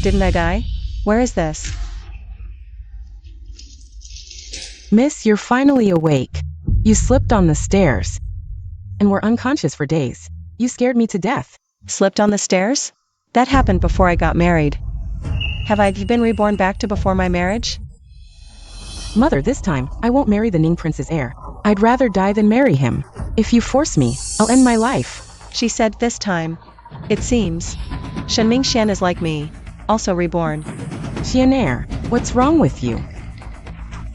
Didn't I die? Where is this? Miss, you're finally awake. You slipped on the stairs and were unconscious for days. You scared me to death. Slipped on the stairs? That happened before I got married. Have I been reborn back to before my marriage? Mother, this time, I won't marry the Ning Prince's heir. I'd rather die than marry him. If you force me, I'll end my life. She said this time. It seems. Shenmingxian is like me, also reborn. Xianer, what's wrong with you?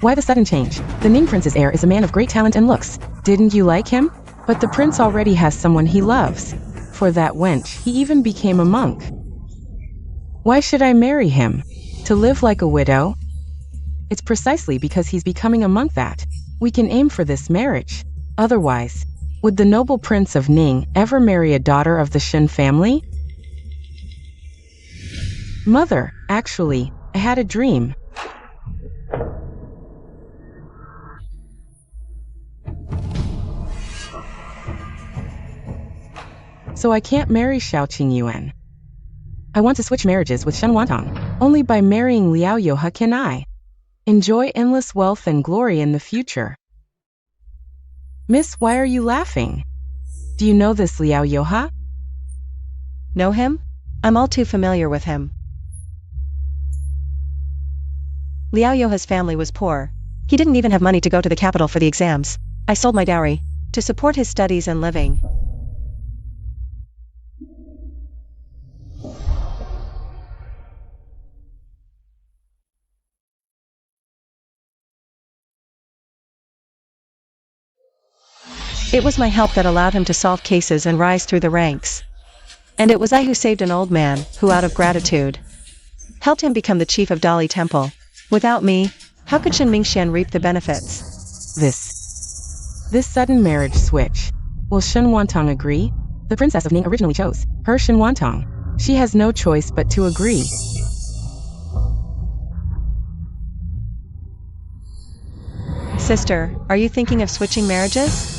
Why the sudden change? The Ning Prince's heir is a man of great talent and looks. Didn't you like him? But the prince already has someone he loves. For that wench, he even became a monk. Why should I marry him? To live like a widow? It's precisely because he's becoming a monk that we can aim for this marriage. Otherwise, would the noble prince of Ning ever marry a daughter of the Shen family? Mother, actually, I had a dream. So I can't marry Xiao Qingyuan. I want to switch marriages with Shen Wantong. Only by marrying Liao Yoha can I enjoy endless wealth and glory in the future. Miss, why are you laughing? Do you know this Liao Yoha? Know him? I'm all too familiar with him. Liao Yoha's family was poor. He didn't even have money to go to the capital for the exams. I sold my dowry to support his studies and living. It was my help that allowed him to solve cases and rise through the ranks. And it was I who saved an old man, who out of gratitude, helped him become the chief of Dali Temple. Without me, how could Shenmingxian reap the benefits? This sudden marriage switch. Will Shen Wantong agree? The princess of Ning originally chose her Shen Wantong. She has no choice but to agree. Sister, are you thinking of switching marriages?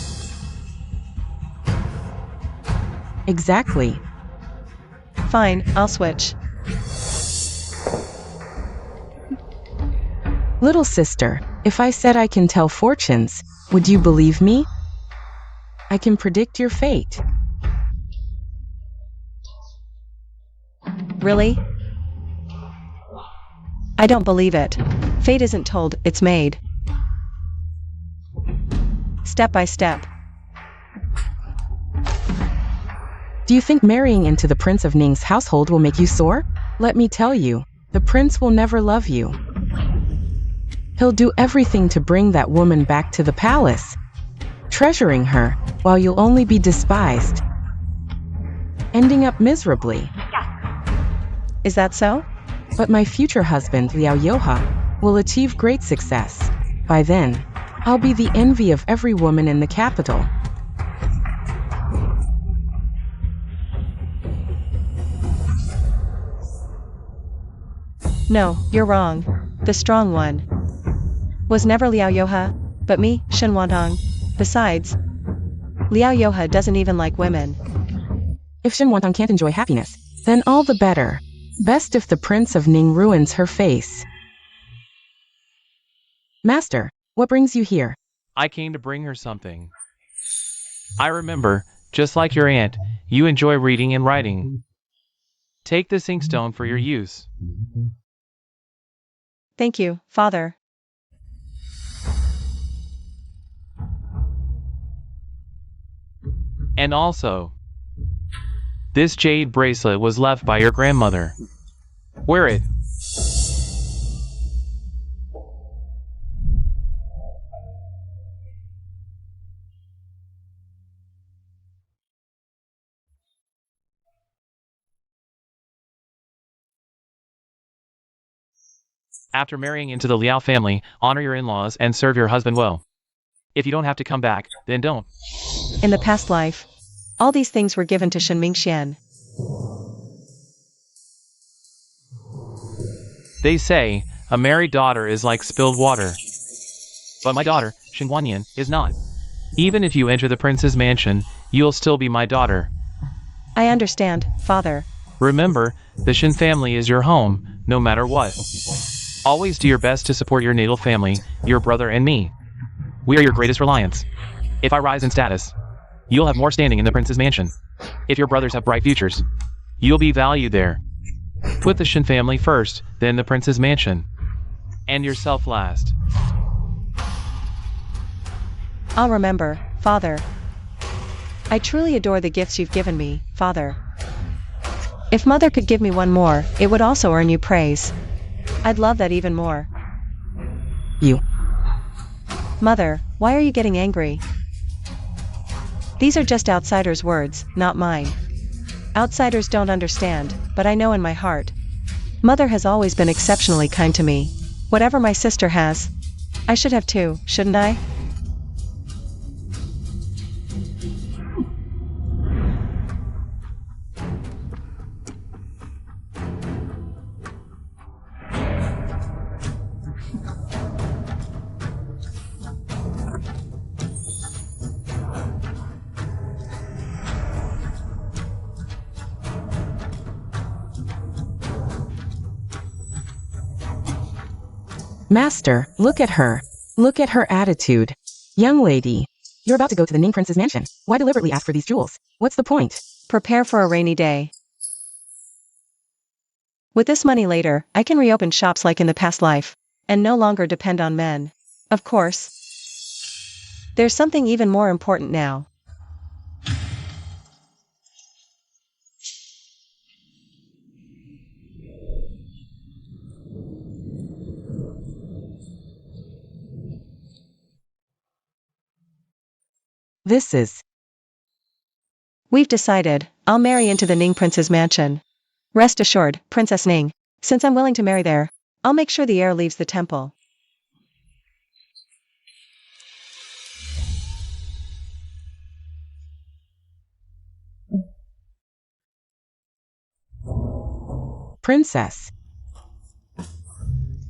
Exactly. Fine, I'll switch. Little sister, if I said I can tell fortunes, would you believe me? I can predict your fate. Really? I don't believe it. Fate isn't told, it's made. Step by step. Do you think marrying into the Prince of Ning's household will make you sore? Let me tell you, the prince will never love you. He'll do everything to bring that woman back to the palace, treasuring her, while you'll only be despised, ending up miserably. Is that so? But my future husband, Liao Yoha, will achieve great success. By then, I'll be the envy of every woman in the capital. No, you're wrong. The strong one was never Liao Yoha, but me, Shen Wantong. Besides, Liao Yoha doesn't even like women. If Shen Wantong can't enjoy happiness, then all the better. Best if the Prince of Ning ruins her face. Master, what brings you here? I came to bring her something. I remember, just like your aunt, you enjoy reading and writing. Take this inkstone for your use. Thank you, Father. And also, this jade bracelet was left by your grandmother. Wear it. After marrying into the Liao family, honor your in-laws and serve your husband well. If you don't have to come back, then don't. In the past life, all these things were given to Shenmingxian. They say, a married daughter is like spilled water. But my daughter, Xingguanyan, is not. Even if you enter the prince's mansion, you'll still be my daughter. I understand, Father. Remember, the Shin family is your home, no matter what. Always do your best to support your natal family, your brother and me. We are your greatest reliance. If I rise in status, you'll have more standing in the prince's mansion. If your brothers have bright futures, you'll be valued there. Put the Shin family first, then the prince's mansion. And yourself last. I'll remember, Father. I truly adore the gifts you've given me, Father. If Mother could give me one more, it would also earn you praise. I'd love that even more. You. Mother, why are you getting angry? These are just outsiders' words, not mine. Outsiders don't understand, but I know in my heart. Mother has always been exceptionally kind to me. Whatever my sister has, I should have too, shouldn't I? Master, look at her. Look at her attitude. Young lady, you're about to go to the Ning Prince's mansion. Why deliberately ask for these jewels? What's the point? Prepare for a rainy day. With this money later, I can reopen shops like in the past life, and no longer depend on men. Of course. There's something even more important now. This is. We've decided, I'll marry into the Ning Prince's mansion. Rest assured, Princess Ning, since I'm willing to marry there, I'll make sure the heir leaves the temple. Princess.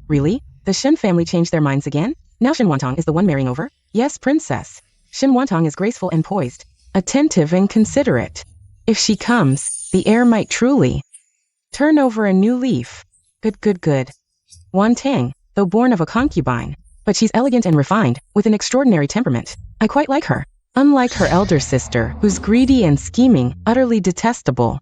Really? The Shin family changed their minds again? Now Shin Wantong is the one marrying over? Yes, Princess. Shin Wantong is graceful and poised, attentive and considerate. If she comes, the heir might truly turn over a new leaf. Good. Wantang, though born of a concubine, but she's elegant and refined, with an extraordinary temperament. I quite like her. Unlike her elder sister, who's greedy and scheming, utterly detestable.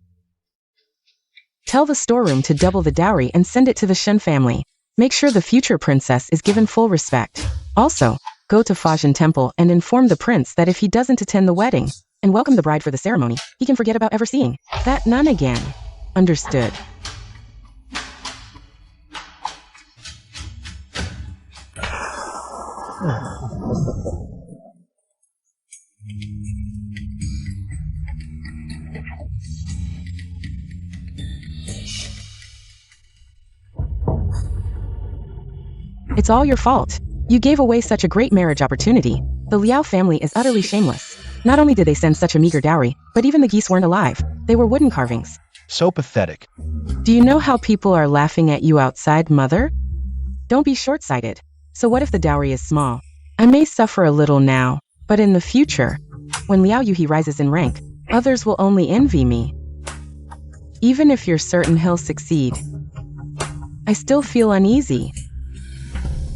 Tell the storeroom to double the dowry and send it to the Shin family. Make sure the future princess is given full respect. Also, go to Fajin Temple and inform the prince that if he doesn't attend the wedding, and welcome the bride for the ceremony, he can forget about ever seeing that nun again. Understood. It's all your fault. You gave away such a great marriage opportunity. The Liao family is utterly shameless. Not only did they send such a meager dowry, but even the geese weren't alive. They were wooden carvings. So pathetic. Do you know how people are laughing at you outside, Mother? Don't be short-sighted. So what if the dowry is small? I may suffer a little now, but in the future, when Liao Yuhi rises in rank, others will only envy me. Even if you're certain he'll succeed, I still feel uneasy.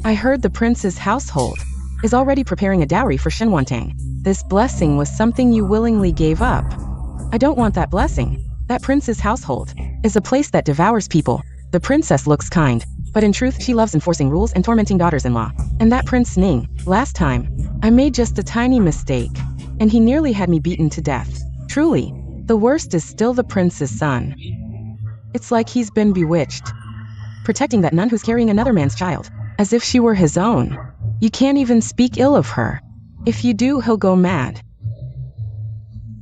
I heard the prince's household is already preparing a dowry for Shin Wantang. This blessing was something you willingly gave up. I don't want that blessing. That prince's household is a place that devours people. The princess looks kind, but in truth she loves enforcing rules and tormenting daughters-in-law. And that Prince Ning, last time, I made just a tiny mistake, and he nearly had me beaten to death. Truly, the worst is still the prince's son. It's like he's been bewitched, protecting that nun who's carrying another man's child, as if she were his own. You can't even speak ill of her. If you do, he'll go mad.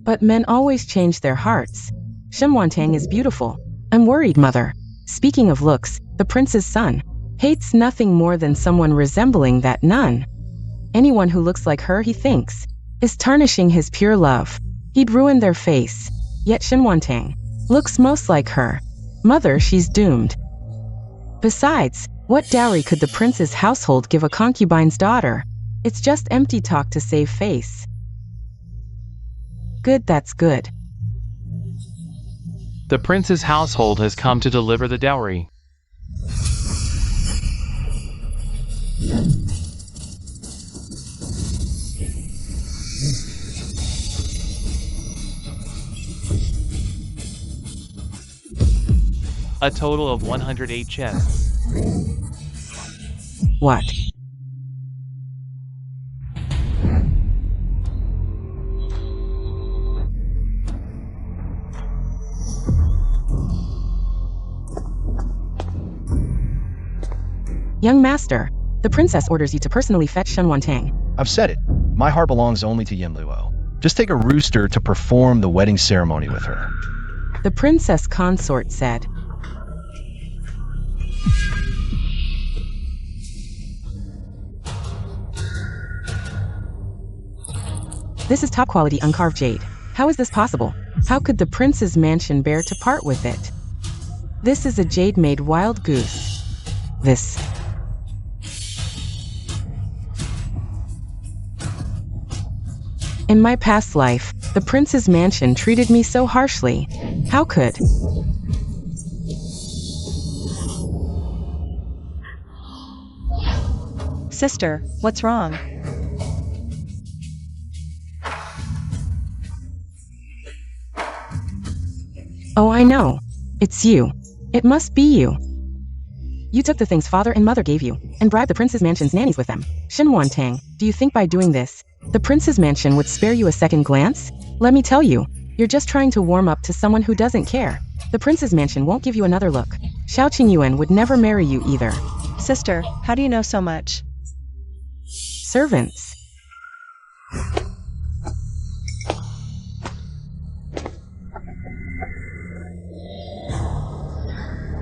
But men always change their hearts. Shin Wantang is beautiful. I'm worried, Mother. Speaking of looks, the prince's son hates nothing more than someone resembling that nun. Anyone who looks like her, he thinks, is tarnishing his pure love. He'd ruin their face. Yet Shin Wantang looks most like her. Mother, she's doomed. Besides, what dowry could the prince's household give a concubine's daughter? It's just empty talk to save face. Good, that's good. The prince's household has come to deliver the dowry. A total of 108 chests. What? Young master, the princess orders you to personally fetch Shen Wantang. I've said it. My heart belongs only to Yin Luo. Just take a rooster to perform the wedding ceremony with her. The princess consort said. This is top quality uncarved jade. How is this possible? How could the prince's mansion bear to part with it? This is a jade-made wild goose. This. In my past life, the prince's mansion treated me so harshly. How could? Sister, what's wrong? Oh, I know. It's you. It must be you. You took the things father and mother gave you, and bribed the prince's mansion's nannies with them. Shen Wantang, do you think by doing this, the prince's mansion would spare you a second glance? Let me tell you, you're just trying to warm up to someone who doesn't care. The prince's mansion won't give you another look. Xiao Qingyuan would never marry you either. Sister, how do you know so much? Servants.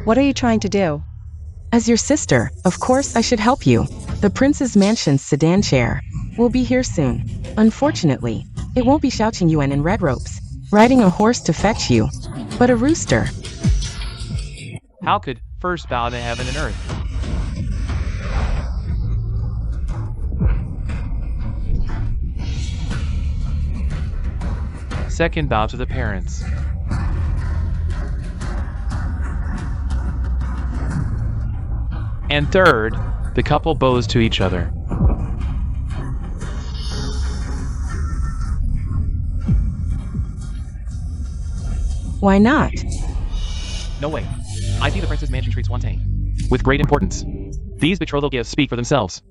What are you trying to do? As your sister, of course I should help you. The prince's mansion's sedan chair will be here soon. Unfortunately, it won't be Xiao Qingyuan in red robes, riding a horse to fetch you, but a rooster. How could first bow to heaven and earth? Second bow to the parents. And third, the couple bows to each other. Why not? No way. I see the prince's mansion treats Wantang with great importance. These betrothal gifts speak for themselves.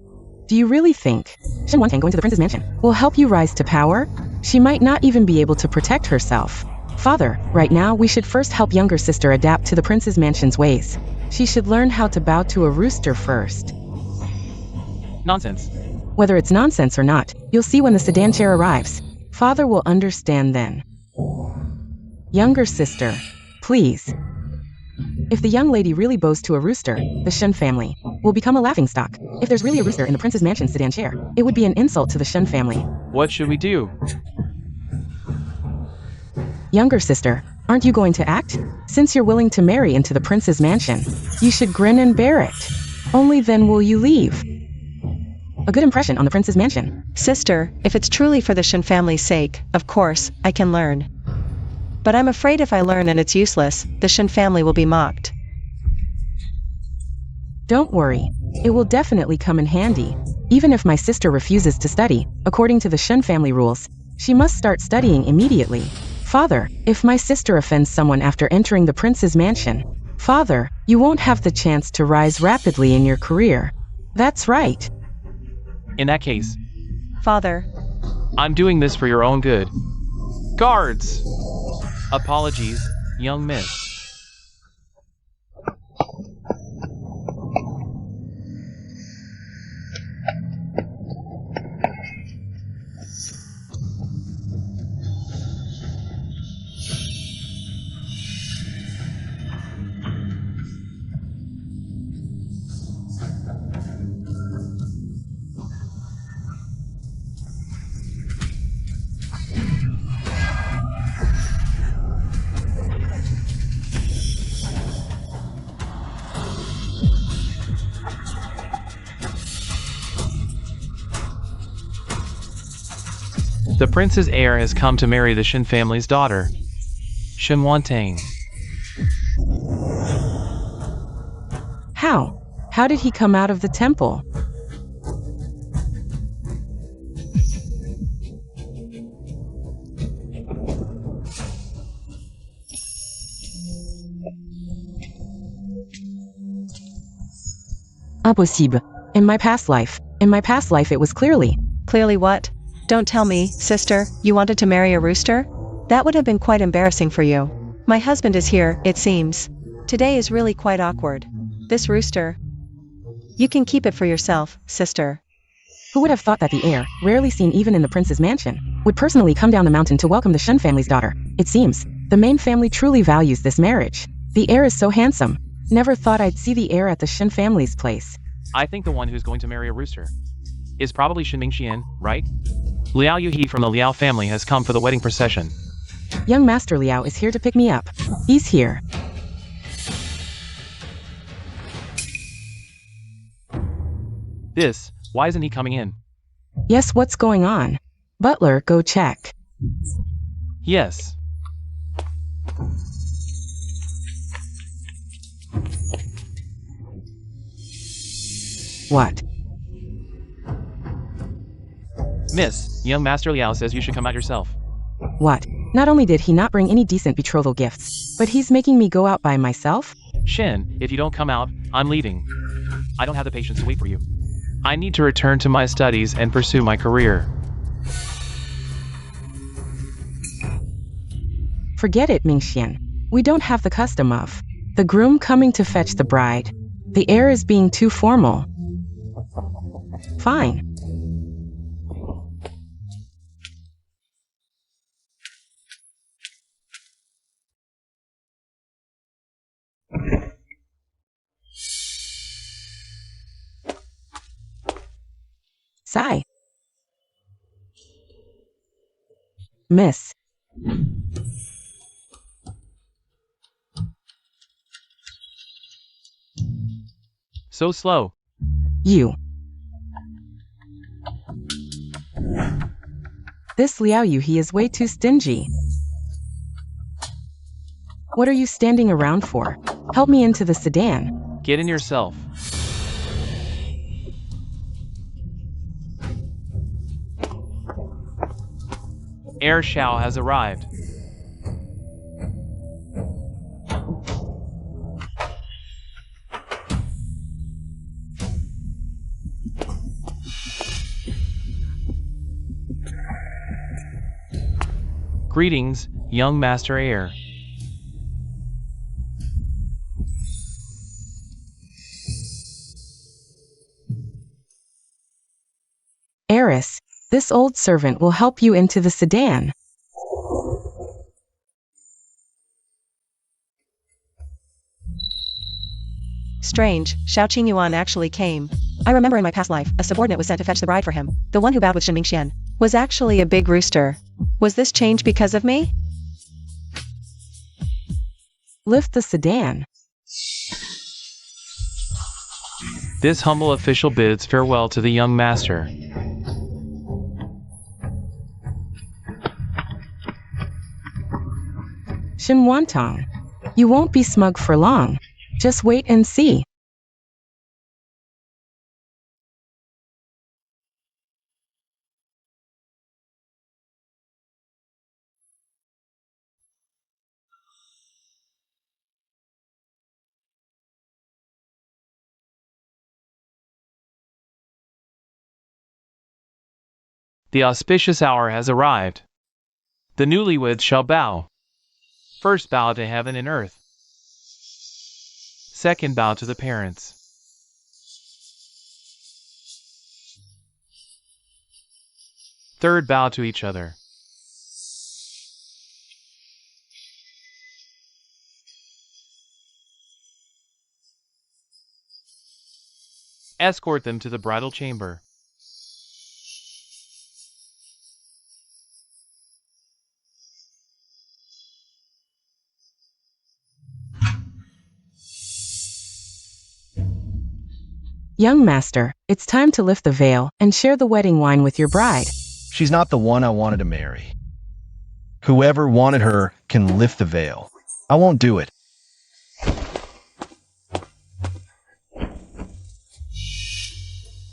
Do you really think Shen Wantang going to the prince's mansion will help you rise to power? She might not even be able to protect herself. Father, right now we should first help younger sister adapt to the prince's mansion's ways. She should learn how to bow to a rooster first. Nonsense. Whether it's nonsense or not, you'll see when the sedan chair arrives. Father will understand then. Younger sister, please. If the young lady really bows to a rooster, the Shen family will become a laughingstock. If there's really a rooster in the prince's mansion sedan chair, it would be an insult to the Shen family. What should we do? Younger sister, aren't you going to act? Since you're willing to marry into the prince's mansion, you should grin and bear it. Only then will you leave a good impression on the prince's mansion. Sister, if it's truly for the Shen family's sake, of course, I can learn. But I'm afraid if I learn and it's useless, the Shen family will be mocked. Don't worry. It will definitely come in handy. Even if my sister refuses to study, according to the Shen family rules, she must start studying immediately. Father, if my sister offends someone after entering the prince's mansion, Father, you won't have the chance to rise rapidly in your career. That's right. In that case, Father, I'm doing this for your own good. Guards! Apologies, young miss. The prince's heir has come to marry the Shen family's daughter, Shen Wantang. How? How did he come out of the temple? Impossible. In my past life it was clearly. Clearly what? Don't tell me, sister, you wanted to marry a rooster? That would have been quite embarrassing for you. My husband is here, it seems. Today is really quite awkward. This rooster. You can keep it for yourself, sister. Who would have thought that the heir, rarely seen even in the prince's mansion, would personally come down the mountain to welcome the Shen family's daughter? It seems, the Main family truly values this marriage. The heir is so handsome. Never thought I'd see the heir at the Shen family's place. I think the one who's going to marry a rooster is probably Shen Mingxian, right? Liao Yuhi from the Liao family has come for the wedding procession. Young Master Liao is here to pick me up. He's here. Why isn't he coming in? Yes, what's going on? Butler, go check. Yes. What? Miss, young Master Liao says you should come out yourself. What? Not only did he not bring any decent betrothal gifts, but he's making me go out by myself? Shen, if you don't come out, I'm leaving. I don't have the patience to wait for you. I need to return to my studies and pursue my career. Forget it, Mingxian. We don't have the custom of the groom coming to fetch the bride. The heir is being too formal. Fine. Sigh. Miss. So slow. You. This Liao Yuhi is way too stingy. What are you standing around for? Help me into the sedan. Get in yourself. Heir Xiao has arrived. Greetings, young Master Heir. Heiress, this old servant will help you into the sedan. Strange, Xiao Qingyuan actually came. I remember in my past life, a subordinate was sent to fetch the bride for him. The one who bowed with Shen Mingxian was actually a big rooster. Was this change because of me? Lift the sedan. This humble official bids farewell to the young master. Shen Wantong, you won't be smug for long. Just wait and see. The auspicious hour has arrived. The newlyweds shall bow. First bow to heaven and earth. Second bow to the parents. Third bow to each other. Escort them to the bridal chamber. Young master, it's time to lift the veil and share the wedding wine with your bride. She's not the one I wanted to marry. Whoever wanted her can lift the veil. I won't do it.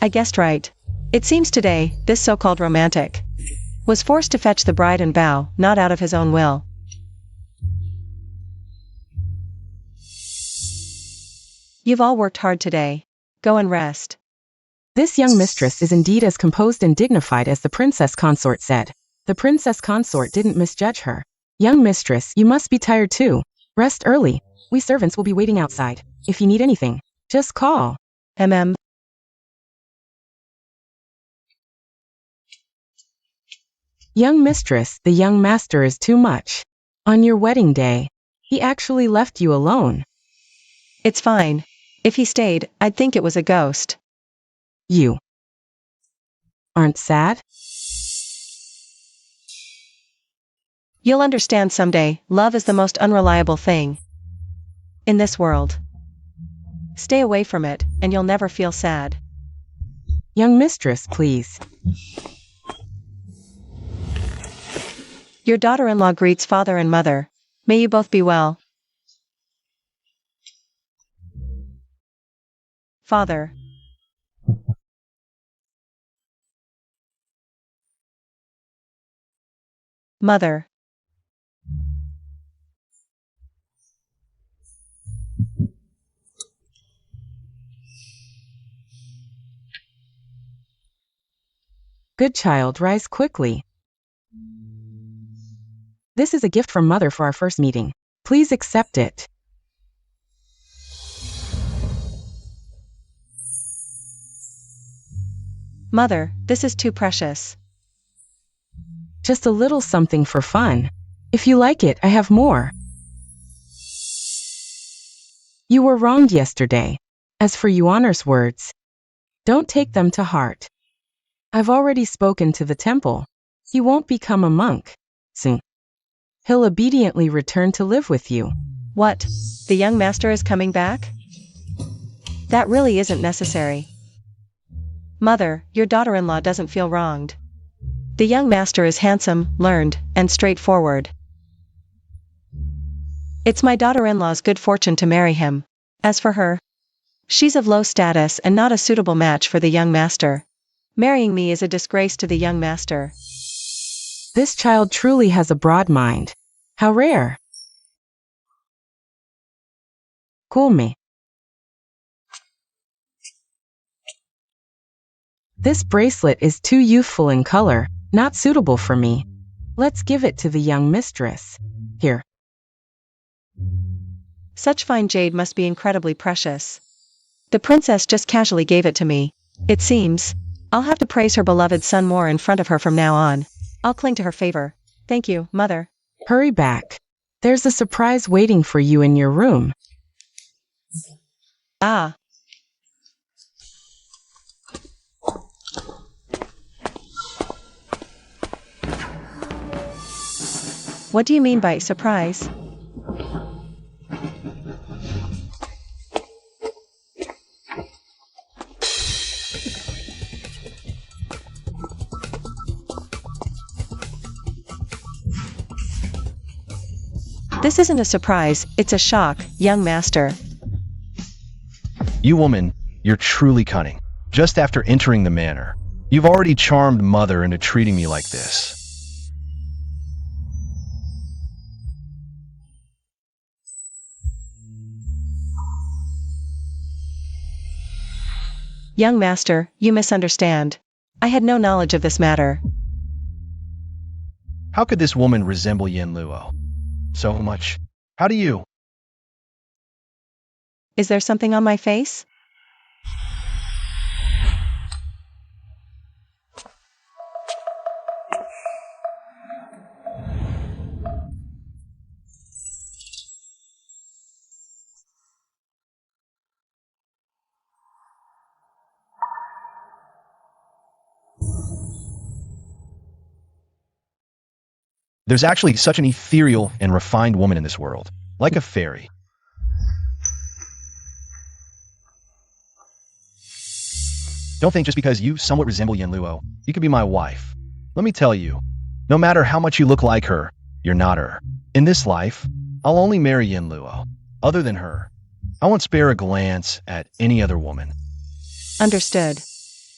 I guessed right. It seems today, this so-called romantic was forced to fetch the bride and bow, not out of his own will. You've all worked hard today. Go and rest. This young mistress is indeed as composed and dignified as the princess consort said. The princess consort didn't misjudge her. Young mistress, you must be tired too. Rest early. We servants will be waiting outside. If you need anything, just call. Young mistress, the young master is too much. On your wedding day, he actually left you alone. It's fine. If he stayed, I'd think it was a ghost. You aren't sad? You'll understand someday, love is the most unreliable thing in this world. Stay away from it, and you'll never feel sad. Young mistress, please. Your daughter-in-law greets father and mother. May you both be well. Father. Mother. Good child, rise quickly. This is a gift from Mother for our first meeting. Please accept it. Mother, this is too precious. Just a little something for fun. If you like it, I have more. You were wronged yesterday. As for Yuaner's words, don't take them to heart. I've already spoken to the temple. He won't become a monk soon. He'll obediently return to live with you. What? The young master is coming back? That really isn't necessary. Mother, your daughter-in-law doesn't feel wronged. The young master is handsome, learned, and straightforward. It's my daughter-in-law's good fortune to marry him. As for her, she's of low status and not a suitable match for the young master. Marrying me is a disgrace to the young master. This child truly has a broad mind. How rare. Cool me. This bracelet is too youthful in color, not suitable for me. Let's give it to the young mistress. Here. Such fine jade must be incredibly precious. The princess just casually gave it to me. It seems I'll have to praise her beloved son more in front of her from now on. I'll cling to her favor. Thank you, Mother. Hurry back. There's a surprise waiting for you in your room. Ah. What do you mean by surprise? This isn't a surprise, it's a shock, young master. You woman, you're truly cunning. Just after entering the manor, you've already charmed Mother into treating me like this. Young master, you misunderstand. I had no knowledge of this matter. How could this woman resemble Yin Luo so much? How do you? Is there something on my face? There's actually such an ethereal and refined woman in this world, like a fairy. Don't think just because you somewhat resemble Yin Luo, you could be my wife. Let me tell you, no matter how much you look like her, you're not her. In this life, I'll only marry Yin Luo. Other than her, I won't spare a glance at any other woman. Understood.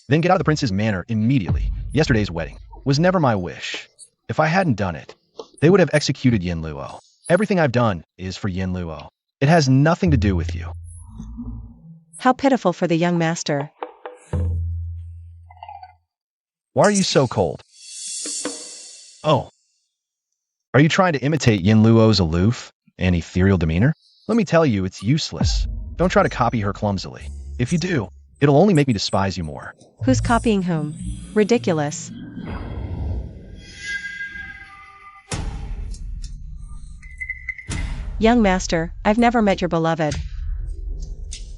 Then get out of the prince's manor immediately. Yesterday's wedding was never my wish. If I hadn't done it, they would have executed Yin Luo. Everything I've done is for Yin Luo. It has nothing to do with you. How pitiful for the young master. Why are you so cold? Oh. Are you trying to imitate Yin Luo's aloof and ethereal demeanor? Let me tell you, it's useless. Don't try to copy her clumsily. If you do, it'll only make me despise you more. Who's copying whom? Ridiculous. Young master, I've never met your beloved.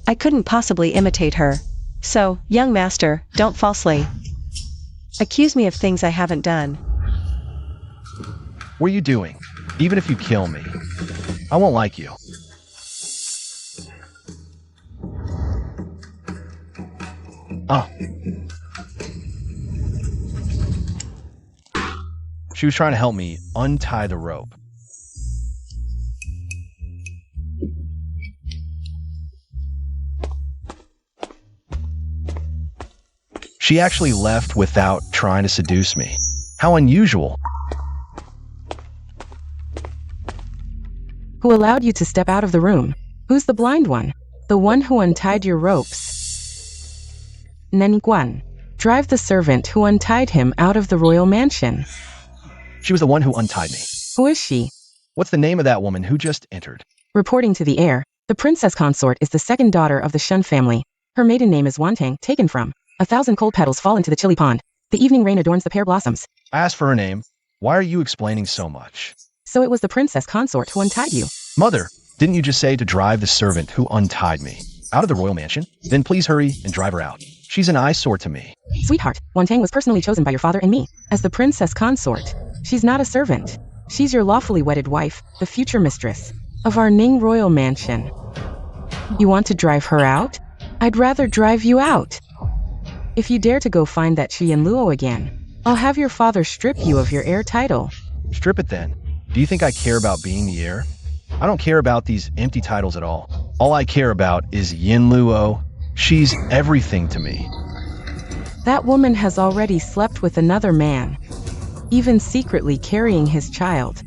I couldn't possibly imitate her. So, young master, don't falsely accuse me of things I haven't done. What are you doing? Even if you kill me, I won't like you. Oh. She was trying to help me untie the rope. She actually left without trying to seduce me. How unusual. Who allowed you to step out of the room? Who's the blind one? The one who untied your ropes. Neniguan. Drive the servant who untied him out of the royal mansion. She was the one who untied me. Who is she? What's the name of that woman who just entered? Reporting to the heir, the princess consort is the second daughter of the Shun family. Her maiden name is Wantang, taken from 1,000 cold petals fall into the chilly pond. The evening rain adorns the pear blossoms. I asked for her name. Why are you explaining so much? So it was the princess consort who untied you. Mother, didn't you just say to drive the servant who untied me out of the royal mansion? Then please hurry and drive her out. She's an eyesore to me. Sweetheart, Wantang was personally chosen by your father and me as the princess consort. She's not a servant. She's your lawfully wedded wife, the future mistress of our Ning royal mansion. You want to drive her out? I'd rather drive you out. If you dare to go find that Yin Luo again, I'll have your father strip you of your heir title. Strip it then. Do you think I care about being the heir? I don't care about these empty titles at all. All I care about is Yin Luo. She's everything to me. That woman has already slept with another man, even secretly carrying his child.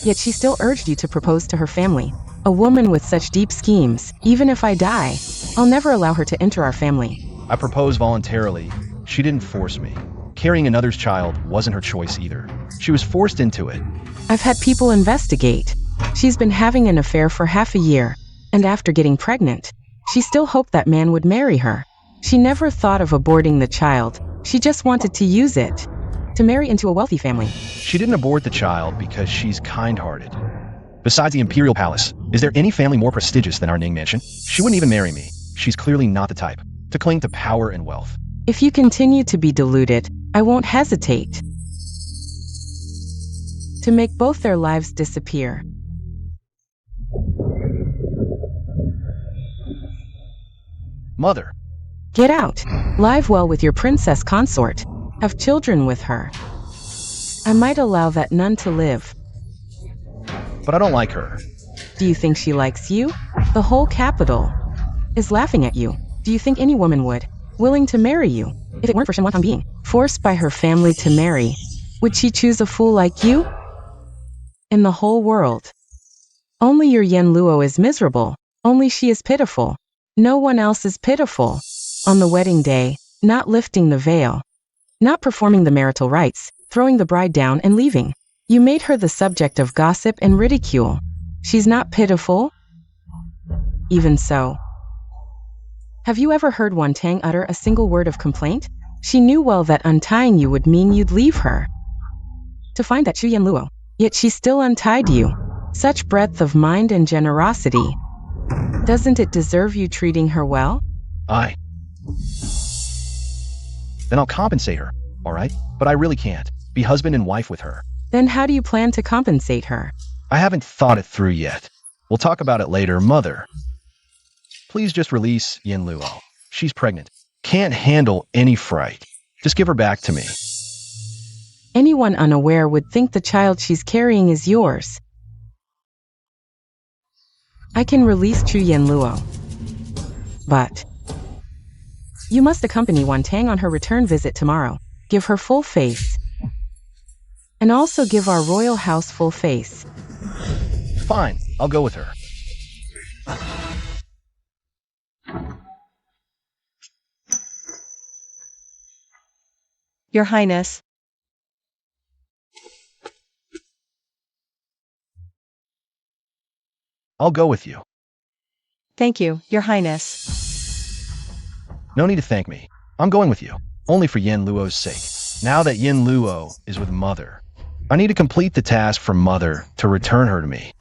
Yet she still urged you to propose to her family. A woman with such deep schemes, even if I die, I'll never allow her to enter our family. I proposed voluntarily. She didn't force me. Carrying another's child wasn't her choice either. She was forced into it. I've had people investigate. She's been having an affair for half a year, and after getting pregnant, she still hoped that man would marry her. She never thought of aborting the child. She just wanted to use it to marry into a wealthy family. She didn't abort the child because she's kind-hearted. Besides the Imperial Palace, is there any family more prestigious than our Ning Mansion? She wouldn't even marry me. She's clearly not the type to cling to power and wealth. If you continue to be deluded, I won't hesitate to make both their lives disappear. Mother. Get out. Live well with your princess consort. Have children with her. I might allow that nun to live. But I don't like her. Do you think she likes you? The whole capital is laughing at you. Do you think any woman would, willing to marry you, if it weren't for Shenwatang being forced by her family to marry? Would she choose a fool like you? In the whole world, only your Yin Luo is miserable. Only she is pitiful. No one else is pitiful. On the wedding day, not lifting the veil, not performing the marital rites, throwing the bride down and leaving. You made her the subject of gossip and ridicule. She's not pitiful. Even so, have you ever heard Wantang utter a single word of complaint? She knew well that untying you would mean you'd leave her to find that Yin Luo. Yet she still untied you. Such breadth of mind and generosity. Doesn't it deserve you treating her well? Then I'll compensate her, all right? But I really can't be husband and wife with her. Then how do you plan to compensate her? I haven't thought it through yet. We'll talk about it later, Mother. Please just release Yin Luo. She's pregnant. Can't handle any fright. Just give her back to me. Anyone unaware would think the child she's carrying is yours. I can release Yin Luo, but You must accompany Wan Tang on her return visit tomorrow. Give her full face. And also give our royal house full face. Fine, I'll go with her. Your Highness. I'll go with you. Thank you, Your Highness. No need to thank me. I'm going with you, only for Yin Luo's sake. Now that Yin Luo is with Mother, I need to complete the task for Mother to return her to me.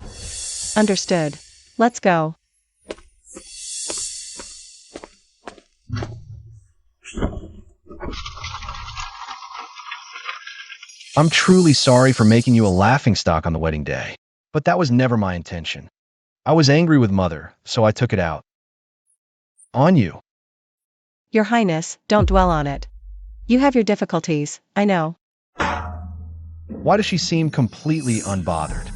Understood. Let's go. I'm truly sorry for making you a laughingstock on the wedding day, but that was never my intention. I was angry with Mother, so I took it out on you. Your Highness, don't dwell on it. You have your difficulties, I know. Why does she seem completely unbothered?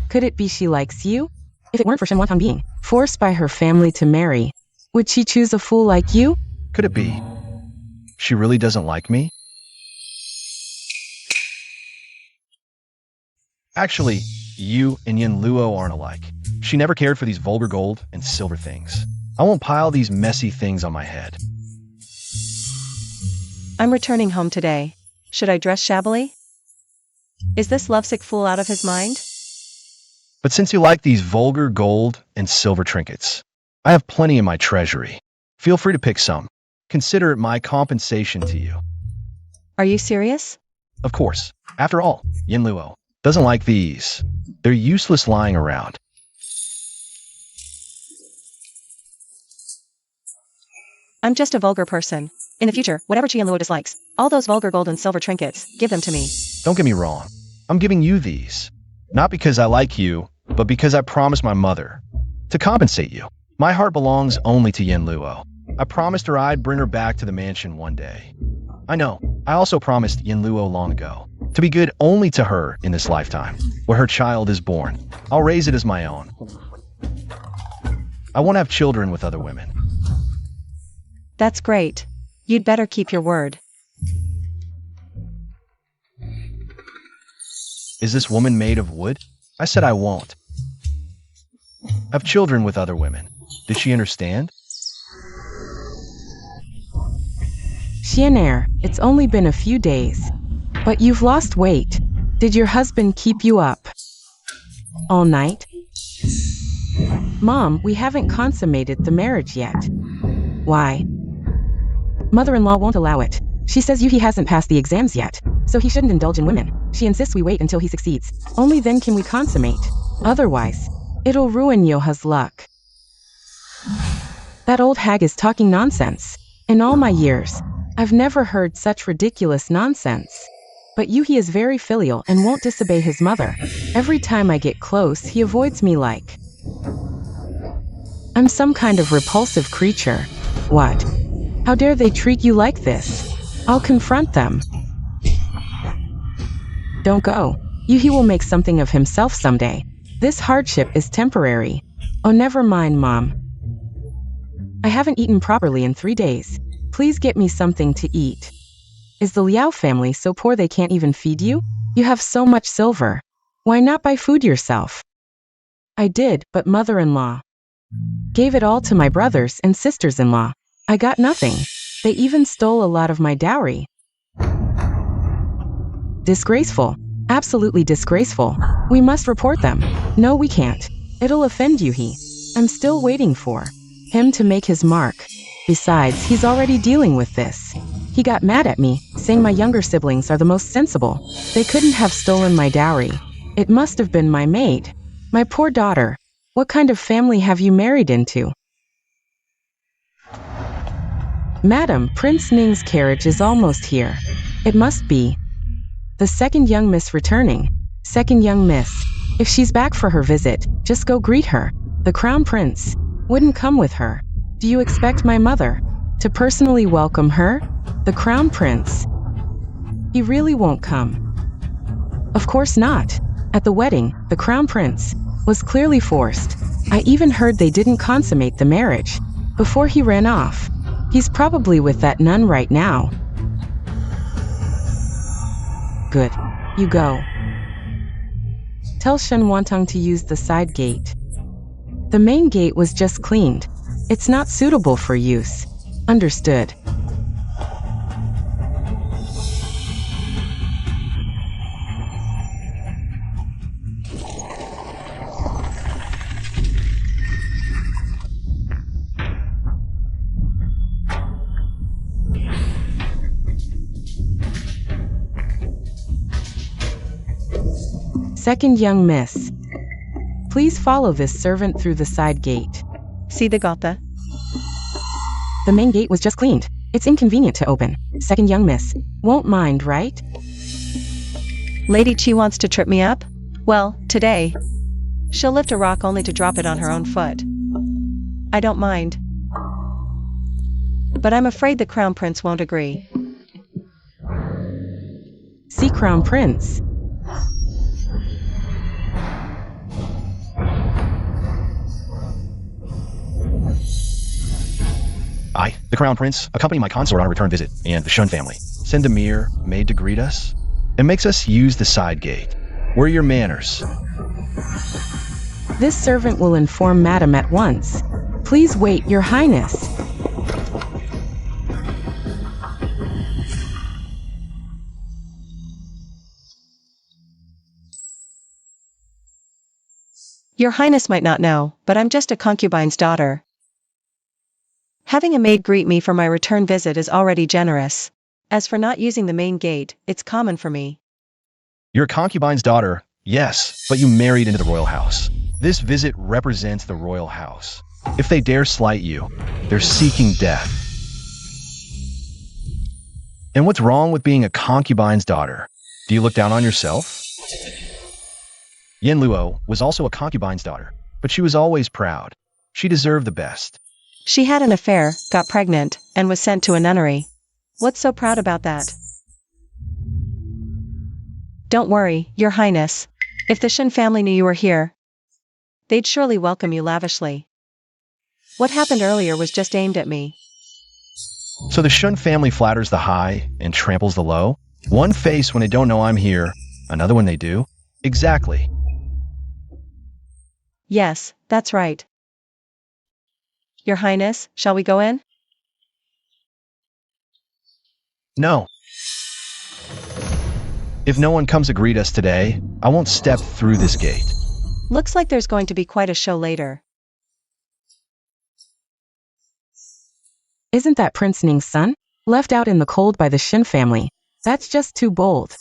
Could it be she likes you? If it weren't for Shen Wantong being forced by her family to marry, would she choose a fool like you? Could it be she really doesn't like me? Actually, you and Yin Luo aren't alike. She never cared for these vulgar gold and silver things. I won't pile these messy things on my head. I'm returning home today. Should I dress shabbily? Is this lovesick fool out of his mind? But since you like these vulgar gold and silver trinkets, I have plenty in my treasury. Feel free to pick some. Consider it my compensation to you. Are you serious? Of course. After all, Yin Luo doesn't like these. They're useless lying around. I'm just a vulgar person. In the future, whatever Yin Luo dislikes, all those vulgar gold and silver trinkets, give them to me. Don't get me wrong. I'm giving you these. Not because I like you, but because I promised my mother to compensate you. My heart belongs only to Yin Luo. I promised her I'd bring her back to the mansion one day. I know, I also promised Yin Luo long ago to be good only to her in this lifetime, where her child is born. I'll raise it as my own. I won't have children with other women. That's great. You'd better keep your word. Is this woman made of wood? I said I won't have children with other women. Did she understand? Xianer, it's only been a few days. But you've lost weight. Did your husband keep you up all night? Mom, we haven't consummated the marriage yet. Why? Mother-in-law won't allow it. She says he hasn't passed the exams yet, so he shouldn't indulge in women. She insists we wait until he succeeds. Only then can we consummate. Otherwise, it'll ruin Yoha's luck. That old hag is talking nonsense. In all my years, I've never heard such ridiculous nonsense. But Yuhi is very filial and won't disobey his mother. Every time I get close, he avoids me like I'm some kind of repulsive creature. What? How dare they treat you like this? I'll confront them. Don't go. Yuhi will make something of himself someday. This hardship is temporary. Oh, never mind, Mom. I haven't eaten properly in 3 days. Please get me something to eat. Is the Liao family so poor they can't even feed you? You have so much silver. Why not buy food yourself? I did, but mother-in-law gave it all to my brothers and sisters-in-law. I got nothing. They even stole a lot of my dowry. Disgraceful. Absolutely disgraceful. We must report them. No, we can't. It'll offend Yuhi. I'm still waiting for him to make his mark. Besides, he's already dealing with this. He got mad at me, saying my younger siblings are the most sensible. They couldn't have stolen my dowry. It must have been my maid. My poor daughter. What kind of family have you married into? Madam, Prince Ning's carriage is almost here. It must be the second young miss returning. Second young miss. If she's back for her visit, just go greet her. The crown prince wouldn't come with her. Do you expect my mother to personally welcome her? The crown prince. He really won't come. Of course not. At the wedding, the crown prince was clearly forced. I even heard they didn't consummate the marriage before he ran off. He's probably with that nun right now. Good. You go. Tell Shen Wantong to use the side gate. The main gate was just cleaned. It's not suitable for use. Understood. Second young miss. Please follow this servant through the side gate. See the gotha? The main gate was just cleaned. It's inconvenient to open. Second young miss. Won't mind, right? Lady Chi wants to trip me up? Well, today. She'll lift a rock only to drop it on her own foot. I don't mind. But I'm afraid the Crown Prince won't agree. See Crown Prince. I, the Crown Prince, accompany my consort on a return visit, and the Shun family send a mere maid to greet us and makes us use the side gate. Where are your manners? This servant will inform Madam at once. Please wait, Your Highness. Your Highness might not know, but I'm just a concubine's daughter. Having a maid greet me for my return visit is already generous. As for not using the main gate, it's common for me. You're a concubine's daughter, yes, but you married into the royal house. This visit represents the royal house. If they dare slight you, they're seeking death. And what's wrong with being a concubine's daughter? Do you look down on yourself? Yin Luo was also a concubine's daughter, but she was always proud. She deserved the best. She had an affair, got pregnant, and was sent to a nunnery. What's so proud about that? Don't worry, Your Highness. If the Shen family knew you were here, they'd surely welcome you lavishly. What happened earlier was just aimed at me. So the Shun family flatters the high and tramples the low? One face when they don't know I'm here, another when they do? Exactly. Yes, that's right. Your Highness, shall we go in? No. If no one comes to greet us today, I won't step through this gate. Looks like there's going to be quite a show later. Isn't that Prince Ning's son? Left out in the cold by the Shen family. That's just too bold.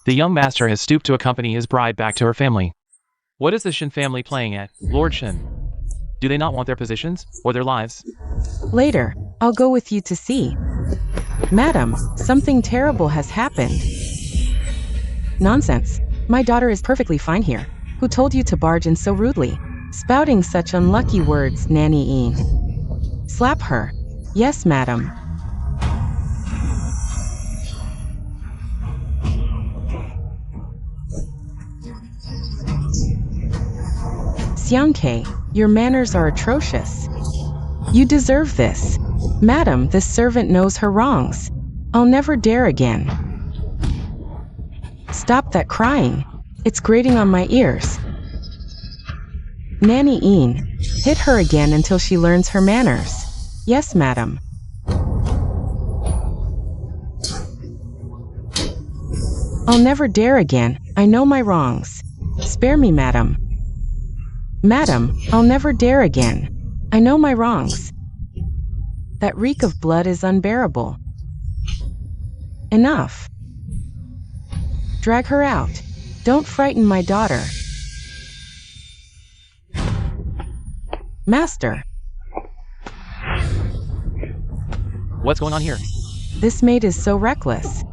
The young master has stooped to accompany his bride back to her family. What is the Shen family playing at, Lord Shen? Do they not want their positions, or their lives? Later, I'll go with you to see. Madam, something terrible has happened. Nonsense. My daughter is perfectly fine here. Who told you to barge in so rudely? Spouting such unlucky words, Nanny Een. Slap her. Yes, madam. Xiangke, your manners are atrocious. You deserve this. Madam, this servant knows her wrongs. I'll never dare again. Stop that crying. It's grating on my ears. Nanny Een, hit her again until she learns her manners. Yes, madam. I'll never dare again. I know my wrongs. Spare me, madam. Madam, I'll never dare again. I know my wrongs. That reek of blood is unbearable. Enough. Drag her out. Don't frighten my daughter. Master. What's going on here? This maid is so reckless.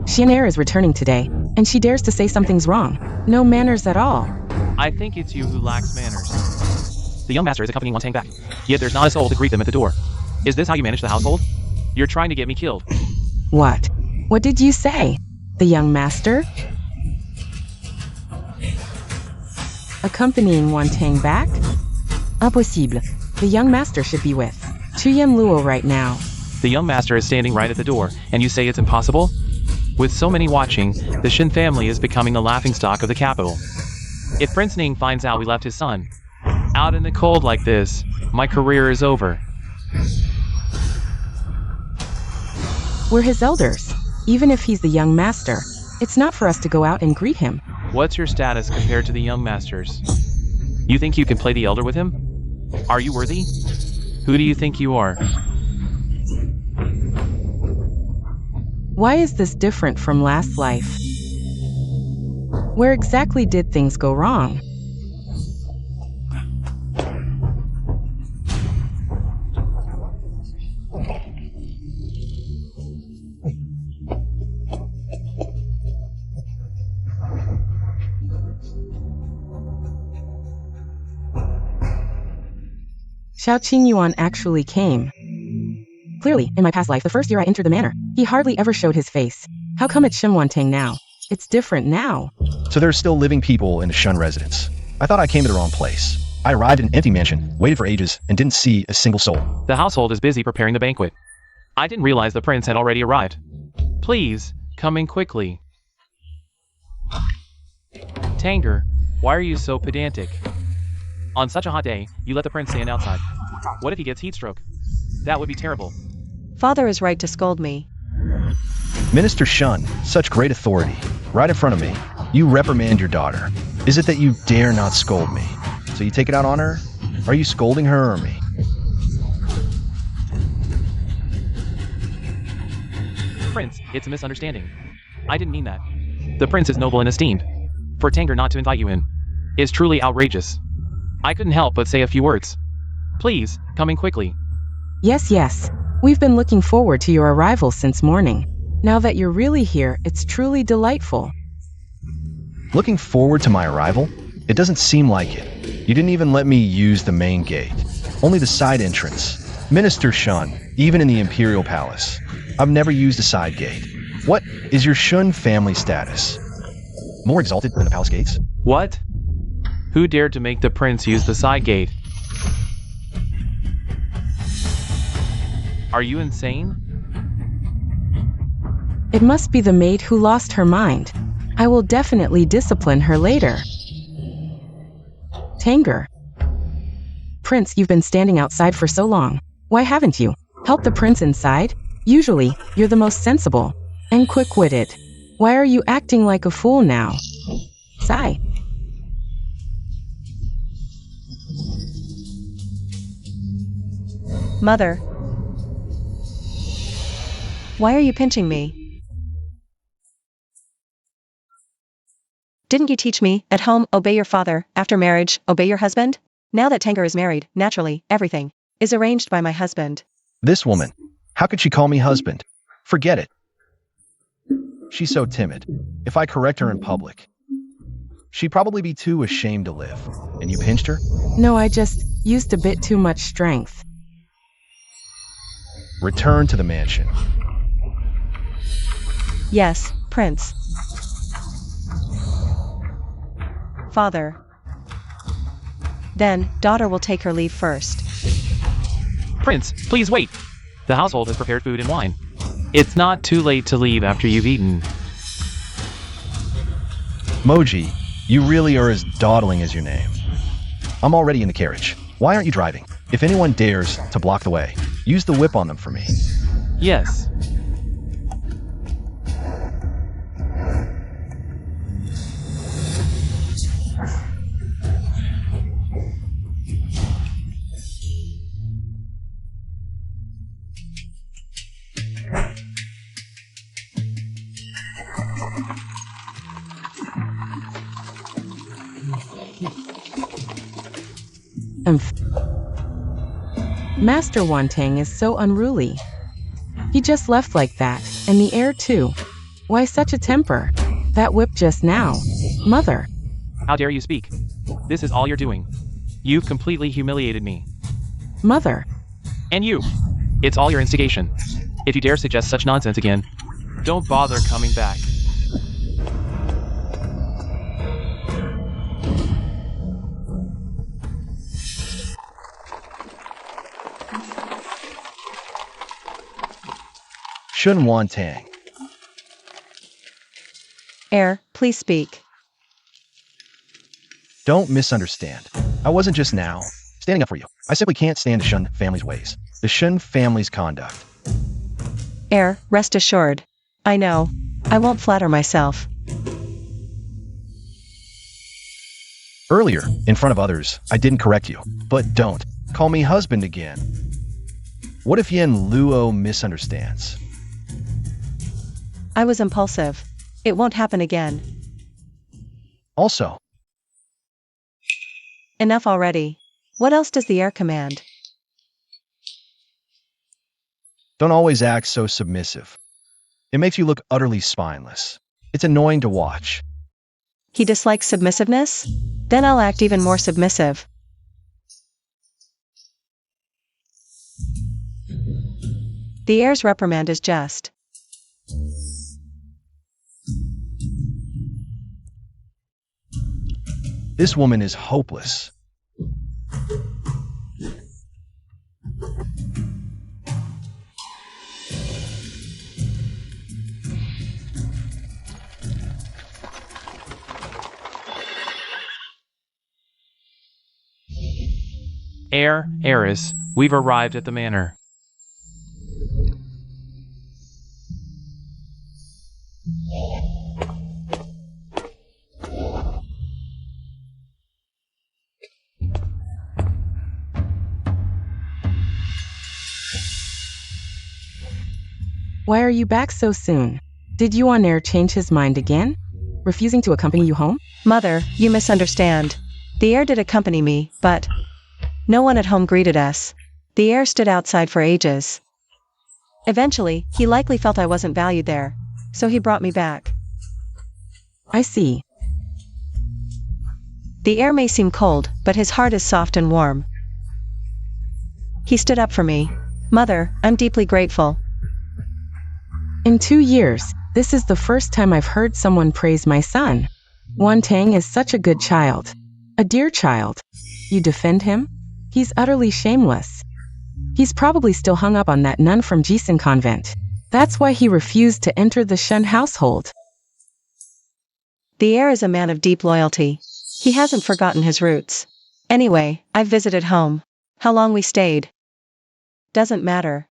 Xian'er is returning today, and she dares to say something's wrong. No manners at all. I think it's you who lacks manners. The young master is accompanying Wantang back, yet there's not a soul to greet them at the door. Is this how you manage the household? You're trying to get me killed. What? What did you say? The young master? Accompanying Wantang back? Impossible. The young master should be with Chuyem Luo right now. The young master is standing right at the door, and you say it's impossible? With so many watching, the Shin family is becoming the laughingstock of the capital. If Prince Ning finds out we left his son out in the cold like this, my career is over. We're his elders. Even if he's the young master, it's not for us to go out and greet him. What's your status compared to the young masters? You think you can play the elder with him? Are you worthy? Who do you think you are? Why is this different from last life? Where exactly did things go wrong? Xiao Qingyuan actually came. Clearly, in my past life, the first year I entered the manor, he hardly ever showed his face. How come it's Shimwantang now? It's different now. So there's still living people in the Shun residence. I thought I came to the wrong place. I arrived in an empty mansion, waited for ages, and didn't see a single soul. The household is busy preparing the banquet. I didn't realize the prince had already arrived. Please, come in quickly. Tanger, why are you so pedantic? On such a hot day, you let the prince stand outside. What if he gets heat stroke? That would be terrible. Father is right to scold me. Minister Shun, such great authority. Right in front of me, you reprimand your daughter. Is it that you dare not scold me? So you take it out on her? Are you scolding her or me? Prince, it's a misunderstanding. I didn't mean that. The prince is noble and esteemed. For Tanger not to invite you in is truly outrageous. I couldn't help but say a few words. Please, come in quickly. Yes. We've been looking forward to your arrival since morning. Now that you're really here, it's truly delightful. Looking forward to my arrival? It doesn't seem like it. You didn't even let me use the main gate. Only the side entrance. Minister Shun, even in the Imperial Palace. I've never used a side gate. What is your Shun family status? More exalted than the palace gates? What? Who dared to make the prince use the side gate? Are you insane? It must be the maid who lost her mind. I will definitely discipline her later. Tanger. Prince, you've been standing outside for so long. Why haven't you helped the prince inside? Usually, you're the most sensible and quick-witted. Why are you acting like a fool now? Sigh. Mother. Why are you pinching me? Didn't you teach me, at home, obey your father, after marriage, obey your husband? Now that Tanger is married, naturally, everything is arranged by my husband. This woman, how could she call me husband? Forget it. She's so timid. If I correct her in public, she'd probably be too ashamed to live. And you pinched her? No, I just used a bit too much strength. Return to the mansion. Yes, Prince. Father. Then, daughter will take her leave first. Prince, please wait. The household has prepared food and wine. It's not too late to leave after you've eaten. Moji, you really are as dawdling as your name. I'm already in the carriage. Why aren't you driving? If anyone dares to block the way, use the whip on them for me. Yes. Master Wantang is so unruly. He just left like that, and the air too. Why such a temper? That whip just now. Mother. How dare you speak? This is all you're doing. You've completely humiliated me. Mother. And you. It's all your instigation. If you dare suggest such nonsense again, don't bother coming back. Shun Wan Tang. Heir, please speak. Don't misunderstand. I wasn't just now standing up for you. I simply can't stand the Shun family's ways. The Shun family's conduct. Heir, rest assured. I know. I won't flatter myself. Earlier, in front of others, I didn't correct you. But don't call me husband again. What if Yen Luo misunderstands? I was impulsive. It won't happen again. Also, Enough already. What else does the heir command? don't always act so submissive. It makes you look utterly spineless. It's annoying to watch. He dislikes submissiveness? Then I'll act even more submissive. The heir's reprimand is just. This woman is hopeless. Heir, heiress, we've arrived at the manor. Why are you back so soon? Did Yuan Heir change his mind again? Refusing to accompany you home? Mother, you misunderstand. The heir did accompany me, but no one at home greeted us. The heir stood outside for ages. Eventually, he likely felt I wasn't valued there, so he brought me back. I see. The heir may seem cold, but his heart is soft and warm. He stood up for me. Mother, I'm deeply grateful. In 2 years, this is the first time I've heard someone praise my son. Wan Tang is such a good child. A dear child. You defend him? He's utterly shameless. He's probably still hung up on that nun from Jisun convent. That's why he refused to enter the Shun household. The heir is a man of deep loyalty. He hasn't forgotten his roots. Anyway, I've visited home. How long we stayed doesn't matter.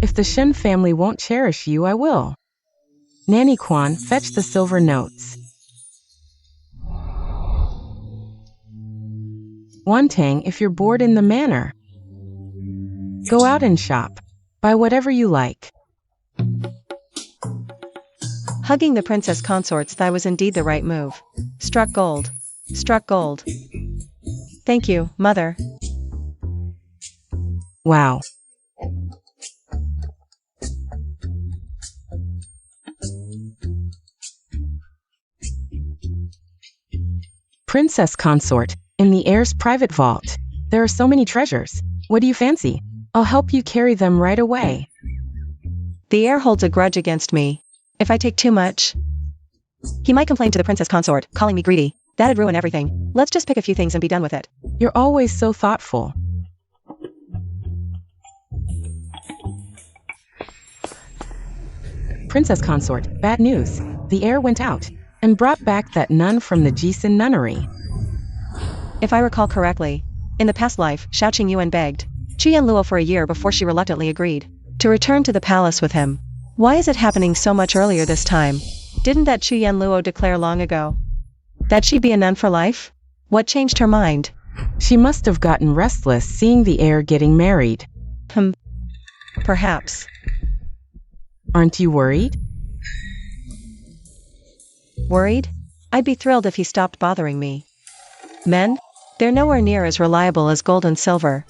If the Shun family won't cherish you, I will. Nanny Quan, fetch the silver notes. Wan Tang, if you're bored in the manor, go out and shop. Buy whatever you like. Hugging the princess consort's thigh was indeed the right move. Struck gold. Struck gold. Thank you, mother. Wow. Princess consort, in the heir's private vault. There are so many treasures. What do you fancy? I'll help you carry them right away. The heir holds a grudge against me. If I take too much, he might complain to the princess consort, calling me greedy. That'd ruin everything. Let's just pick a few things and be done with it. You're always so thoughtful. Princess consort, bad news. The heir went out and brought back that nun from the Jisun nunnery. If I recall correctly, in the past life, Xiao Qingyuan begged Chu Yanluo for a year before she reluctantly agreed to return to the palace with him. Why is it happening so much earlier this time? Didn't that Chu Yanluo declare long ago that she'd be a nun for life? What changed her mind? She must have gotten restless seeing the heir getting married. Perhaps. Aren't you worried? Worried? I'd be thrilled if he stopped bothering me. Men? They're nowhere near as reliable as gold and silver.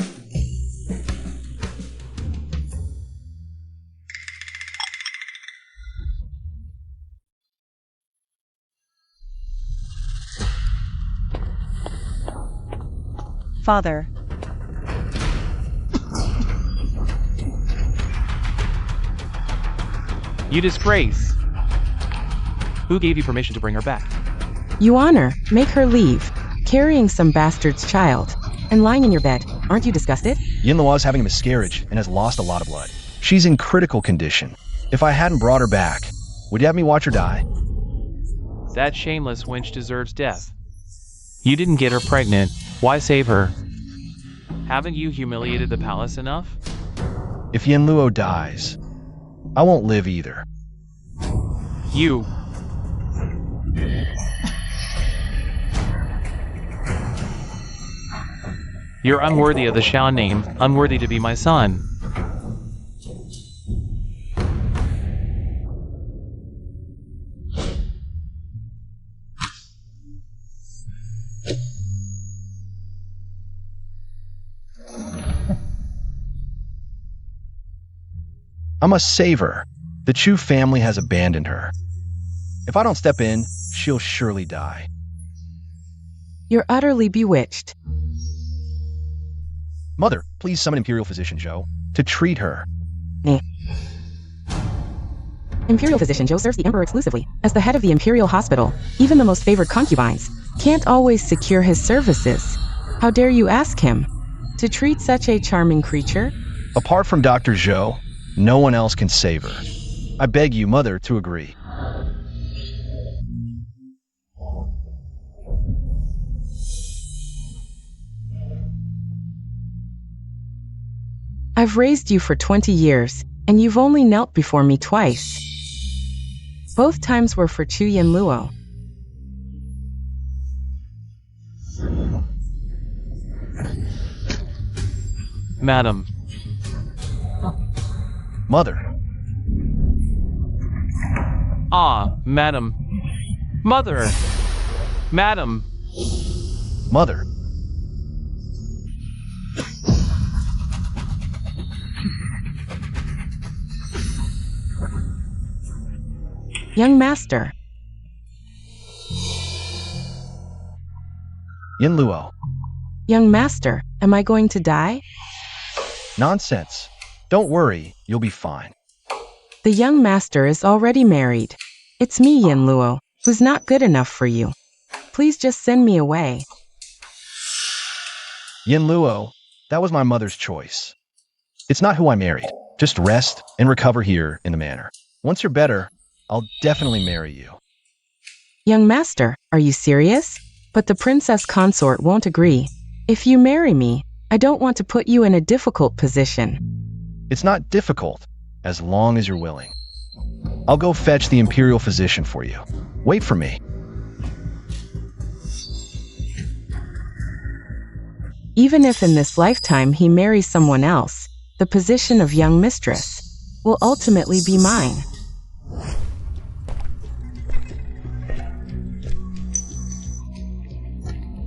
Father. You disgrace! Who gave you permission to bring her back? You honor, make her leave, carrying some bastard's child, and lying in your bed. Aren't you disgusted? Yin Luo's having a miscarriage and has lost a lot of blood. She's in critical condition. If I hadn't brought her back, would you have me watch her die? That shameless wench deserves death. You didn't get her pregnant. Why save her? Haven't you humiliated the palace enough? If Yin Luo dies, I won't live either. You. You're unworthy of the Xiao name, unworthy to be my son. I must save her. The Chu family has abandoned her. If I don't step in, she'll surely die. You're utterly bewitched. Mother, please summon Imperial Physician Zhou to treat her. Imperial Physician Zhou serves the Emperor exclusively. As the head of the Imperial Hospital, even the most favored concubines can't always secure his services. How dare you ask him to treat such a charming creature? Apart from Dr. Zhou, no one else can save her. I beg you, Mother, to agree. I've raised you for 20 years, and you've only knelt before me twice. Both times were for Chu Yin Luo. Madam. Mother. Ah, madam. Mother. Madam. Mother. Young master. Yin Luo. Young master, am I going to die? Nonsense. Don't worry, you'll be fine. The young master is already married. It's me, Yin Luo, who's not good enough for you. Please just send me away. Yin Luo, that was my mother's choice. It's not who I married. Just rest and recover here in the manor. Once you're better, I'll definitely marry you. Young master, are you serious? But the princess consort won't agree. If you marry me, I don't want to put you in a difficult position. It's not difficult, as long as you're willing. I'll go fetch the Imperial Physician for you. Wait for me. Even if in this lifetime he marries someone else, the position of young mistress will ultimately be mine.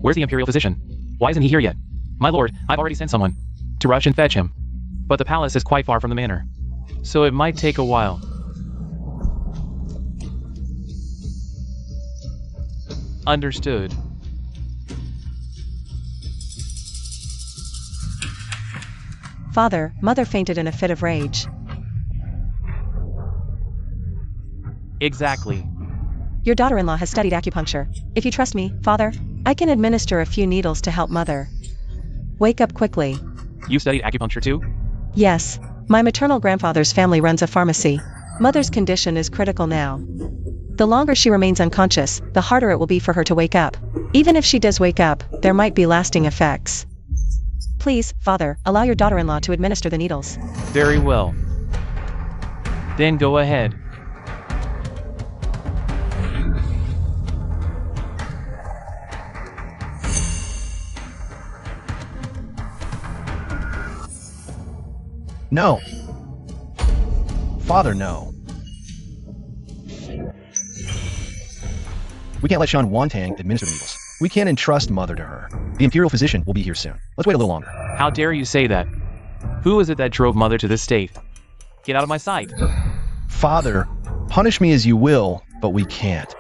Where's the Imperial Physician? Why isn't he here yet? My lord, I've already sent someone to rush and fetch him. But the palace is quite far from the manor, so it might take a while. Understood. Father, mother fainted in a fit of rage. Exactly. Your daughter-in-law has studied acupuncture. If you trust me, father, I can administer a few needles to help mother. Wake up quickly. You studied acupuncture too? Yes. My maternal grandfather's family runs a pharmacy. Mother's condition is critical now. The longer she remains unconscious, the harder it will be for her to wake up. Even if she does wake up, there might be lasting effects. Please, father, allow your daughter-in-law to administer the needles. Very well. Then go ahead. No. Father, no. We can't let Shan Wantang administer the needles. We can't entrust Mother to her. The Imperial Physician will be here soon. Let's wait a little longer. How dare you say that? Who is it that drove Mother to this state? Get out of my sight. Father, punish me as you will, but we can't.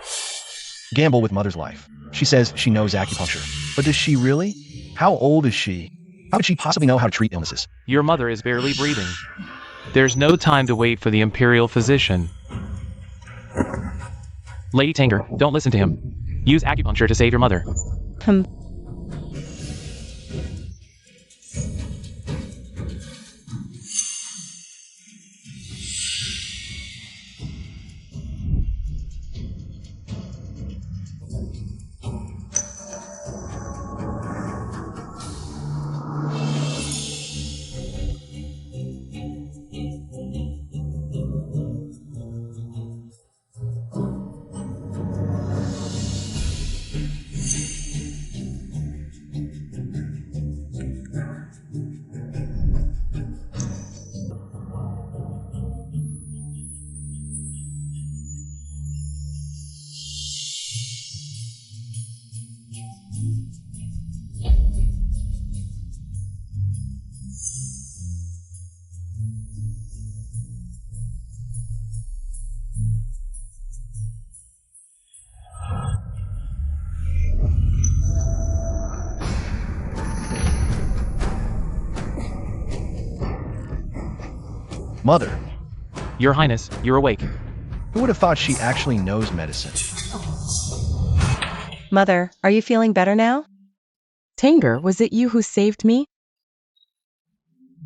Gamble with Mother's life. She says she knows acupuncture. But does she really? How old is she? How could she possibly know how to treat illnesses? Your mother is barely breathing. There's no time to wait for the Imperial Physician. Lady Tanger, don't listen to him. Use acupuncture to save your mother. Mother, Your Highness, you're awake. who would have thought she actually knows medicine? Mother, are you feeling better now? Tanger, was it you who saved me?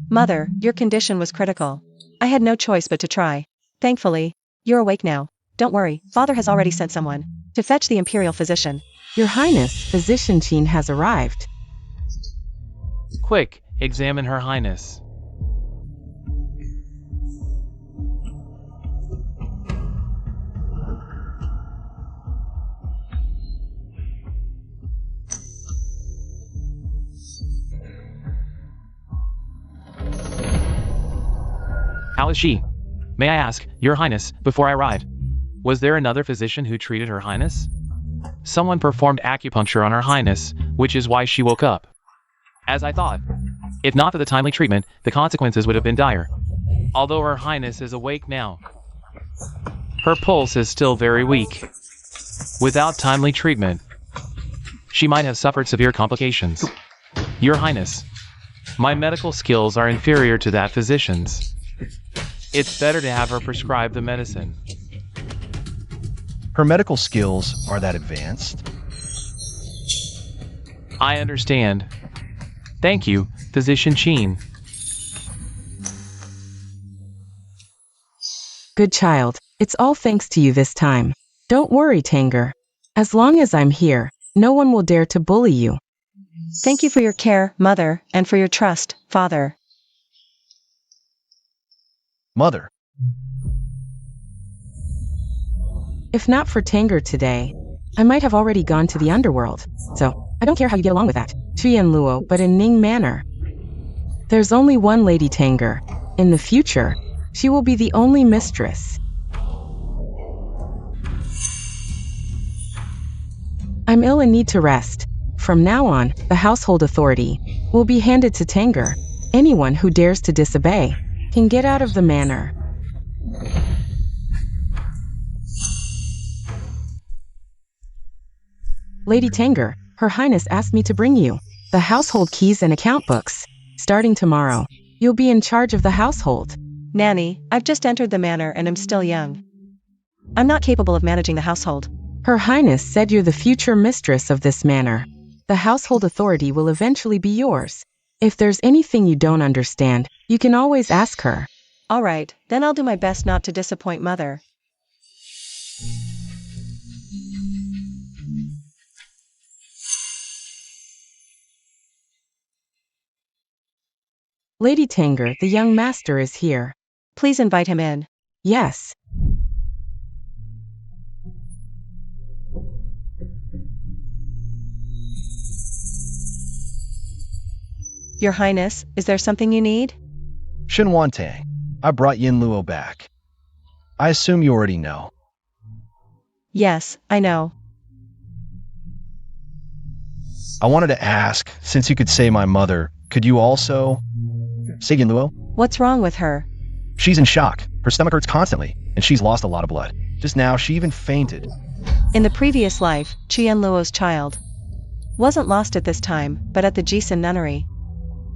Mother, your condition was critical. I had no choice but to try. Thankfully, you're awake now. Don't worry, Father has already sent someone to fetch the Imperial physician. Your Highness, Physician Chin has arrived. Quick, examine Her Highness. How is she? May I ask, Your Highness, before I arrived, was there another physician who treated Her Highness? Someone performed acupuncture on Her Highness, which is why she woke up. As I thought. If not for the timely treatment, the consequences would have been dire. Although Her Highness is awake now, her pulse is still very weak. Without timely treatment, she might have suffered severe complications. Your Highness, my medical skills are inferior to that physician's. It's better to have her prescribe the medicine. Her medical skills are that advanced? I understand. Thank you, Physician Chin. Good child, it's all thanks to you this time. Don't worry, Tanger. As long as I'm here, no one will dare to bully you. Thank you for your care, Mother, and for your trust, Father. Mother, If not for Tanger today, I might have already gone to the underworld. So, I don't care how you get along with that, Chi and Luo, but in Ning Manor. There's only one Lady Tanger. In the future, she will be the only mistress. I'm ill and need to rest. From now on, the household authority will be handed to Tanger. Anyone who dares to disobey can get out of the manor. Lady Tanger, Her Highness asked me to bring you the household keys and account books. Starting tomorrow, you'll be in charge of the household. Nanny, I've just entered the manor and am still young. I'm not capable of managing the household. Her Highness said you're the future mistress of this manor. The household authority will eventually be yours. If there's anything you don't understand, you can always ask her. All right, then I'll do my best not to disappoint Mother. Lady Tanger, the young master is here. Please invite him in. Yes. Your Highness, is there something you need? Shinwan Tang, I brought Yin Luo back. I assume you already know. Yes, I know. I wanted to ask, since you could say my mother, could you also say Yin Luo? What's wrong with her? She's in shock. Her stomach hurts constantly, and she's lost a lot of blood. Just now, she even fainted. In the previous life, Qian Luo's child wasn't lost at this time, but at the Jisun nunnery,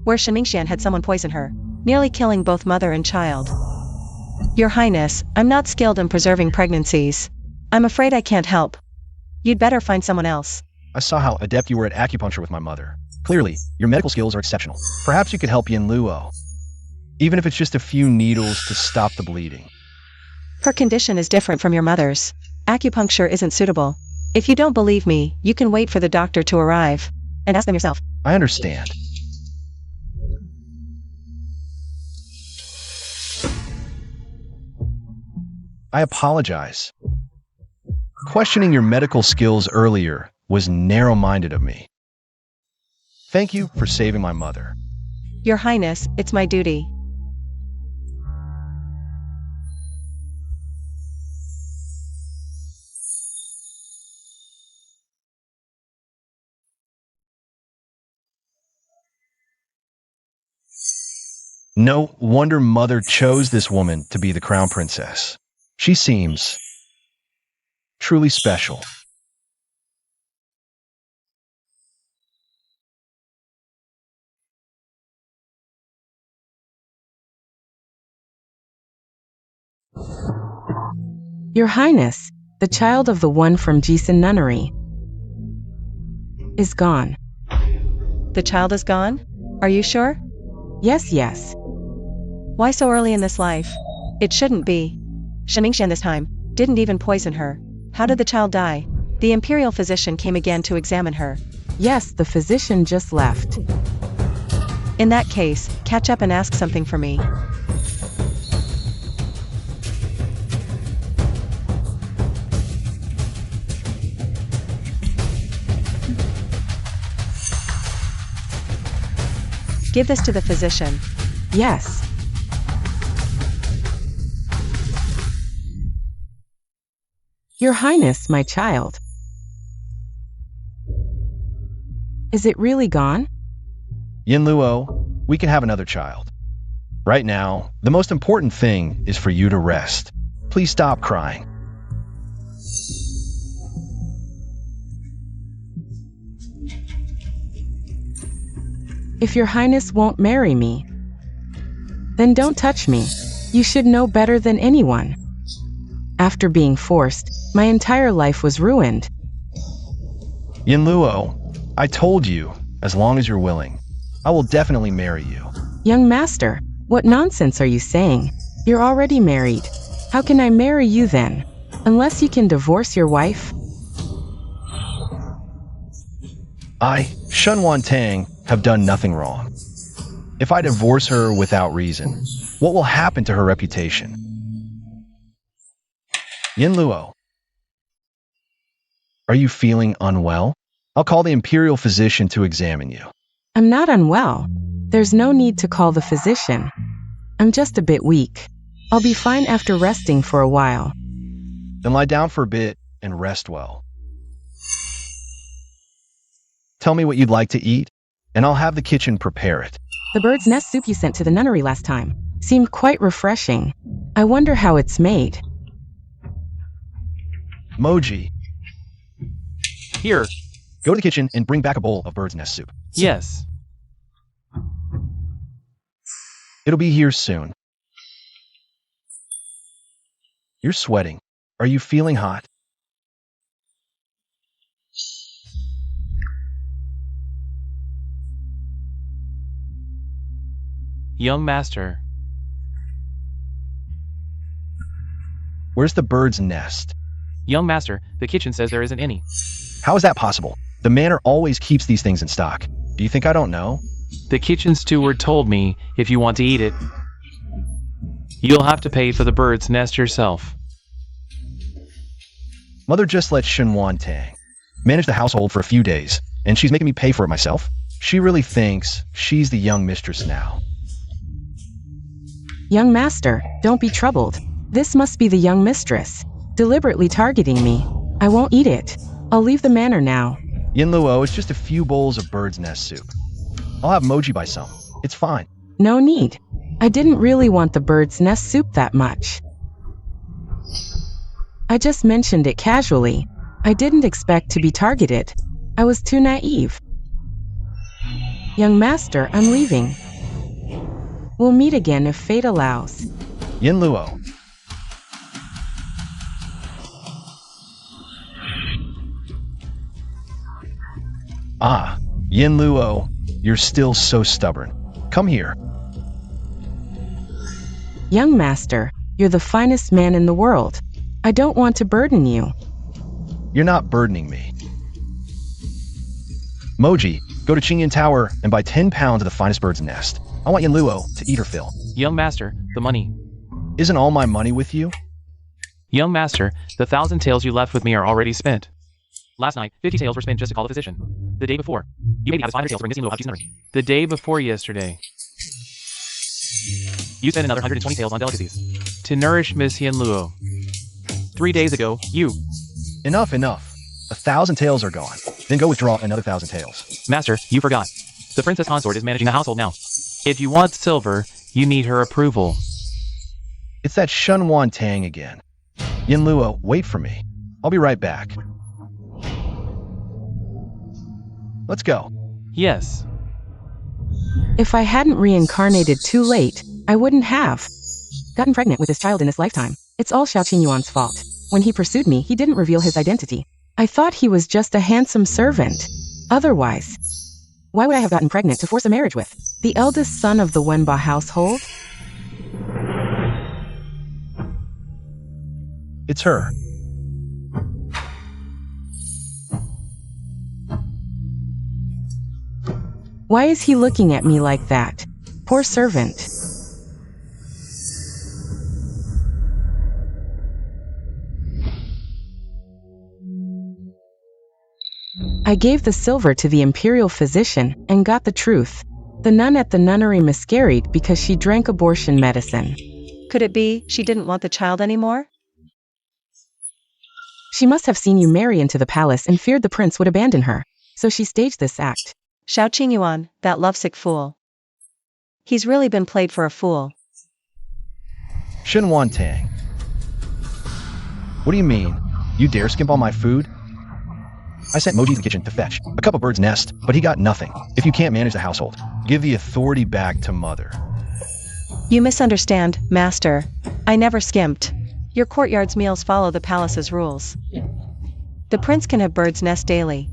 where Shiningshan had someone poison her, nearly killing both mother and child. Your Highness, I'm not skilled in preserving pregnancies. I'm afraid I can't help. You'd better find someone else. I saw how adept you were at acupuncture with my mother. Clearly, your medical skills are exceptional. Perhaps you could help Yin Luo, even if it's just a few needles to stop the bleeding. Her condition is different from your mother's. Acupuncture isn't suitable. If you don't believe me, you can wait for the doctor to arrive and ask them yourself. I understand. I apologize. Questioning your medical skills earlier was narrow-minded of me. Thank you for saving my mother. Your Highness, it's my duty. No wonder Mother chose this woman to be the crown princess. She seems truly special. Your Highness, the child of the one from Jisun Nunnery is gone. The child is gone? Are you sure? Yes, yes. Why so early in this life? It shouldn't be. Shimingshan this time didn't even poison her. How did the child die? The imperial physician came again to examine her. Yes, the physician just left. In that case, catch up and ask something for me. Give this to the physician. Yes. Your Highness, my child. Is it really gone? Yin Luo, we can have another child. Right now, the most important thing is for you to rest. Please stop crying. If your Highness won't marry me, then don't touch me. You should know better than anyone. After being forced, my entire life was ruined. Yin Luo, I told you, as long as you're willing, I will definitely marry you. Young master, what nonsense are you saying? You're already married. How can I marry you then? Unless you can divorce your wife? I, Shun Wan Tang, have done nothing wrong. If I divorce her without reason, what will happen to her reputation? Yin Luo, are you feeling unwell? I'll call the imperial physician to examine you. I'm not unwell. There's no need to call the physician. I'm just a bit weak. I'll be fine after resting for a while. Then lie down for a bit and rest well. Tell me what you'd like to eat, and I'll have the kitchen prepare it. The bird's nest soup you sent to the nunnery last time seemed quite refreshing. I wonder how it's made. Moji, Here. go to the kitchen and bring back a bowl of bird's nest soup. Yes. It'll be here soon. You're sweating. Are you feeling hot? Young master. Where's the bird's nest? Young master, the kitchen says there isn't any. How is that possible? The manor always keeps these things in stock. Do you think I don't know? The kitchen steward told me if you want to eat it, you'll have to pay for the bird's nest yourself. Mother just let Shun Wan Tang manage the household for a few days, and she's making me pay for it myself? She really thinks she's the young mistress now. Young master, don't be troubled. This must be the young mistress, deliberately targeting me. I won't eat it. I'll leave the manor now. Yin Luo, it's just a few bowls of bird's nest soup. I'll have Moji buy some. It's fine. No need. I didn't really want the bird's nest soup that much. I just mentioned it casually. I didn't expect to be targeted. I was too naive. Young master, I'm leaving. We'll meet again if fate allows. Yin Luo. Ah, Yin Luo, you're still so stubborn. Come here. Young master, you're the finest man in the world. I don't want to burden you. You're not burdening me. Moji, go to Qingyan Tower and buy 10 pounds of the finest bird's nest. I want Yin Luo to eat her fill. Young master, the money. Isn't all my money with you? Young master, the 1,000 taels you left with me are already spent. Last night, 50 taels were spent just to call the physician. The day before, you made me have 500 taels to bring this Yin Luo out of Jisun. The day before yesterday, you spent another 120 taels on delicacies to nourish Miss Yin Luo. 3 days ago, you... Enough, enough. 1,000 taels are gone. Then go withdraw another 1,000 taels. Master, you forgot. The princess consort is managing the household now. If you want silver, you need her approval. It's that Shun Wan Tang again. Yin Luo, wait for me. I'll be right back. Let's go. Yes. If I hadn't reincarnated too late, I wouldn't have gotten pregnant with this child in this lifetime. It's all Xiao Qingyuan's fault. When he pursued me, he didn't reveal his identity. I thought he was just a handsome servant. Otherwise, why would I have gotten pregnant to force a marriage with the eldest son of the Wenba household? It's her. Why is he looking at me like that? Poor servant. I gave the silver to the imperial physician and got the truth. The nun at the nunnery miscarried because she drank abortion medicine. Could it be she didn't want the child anymore? She must have seen you marry into the palace and feared the prince would abandon her, so she staged this act. Xiao Qingyuan, that lovesick fool. He's really been played for a fool. Shen Tang. What do you mean? You dare skimp on my food? I sent Moji to the kitchen to fetch a cup of bird's nest, but he got nothing. If you can't manage the household, give the authority back to mother. You misunderstand, master. I never skimped. Your courtyard's meals follow the palace's rules. The prince can have bird's nest daily.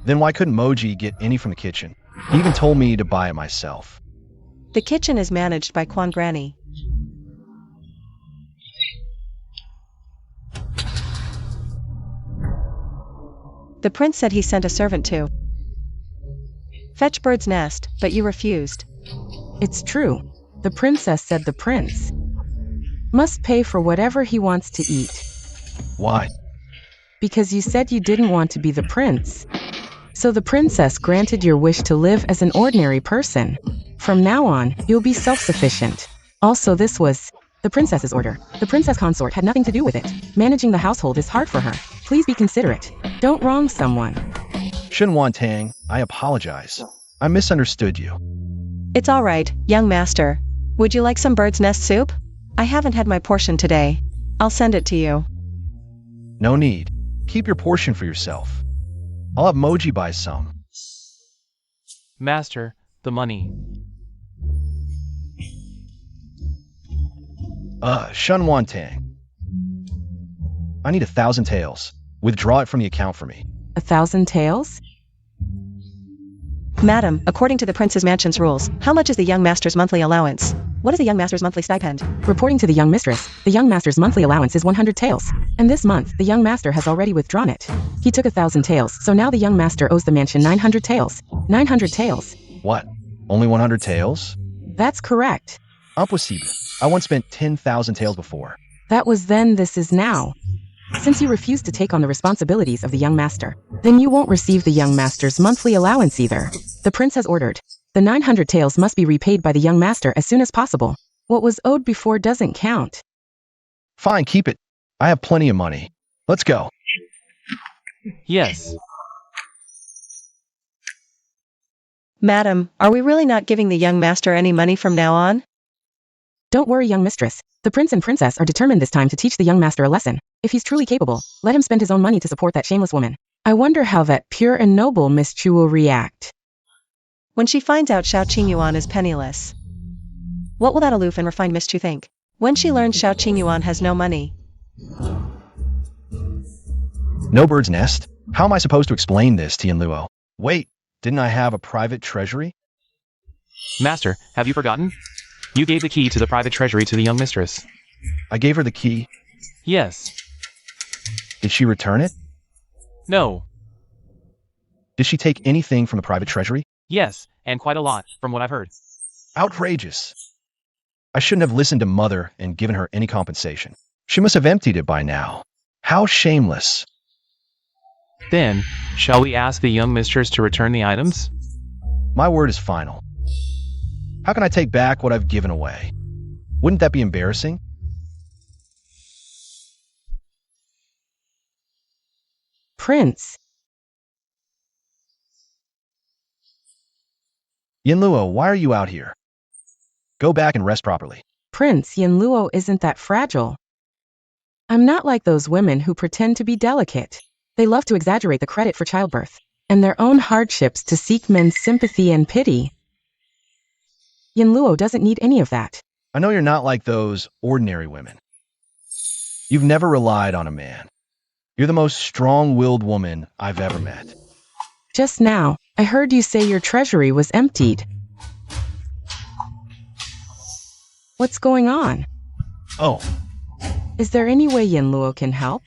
Then why couldn't Moji get any from the kitchen? He even told me to buy it myself. The kitchen is managed by Quan Granny. The prince said he sent a servant to fetch bird's nest, but you refused. It's true. The princess said the prince must pay for whatever he wants to eat. Why? Because you said you didn't want to be the prince. So the princess granted your wish to live as an ordinary person. From now on, you'll be self-sufficient. Also, this was the princess's order. The princess consort had nothing to do with it. Managing the household is hard for her. Please be considerate. Don't wrong someone. Shen Tang, I apologize. I misunderstood you. It's all right, young master. Would you like some bird's nest soup? I haven't had my portion today. I'll send it to you. No need. Keep your portion for yourself. I'll have Moji buy some. Master, the money. Shen Tang. I need 1,000 taels. Withdraw it from the account for me. 1,000 taels? Madam, according to the prince's mansion's rules, how much is the young master's monthly allowance? What is the young master's monthly stipend? Reporting to the young mistress, the young master's monthly allowance is 100 taels. And this month, the young master has already withdrawn it. He took 1,000 taels, so now the young master owes the mansion 900 taels. 900 taels. What? Only 100 taels? That's correct. Impossible. I once spent 10,000 taels before. That was then, this is now. Since you refuse to take on the responsibilities of the young master, then you won't receive the young master's monthly allowance either. The prince has ordered. The 900 taels must be repaid by the young master as soon as possible. What was owed before doesn't count. Fine, keep it. I have plenty of money. Let's go. Yes. Madam, are we really not giving the young master any money from now on? Don't worry, young mistress. The prince and princess are determined this time to teach the young master a lesson. If he's truly capable, let him spend his own money to support that shameless woman. I wonder how that pure and noble Miss Chu will react when she finds out Xiao Qingyuan is penniless. What will that aloof and refined Miss Chu think when she learns Xiao Qingyuan has no money? No bird's nest? How am I supposed to explain this to Luo? Wait, didn't I have a private treasury? Master, have you forgotten? You gave the key to the private treasury to the young mistress. I gave her the key. Yes. Did she return it? No. Did she take anything from the private treasury? Yes, and quite a lot, from what I've heard. Outrageous. I shouldn't have listened to Mother and given her any compensation. She must have emptied it by now. How shameless. Then, shall we ask the young mistress to return the items? My word is final. How can I take back what I've given away? Wouldn't that be embarrassing? Prince. Luo, why are you out here? Go back and rest properly. Prince, Luo isn't that fragile. I'm not like those women who pretend to be delicate. They love to exaggerate the credit for childbirth and their own hardships to seek men's sympathy and pity. Luo doesn't need any of that. I know you're not like those ordinary women. You've never relied on a man. You're the most strong-willed woman I've ever met. Just now, I heard you say your treasury was emptied. What's going on? Oh, Is there any way Yinluo can help?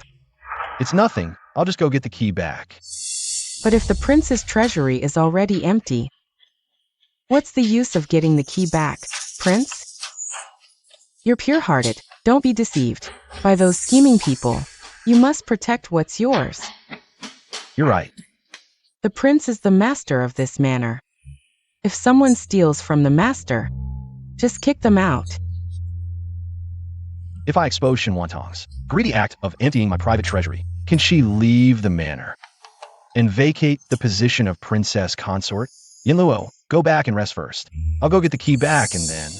it's nothing. I'll just go get the key back. But if the prince's treasury is already empty, what's the use of getting the key back, Prince? You're pure-hearted. Don't be deceived by those scheming people. You must protect what's yours. You're right. The prince is the master of this manor. If someone steals from the master, just kick them out. If I expose Shen Wantong's greedy act of emptying my private treasury, can she leave the manor and vacate the position of princess consort? Yinluo, go back and rest first. I'll go get the key back and then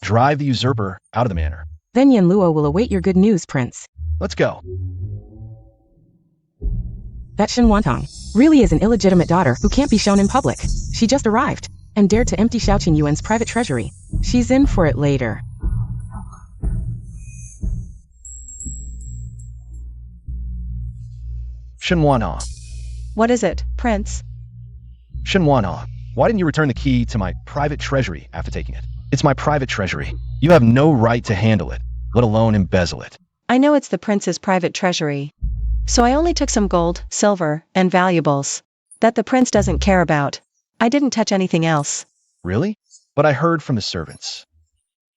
drive the usurper out of the manor. Then Yinluo will await your good news, Prince. Let's go. That Shen Wantong really is an illegitimate daughter who can't be shown in public. She just arrived and dared to empty Xiaoqing Yuan's private treasury. She's in for it later. Shen Wantong. What is it, Prince? Shen Wantong, why didn't you return the key to my private treasury after taking it? It's my private treasury. You have no right to handle it, let alone embezzle it. I know it's the prince's private treasury. So I only took some gold, silver, and valuables that the prince doesn't care about. I didn't touch anything else. Really? But I heard from the servants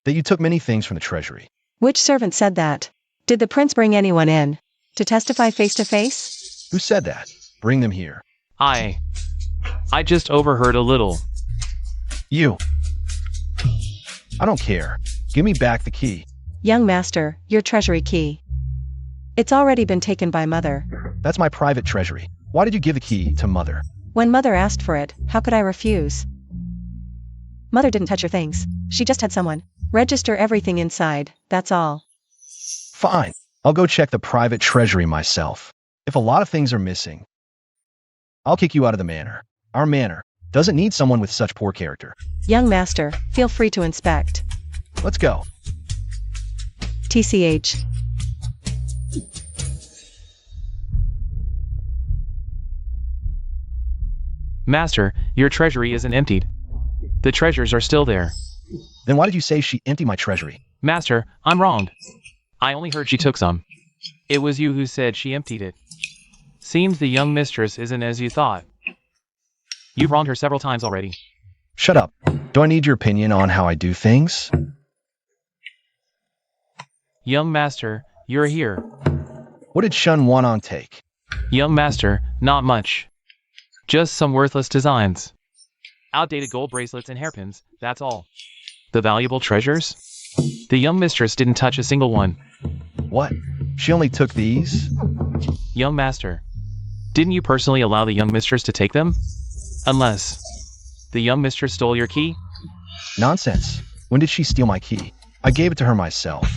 that you took many things from the treasury. Which servant said that? Did the prince bring anyone in to testify face to face? Who said that? Bring them here. I just overheard a little. You. I don't care. Give me back the key. Young master, your treasury key. It's already been taken by Mother. That's my private treasury. Why did you give the key to Mother? When Mother asked for it, how could I refuse? Mother didn't touch your things. She just had someone register everything inside, that's all. Fine. I'll go check the private treasury myself. If a lot of things are missing, I'll kick you out of the manor. Our manor doesn't need someone with such poor character. Young master, feel free to inspect. Let's go. TCH. Master, your treasury isn't emptied. The treasures are still there. Then why did you say she emptied my treasury? Master, I'm wronged. I only heard she took some. It was you who said she emptied it. Seems the young mistress isn't as you thought. You've wronged her several times already. Shut up. Do I need your opinion on how I do things? Young master, you're here. What did Shen Wantong take? Young master, not much. Just some worthless designs. Outdated gold bracelets and hairpins, that's all. The valuable treasures? The young mistress didn't touch a single one. What? She only took these? Young master, didn't you personally allow the young mistress to take them? Unless the young mistress stole your key? Nonsense. When did she steal my key? I gave it to her myself.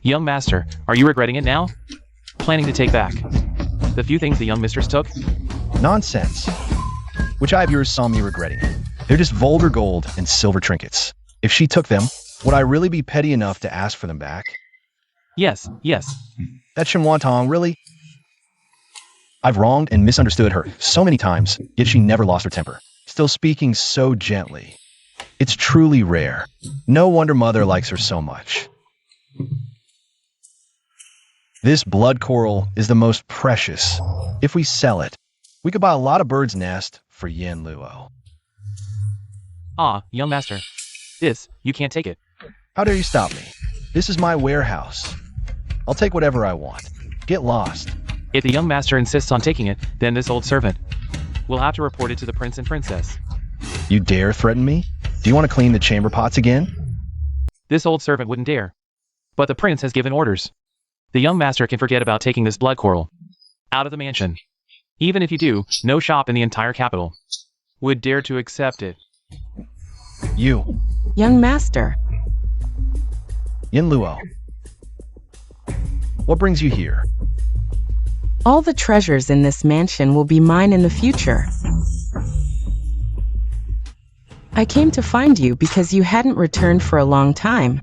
Young master, are you regretting it now? Planning to take back the few things the young mistress took? Nonsense. Which eye of yours saw me regretting it? They're just vulgar gold and silver trinkets. If she took them, would I really be petty enough to ask for them back? Yes. That Shen Wantong, really? I've wronged and misunderstood her so many times, yet she never lost her temper, still speaking so gently. It's truly rare. No wonder Mother likes her so much. This blood coral is the most precious. If we sell it, we could buy a lot of birds' nest for Yinluo. Ah, young master. You can't take it. How dare you stop me? This is my warehouse. I'll take whatever I want. Get lost. If the young master insists on taking it, then this old servant will have to report it to the prince and princess. You dare threaten me? Do you want to clean the chamber pots again? This old servant wouldn't dare. But the prince has given orders. The young master can forget about taking this blood coral out of the mansion. Even if you do, no shop in the entire capital would dare to accept it. You. Young master. Yinluo. What brings you here? All the treasures in this mansion will be mine in the future. I came to find you because you hadn't returned for a long time.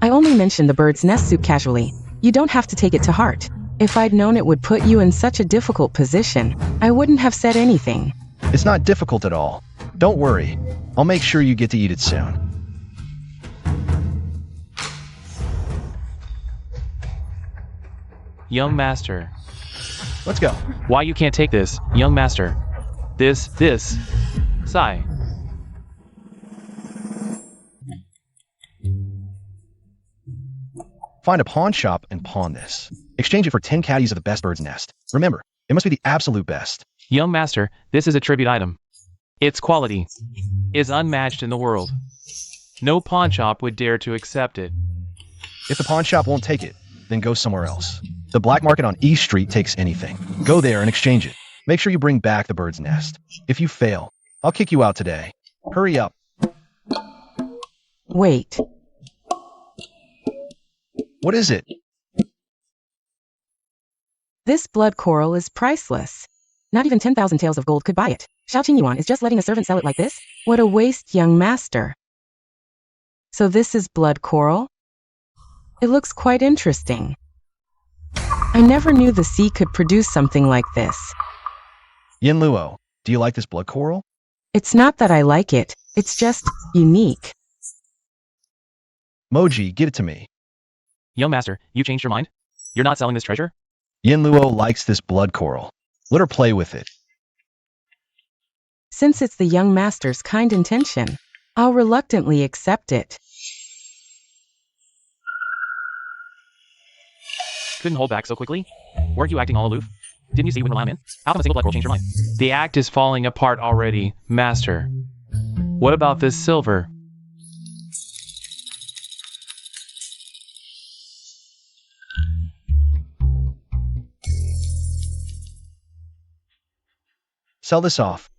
I only mentioned the bird's nest soup casually. You don't have to take it to heart. If I'd known it would put you in such a difficult position, I wouldn't have said anything. It's not difficult at all. Don't worry. I'll make sure you get to eat it soon. Young master. Let's go. Why you can't take this, young master? This. Sigh. Find a pawn shop and pawn this. Exchange it for 10 caddies of the best bird's nest. Remember, it must be the absolute best. Young master, this is a tribute item. Its quality is unmatched in the world. No pawn shop would dare to accept it. If the pawn shop won't take it, then go somewhere else. The black market on East Street takes anything. Go there and exchange it. Make sure you bring back the bird's nest. If you fail, I'll kick you out today. Hurry up. Wait. What is it? This blood coral is priceless. Not even 10,000 taels of gold could buy it. Xiao Qingyuan is just letting a servant sell it like this? What a waste, young master. So this is blood coral? It looks quite interesting. I never knew the sea could produce something like this. Yin Luo, do you like this blood coral? It's not that I like it, it's just unique. Moji, give it to me. Young master, you changed your mind? You're not selling this treasure? Yin Luo likes this blood coral. Let her play with it. Since it's the young master's kind intention, I'll reluctantly accept it. Couldn't hold back so quickly? Weren't you acting all aloof? Didn't you see when the lamb in? How come a single blood coral changed your mind? The act is falling apart already, master. What about this silver? Sell this off.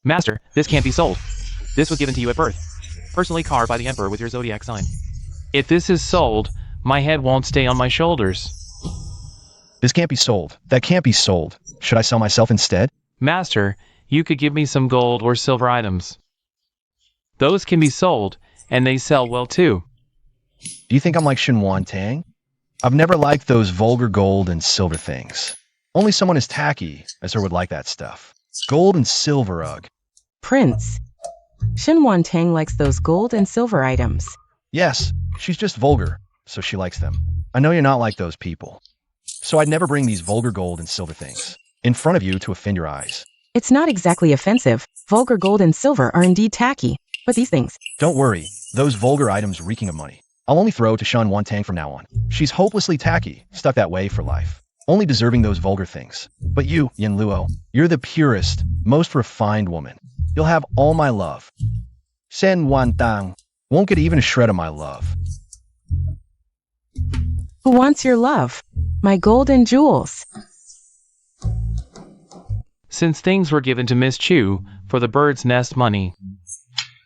Master, this can't be sold. This was given to you at birth. Personally carved by the Emperor with your zodiac sign. If this is sold, my head won't stay on my shoulders. This can't be sold. That can't be sold. Should I sell myself instead? Master, you could give me some gold or silver items. Those can be sold, and they sell well too. Do you think I'm like Xinhuan Tang? I've never liked those vulgar gold and silver things. Only someone as tacky as her would like that stuff. Gold and silver, ugh. Prince, Xinhuan Tang likes those gold and silver items. Yes, she's just vulgar, so she likes them. I know you're not like those people. So I'd never bring these vulgar gold and silver things in front of you to offend your eyes. It's not exactly offensive. Vulgar gold and silver are indeed tacky. But these things... Don't worry, those vulgar items reeking of money. I'll only throw to Xinhuan Tang from now on. She's hopelessly tacky, stuck that way for life. Only deserving those vulgar things. But you, Yin Luo, you're the purest, most refined woman. You'll have all my love. Xinhuan Tang won't get even a shred of my love. Who wants your love? My gold and jewels. Since things were given to Miss Chu for the bird's nest money.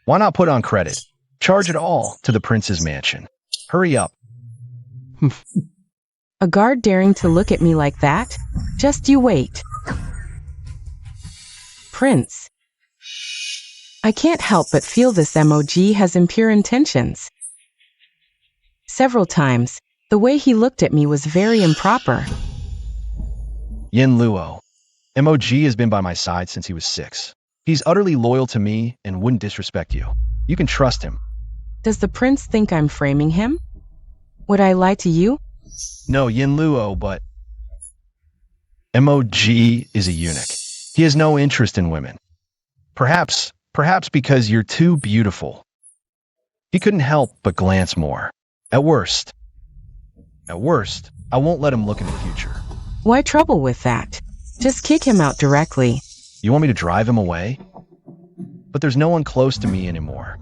Why not put on credit? Charge it all to the prince's mansion. Hurry up. A guard daring to look at me like that? Just you wait. Prince. I can't help but feel this MOG has impure intentions. Several times, the way he looked at me was very improper. Yin Luo. MOG has been by my side since he was 6. He's utterly loyal to me and wouldn't disrespect you. You can trust him. Does the prince think I'm framing him? Would I lie to you? No, Yin Luo, but MOG is a eunuch. He has no interest in women. Perhaps because you're too beautiful. He couldn't help but glance more. At worst, I won't let him look in the future. Why trouble with that? Just kick him out directly. You want me to drive him away? But there's no one close to me anymore.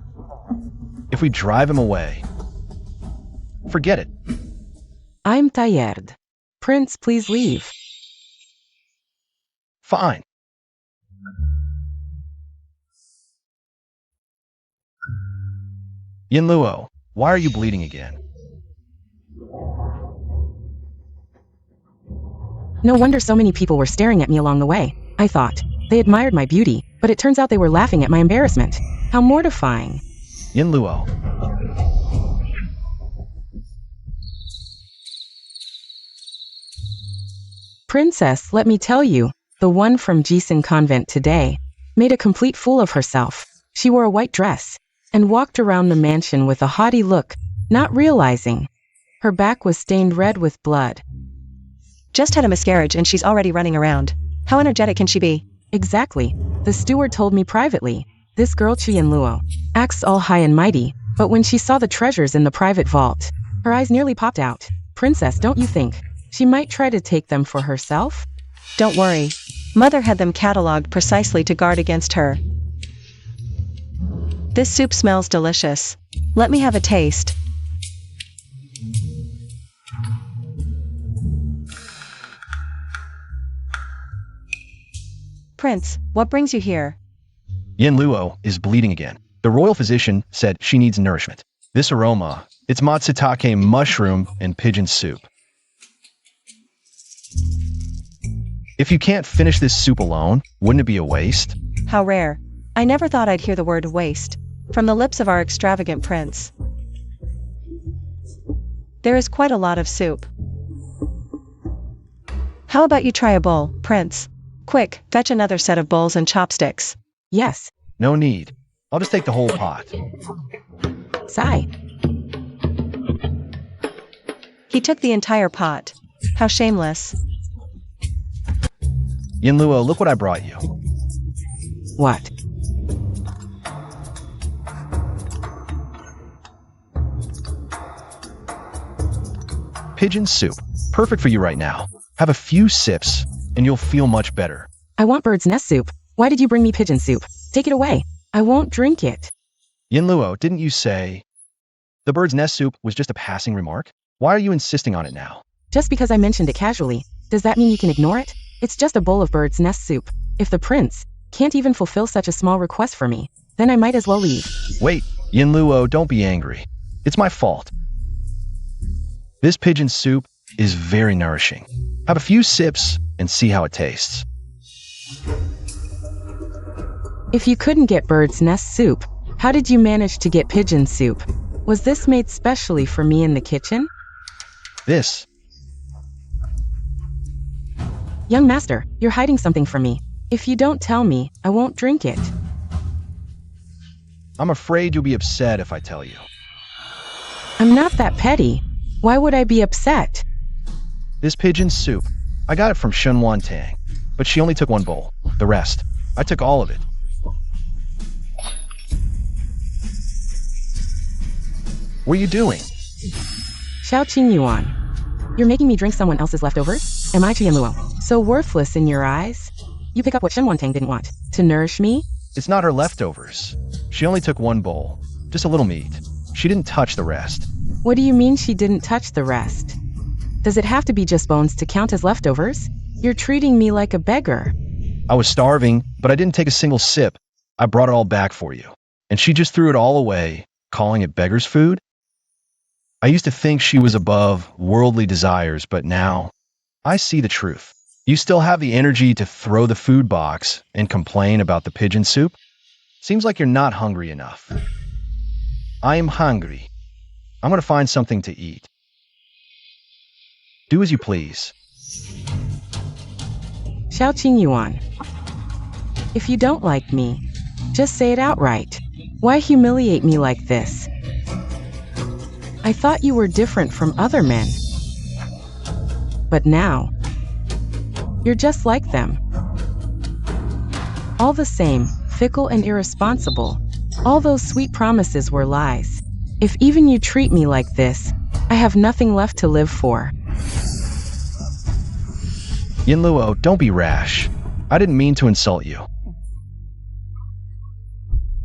If we drive him away, forget it. I'm tired. Prince, please leave. Fine. Yin Luo, why are you bleeding again? No wonder so many people were staring at me along the way. I thought. They admired my beauty, but it turns out they were laughing at my embarrassment. How mortifying. Yin Luo. Princess, let me tell you, the one from Jisun Convent today made a complete fool of herself. She wore a white dress and walked around the mansion with a haughty look, not realizing her back was stained red with blood. Just had a miscarriage and she's already running around. How energetic can she be? Exactly. The steward told me privately, this girl Luo acts all high and mighty, but when she saw the treasures in the private vault, her eyes nearly popped out. Princess, don't you think she might try to take them for herself? Don't worry. Mother had them catalogued precisely to guard against her. This soup smells delicious. Let me have a taste. Prince, what brings you here? Yin Luo is bleeding again. The royal physician said she needs nourishment. This aroma, it's matsutake mushroom and pigeon soup. If you can't finish this soup alone, wouldn't it be a waste? How rare. I never thought I'd hear the word waste from the lips of our extravagant prince. There is quite a lot of soup. How about you try a bowl, Prince? Quick, fetch another set of bowls and chopsticks. Yes. No need. I'll just take the whole pot. Sigh. He took the entire pot. How shameless. Yin Luo, look what I brought you. What? Pigeon soup. Perfect for you right now. Have a few sips, and you'll feel much better. I want bird's nest soup. Why did you bring me pigeon soup? Take it away. I won't drink it. Yin Luo, didn't you say the bird's nest soup was just a passing remark? Why are you insisting on it now? Just because I mentioned it casually, does that mean you can ignore it? It's just a bowl of bird's nest soup. If the prince can't even fulfill such a small request for me, then I might as well leave. Wait, Yin Luo, don't be angry. It's my fault. This pigeon soup is very nourishing. Have a few sips and see how it tastes. If you couldn't get bird's nest soup, how did you manage to get pigeon soup? Was this made specially for me in the kitchen? This. Young master, you're hiding something from me. If you don't tell me, I won't drink it. I'm afraid you'll be upset if I tell you. I'm not that petty. Why would I be upset? This pigeon soup, I got it from Shunwan Tang, but she only took one bowl. The rest, I took all of it. What are you doing? Xiao Qing Yuan, you're making me drink someone else's leftovers? Am I Yin Luo so worthless in your eyes? You pick up what Shunwan Tang didn't want. To nourish me? It's not her leftovers. She only took one bowl. Just a little meat. She didn't touch the rest. What do you mean she didn't touch the rest? Does it have to be just bones to count as leftovers? You're treating me like a beggar. I was starving, but I didn't take a single sip. I brought it all back for you. And she just threw it all away, calling it beggar's food? I used to think she was above worldly desires, but now I see the truth. You still have the energy to throw the food box and complain about the pigeon soup? Seems like you're not hungry enough. I am hungry. I'm going to find something to eat. Do as you please. Xiao Qing Yuan, if you don't like me, just say it outright. Why humiliate me like this? I thought you were different from other men. But now, you're just like them. All the same, fickle and irresponsible. All those sweet promises were lies. If even you treat me like this, I have nothing left to live for. Yin Luo, don't be rash. I didn't mean to insult you.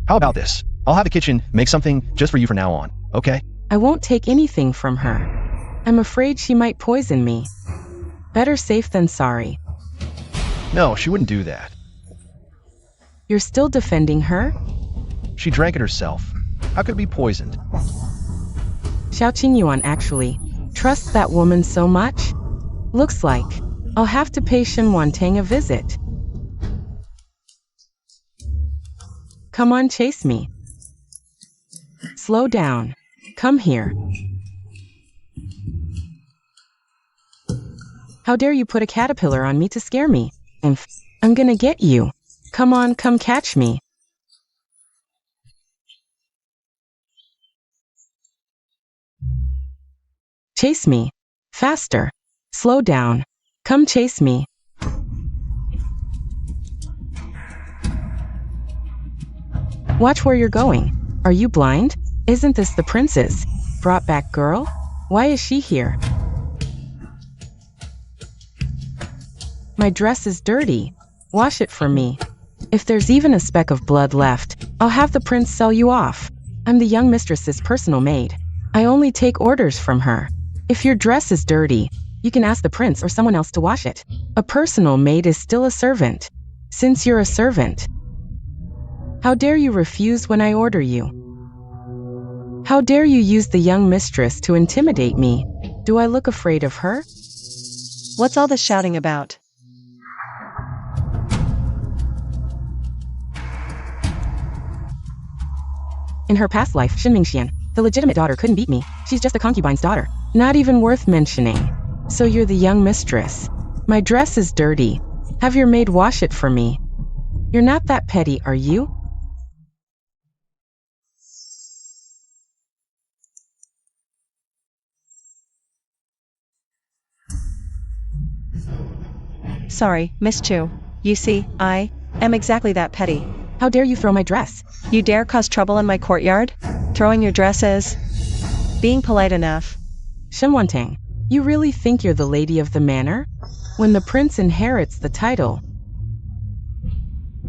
How about this? I'll have the kitchen make something just for you from now on, okay? I won't take anything from her. I'm afraid she might poison me. Better safe than sorry. No, she wouldn't do that. You're still defending her? She drank it herself. How could it be poisoned? Xiao Qing Yuan actually trusts that woman so much? Looks like I'll have to pay Shunwan Tang a visit. Come on, chase me. Slow down. Come here. How dare you put a caterpillar on me to scare me? I'm gonna get you. Come on, come catch me. Chase me. Faster. Slow down. Come chase me. Watch where you're going. Are you blind? Isn't this the princess? Brought back girl? Why is she here? My dress is dirty. Wash it for me. If there's even a speck of blood left, I'll have the prince sell you off. I'm the young mistress's personal maid. I only take orders from her. If your dress is dirty, you can ask the prince or someone else to wash it. A personal maid is still a servant. Since you're a servant, how dare you refuse when I order you? How dare you use the young mistress to intimidate me? Do I look afraid of her? What's all this shouting about? In her past life, Shin Mingxian, the legitimate daughter, couldn't beat me. She's just a concubine's daughter. Not even worth mentioning. So you're the young mistress. My dress is dirty. Have your maid wash it for me. You're not that petty, are you? Sorry, Miss Chu. You see, I am exactly that petty. How dare you throw my dress? You dare cause trouble in my courtyard? Throwing your dress is being polite enough. Shen Wantang, you really think you're the lady of the manor? When the prince inherits the title,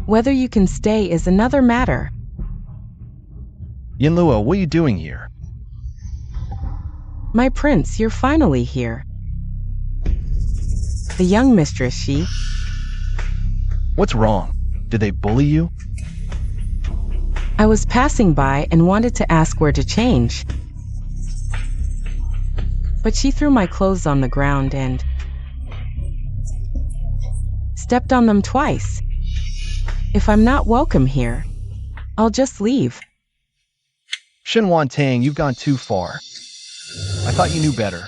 whether you can stay is another matter. Yinluo, what are you doing here? My prince, you're finally here. The young mistress, she... What's wrong? Did they bully you? I was passing by and wanted to ask where to change. But she threw my clothes on the ground and stepped on them twice. If I'm not welcome here, I'll just leave. Shen Wantang, you've gone too far. I thought you knew better.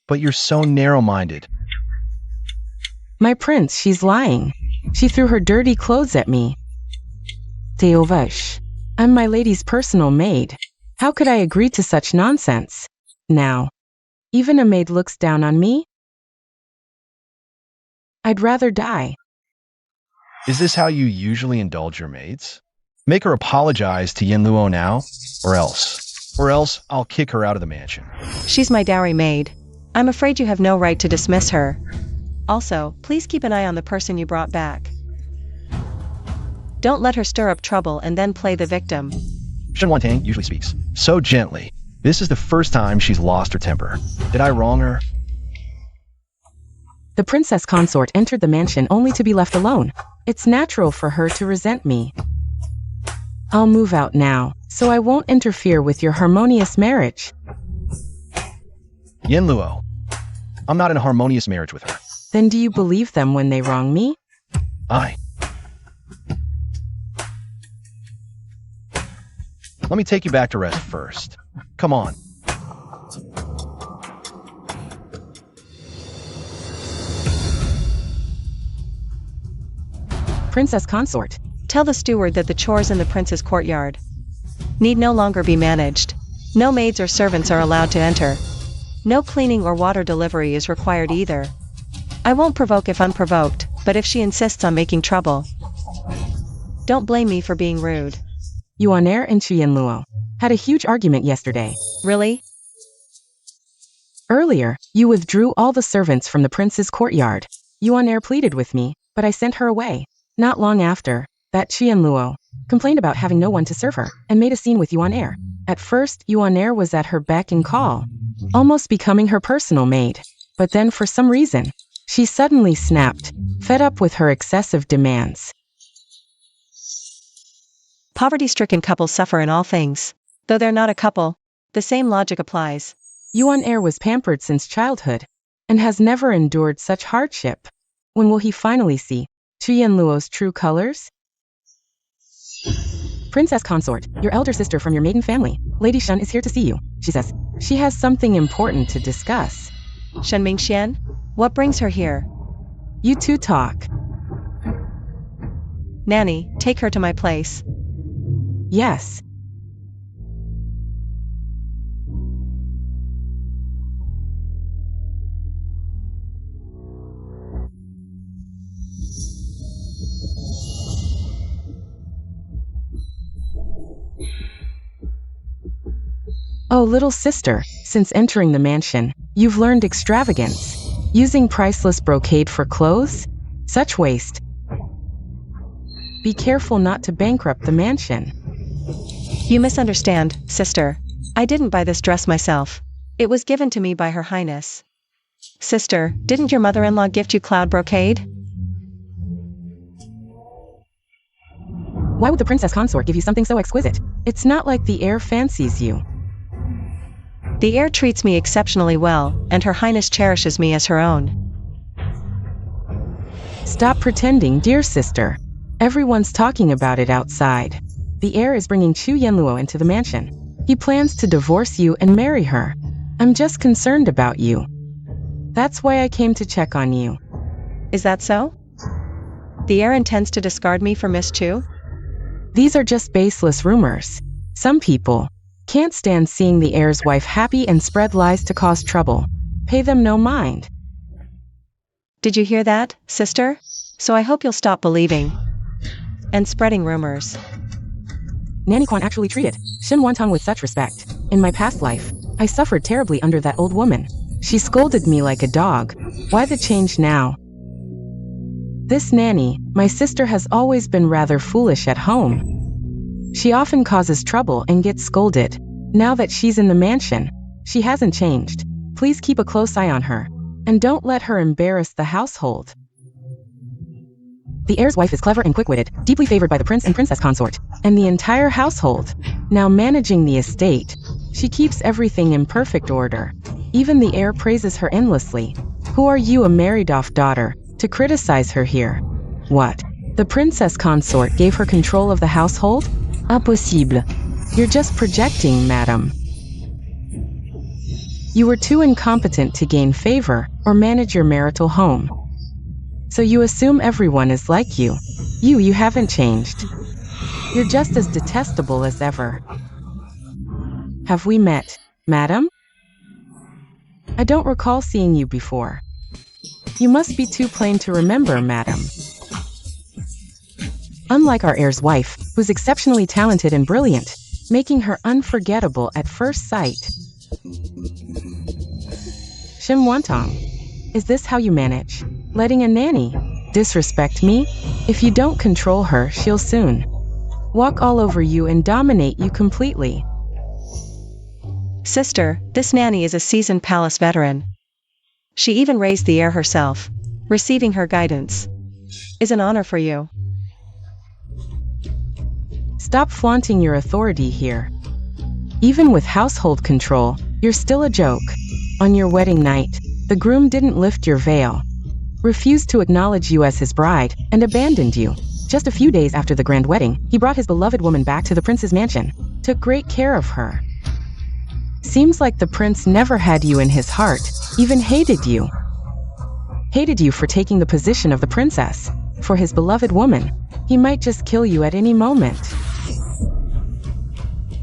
But you're so narrow-minded. My prince, she's lying. She threw her dirty clothes at me. Teovash, I'm my lady's personal maid. How could I agree to such nonsense? Now, even a maid looks down on me? I'd rather die. Is this how you usually indulge your maids? Make her apologize to Yinluo now, or else I'll kick her out of the mansion. She's my dowry maid. I'm afraid you have no right to dismiss her. Also, please keep an eye on the person you brought back. Don't let her stir up trouble and then play the victim. Shen Wantang usually speaks so gently. This is the first time she's lost her temper. Did I wrong her? The princess consort entered the mansion only to be left alone. It's natural for her to resent me. I'll move out now, so I won't interfere with your harmonious marriage. Yinluo, I'm not in a harmonious marriage with her. Then do you believe them when they wrong me? Let me take you back to rest first. Come on. Princess consort. Tell the steward that the chores in the prince's courtyard need no longer be managed. No maids or servants are allowed to enter. No cleaning or water delivery is required either. I won't provoke if unprovoked, but if she insists on making trouble, don't blame me for being rude. Yuan-er and Chu Yinluo had a huge argument yesterday. Really? Earlier, you withdrew all the servants from the prince's courtyard. Yuan-er pleaded with me, but I sent her away. Not long after, that Chu Yinluo complained about having no one to serve her, and made a scene with Yuan-er. At first, Yuan-er was at her beck and call, almost becoming her personal maid. But then for some reason, she suddenly snapped, fed up with her excessive demands. Poverty-stricken couples suffer in all things. Though they're not a couple, the same logic applies. Yuan-er was pampered since childhood, and has never endured such hardship. When will he finally see Chu Yinluo's true colors? Princess consort, your elder sister from your maiden family, Lady Shen, is here to see you. She says she has something important to discuss. Shen Mingxian? what brings her here? You two talk. Nanny, take her to my place. Yes. Oh, little sister, since entering the mansion, you've learned extravagance. Using priceless brocade for clothes? Such waste. Be careful not to bankrupt the mansion. You misunderstand, sister. I didn't buy this dress myself. It was given to me by Her Highness. Sister, didn't your mother-in-law gift you cloud brocade? Why would the princess consort give you something so exquisite? It's not like the heir fancies you. The heir treats me exceptionally well, and Her Highness cherishes me as her own. Stop pretending, dear sister. Everyone's talking about it outside. The heir is bringing Chu Yanluo into the mansion. He plans to divorce you and marry her. I'm just concerned about you. That's why I came to check on you. Is that so? The heir intends to discard me for Miss Chu? These are just baseless rumors. Some people can't stand seeing the heir's wife happy and spread lies to cause trouble. Pay them no mind. Did you hear that, sister? So I hope you'll stop believing and spreading rumors. Nanny Quan actually treated Shin Wantong with such respect. In my past life, I suffered terribly under that old woman. She scolded me like a dog. Why the change now? This nanny, my sister, has always been rather foolish at home. She often causes trouble and gets scolded. Now that she's in the mansion, she hasn't changed. Please keep a close eye on her, and don't let her embarrass the household. The heir's wife is clever and quick-witted, deeply favored by the prince and princess consort, and the entire household. Now managing the estate, she keeps everything in perfect order. Even the heir praises her endlessly. Who are you, a married-off daughter, to criticize her here? What? The princess consort gave her control of the household? Impossible. You're just projecting, madam. You were too incompetent to gain favor or manage your marital home. So you assume everyone is like you. You haven't changed. You're just as detestable as ever. Have we met, madam? I don't recall seeing you before. You must be too plain to remember, madam. Unlike our heir's wife, who's exceptionally talented and brilliant, making her unforgettable at first sight. Shim Wantong, is this how you manage? Letting a nanny disrespect me? If you don't control her, she'll soon walk all over you and dominate you completely. Sister, this nanny is a seasoned palace veteran. She even raised the heir herself. Receiving her guidance is an honor for you. Stop flaunting your authority here. Even with household control, you're still a joke. On your wedding night, the groom didn't lift your veil, refused to acknowledge you as his bride, and abandoned you. Just a few days after the grand wedding, he brought his beloved woman back to the prince's mansion, took great care of her. Seems like the prince never had you in his heart, even hated you. Hated you for taking the position of the princess. For his beloved woman, he might just kill you at any moment.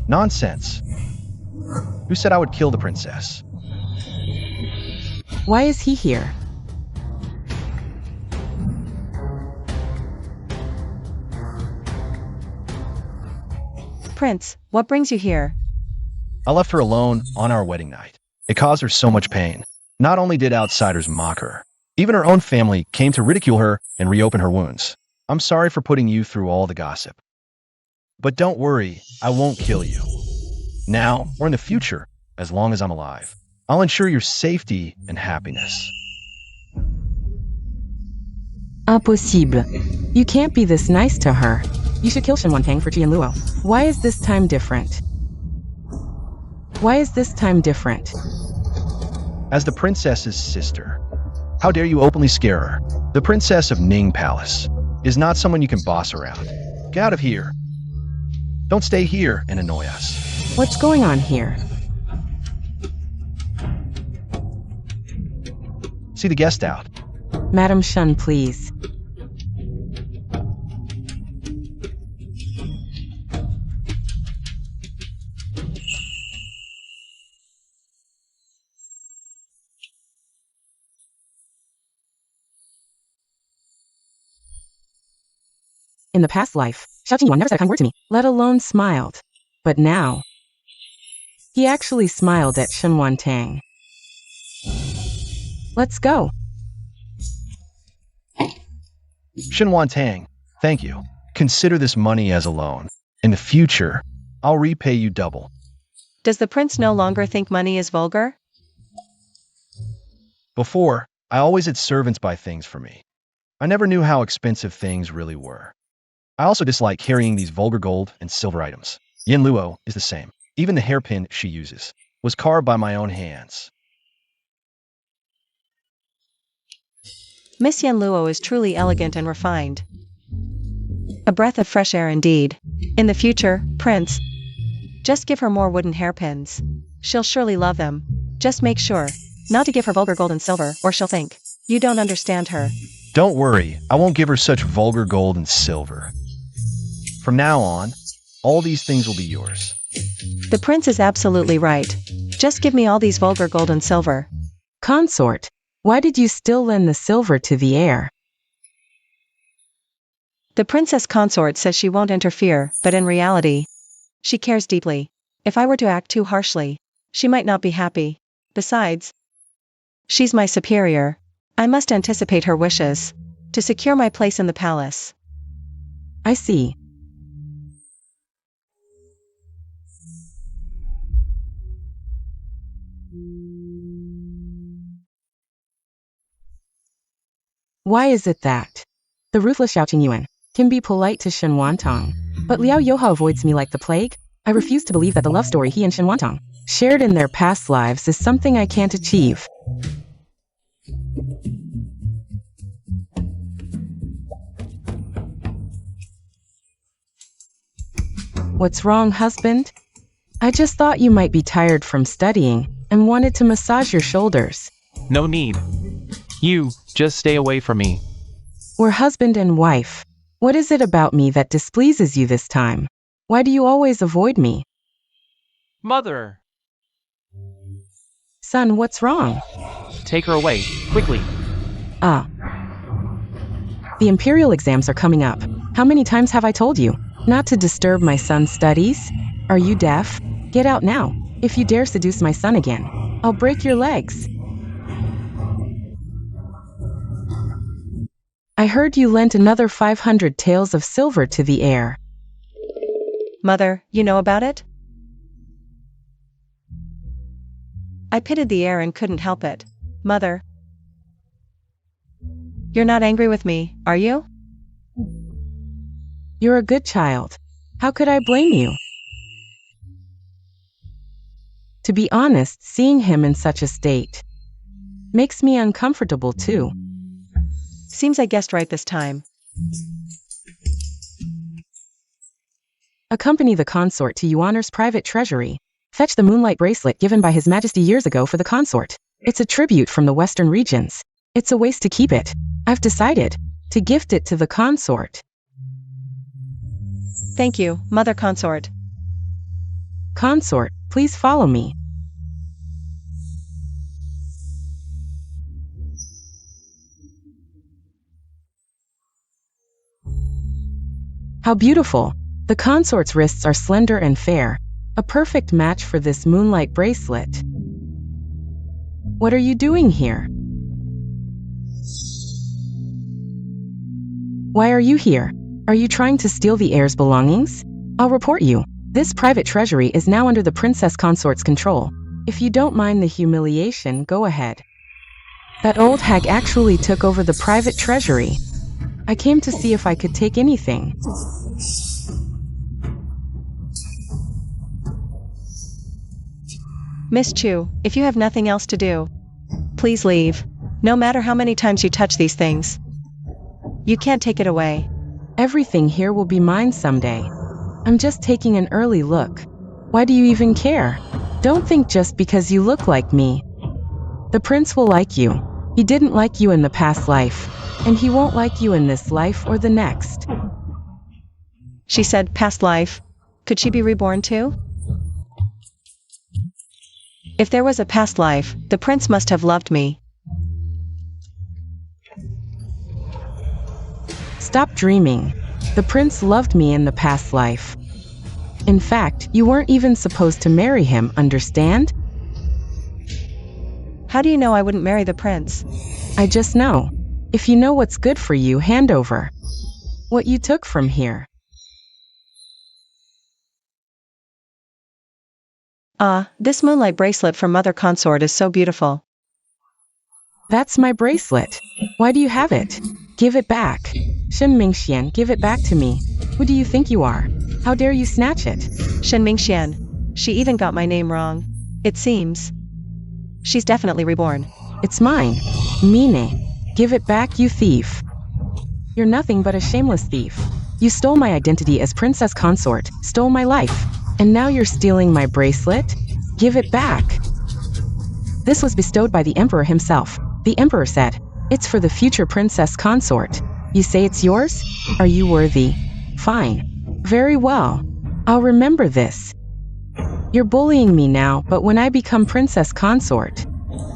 Nonsense. Who said I would kill the princess? Why is he here? Prince, what brings you here? I left her alone on our wedding night. It caused her so much pain. Not only did outsiders mock her, even her own family came to ridicule her and reopen her wounds. I'm sorry for putting you through all the gossip. But don't worry, I won't kill you. Now or in the future, as long as I'm alive, I'll ensure your safety and happiness. Impossible. You can't be this nice to her. You should kill Shin Wantong for Jian Luo. Why is this time different? Why is this time different? As the princess's sister, how dare you openly scare her? The princess of Ning Palace is not someone you can boss around. Get out of here. Don't stay here and annoy us. What's going on here? See the guest out. Madam Shun, please. In the past life, Xiao Jingyuan never said a kind word to me, let alone smiled. But now, he actually smiled at Shenwan Tang. Let's go. Shenwan Tang, thank you. Consider this money as a loan. In the future, I'll repay you double. Does the prince no longer think money is vulgar? Before, I always had servants buy things for me. I never knew how expensive things really were. I also dislike carrying these vulgar gold and silver items. Yin Luo is the same. Even the hairpin she uses was carved by my own hands. Miss Yen Luo is truly elegant and refined. A breath of fresh air indeed. In the future, Prince, just give her more wooden hairpins. She'll surely love them. Just make sure not to give her vulgar gold and silver, or she'll think you don't understand her. Don't worry, I won't give her such vulgar gold and silver. From now on, all these things will be yours. The prince is absolutely right. Just give me all these vulgar gold and silver. Consort, why did you still lend the silver to the heir? The princess consort says she won't interfere, but in reality, she cares deeply. If I were to act too harshly, she might not be happy. Besides, she's my superior. I must anticipate her wishes to secure my place in the palace. I see. Why is it that the ruthless Xiao Qingyuan can be polite to Shen Wantong, but Liao Yoha avoids me like the plague? I refuse to believe that the love story he and Shen Wantong shared in their past lives is something I can't achieve. What's wrong, husband? I just thought you might be tired from studying and wanted to massage your shoulders. No need. You, just stay away from me. We're husband and wife. What is it about me that displeases you this time? Why do you always avoid me? Mother! Son, what's wrong? Take her away, quickly. Ah. The imperial exams are coming up. How many times have I told you not to disturb my son's studies? Are you deaf? Get out now. If you dare seduce my son again, I'll break your legs. I heard you lent another 500 taels of silver to the heir. Mother, you know about it? I pitied the heir and couldn't help it. Mother. You're not angry with me, are you? You're a good child. How could I blame you? To be honest, seeing him in such a state makes me uncomfortable too. Seems I guessed right this time. Accompany the consort to Yuaner's private treasury. Fetch the moonlight bracelet given by His Majesty years ago for the consort. It's a tribute from the western regions. It's a waste to keep it. I've decided to gift it to the consort. Thank you, Mother Consort. Consort, please follow me. How beautiful! The consort's wrists are slender and fair, a perfect match for this moonlight bracelet. What are you doing here? Why are you here? Are you trying to steal the heir's belongings? I'll report you. This private treasury is now under the princess consort's control. If you don't mind the humiliation, go ahead. That old hag actually took over the private treasury. I came to see if I could take anything. Miss Chu, if you have nothing else to do, please leave. No matter how many times you touch these things, you can't take it away. Everything here will be mine someday. I'm just taking an early look. Why do you even care? Don't think just because you look like me, the prince will like you. He didn't like you in the past life, and he won't like you in this life or the next. She said, past life. Could she be reborn too? If there was a past life, the prince must have loved me. Stop dreaming. The prince loved me in the past life. In fact, you weren't even supposed to marry him, understand? How do you know I wouldn't marry the prince? I just know. If you know what's good for you, hand over what you took from here. Ah, this moonlight bracelet from Mother Consort is so beautiful. That's my bracelet. Why do you have it? Give it back. Shen Mingxian, give it back to me. Who do you think you are? How dare you snatch it? Shen Mingxian. She even got my name wrong. It seems. She's definitely reborn. It's mine. Mine. Give it back, you thief. You're nothing but a shameless thief. You stole my identity as princess consort, stole my life, and now you're stealing my bracelet? Give it back. This was bestowed by the emperor himself. The emperor said, it's for the future princess consort. You say it's yours? Are you worthy? Fine. Very well. I'll remember this. You're bullying me now, but when I become princess consort,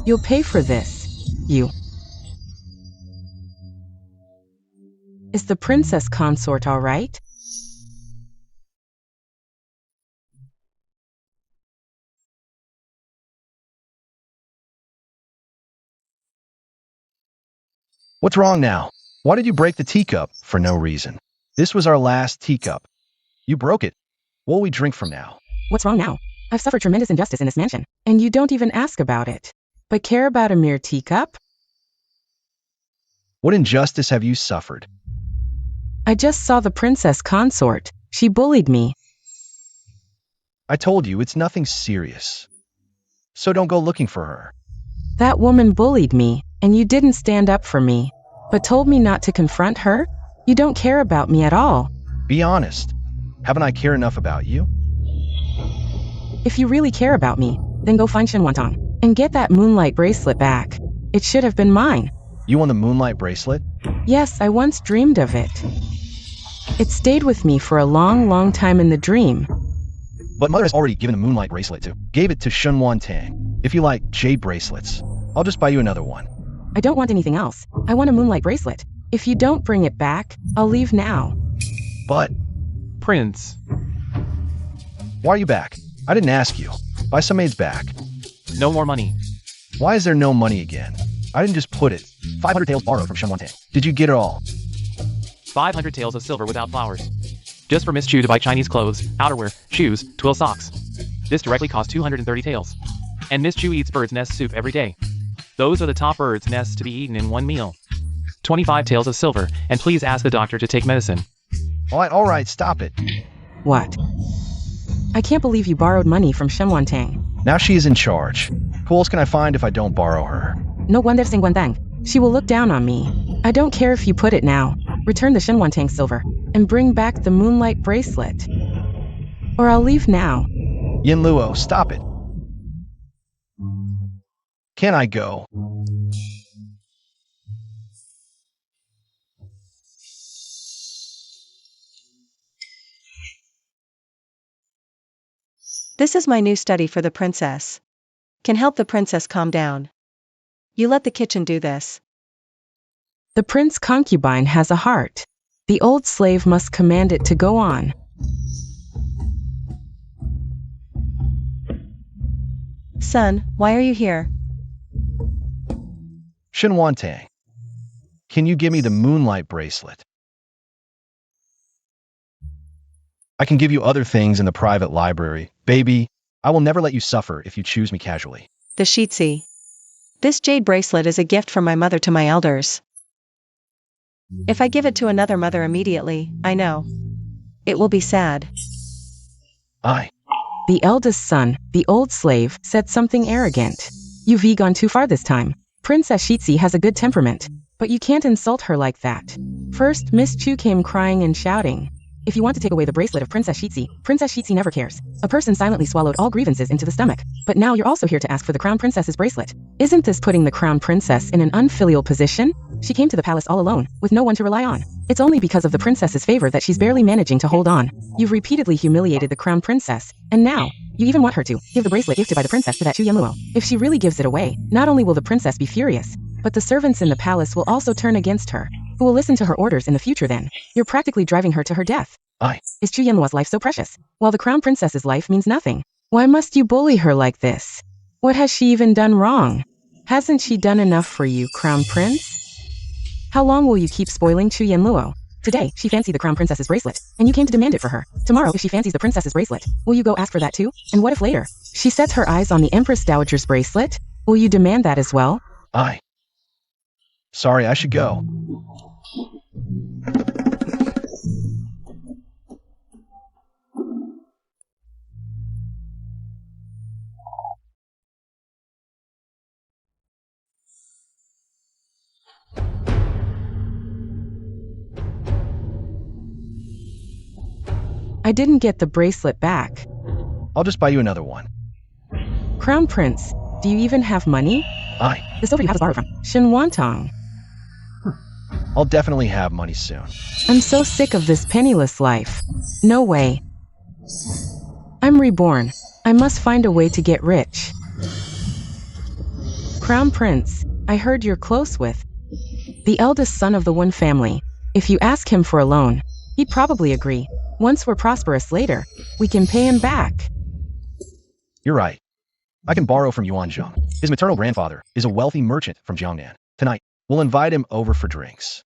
you'll pay for this. You. Is the princess consort all right? What's wrong now? Why did you break the teacup for no reason? This was our last teacup. You broke it. What'll we drink from now? What's wrong now? I've suffered tremendous injustice in this mansion, and you don't even ask about it. But care about a mere teacup? What injustice have you suffered? I just saw the princess consort. She bullied me. I told you it's nothing serious. So don't go looking for her. That woman bullied me, and you didn't stand up for me, but told me not to confront her? You don't care about me at all. Be honest. Haven't I cared enough about you? If you really care about me, then go find Shen Wantong and get that moonlight bracelet back. It should have been mine. You want the moonlight bracelet? Yes, I once dreamed of it. It stayed with me for a long, long time in the dream. But Mother has already given a moonlight bracelet to. Gave it to Shen Wantong. If you like jade bracelets, I'll just buy you another one. I don't want anything else. I want a moonlight bracelet. If you don't bring it back, I'll leave now. But... Prince. Why are you back? I didn't ask you. Buy some maids back. No more money. Why is there no money again? I didn't just put it. 500 taels borrowed from Shen Wantong. Did you get it all? 500 taels of silver without flowers. Just for Miss Chu to buy Chinese clothes, outerwear, shoes, twill socks. This directly cost 230 taels. And Miss Chu eats bird's nest soup every day. Those are the top bird's nests to be eaten in one meal. 25 taels of silver, and please ask the doctor to take medicine. All right, stop it. What? I can't believe you borrowed money from Shen Wantong. Now she is in charge. Who else can I find if I don't borrow her? No wonder Sing Wantang. She will look down on me. I don't care if you put it now. Return the Shen Wantang silver, and bring back the moonlight bracelet. Or I'll leave now. Yin Luo, stop it. Can I go? This is my new study for the princess. Can help the princess calm down. You let the kitchen do this. The prince concubine has a heart. The old slave must command it to go on. Son, why are you here? Shen Wantong, can you give me the moonlight bracelet? I can give you other things in the private library. Baby, I will never let you suffer if you choose me casually. The Shitsi. This jade bracelet is a gift from my mother to my elders. If I give it to another mother immediately, I know. It will be sad. The eldest son, the old slave, said something arrogant. You've gone too far this time. Princess Shitsi has a good temperament, but you can't insult her like that. First, Miss Chu came crying and shouting. If you want to take away the bracelet of Princess Sheetsy never cares. A person silently swallowed all grievances into the stomach. But now you're also here to ask for the Crown Princess's bracelet. Isn't this putting the Crown Princess in an unfilial position? She came to the palace all alone, with no one to rely on. It's only because of the princess's favor that she's barely managing to hold on. You've repeatedly humiliated the Crown Princess, and now, you even want her to give the bracelet gifted by the princess to that Chu Yanluo. If she really gives it away, not only will the princess be furious, but the servants in the palace will also turn against her, who will listen to her orders in the future then. You're practically driving her to her death. Is Chu Yanluo's life so precious, while the Crown Princess's life means nothing? Why must you bully her like this? What has she even done wrong? Hasn't she done enough for you, Crown Prince? How long will you keep spoiling Chu Yanluo? Today, she fancied the Crown Princess's bracelet, and you came to demand it for her. Tomorrow, if she fancies the princess's bracelet, will you go ask for that too? And what if later, she sets her eyes on the Empress Dowager's bracelet? Will you demand that as well? Sorry, I should go. I didn't get the bracelet back. I'll just buy you another one. Crown Prince, do you even have money? The silver you have is borrowed from Shin Wantong. I'll definitely have money soon. I'm so sick of this penniless life. No way. I'm reborn. I must find a way to get rich. Crown Prince, I heard you're close with the eldest son of the Wen family. If you ask him for a loan, he'd probably agree. Once we're prosperous later, we can pay him back. You're right. I can borrow from Yuan Zheng. His maternal grandfather is a wealthy merchant from Jiangnan. Tonight, we'll invite him over for drinks.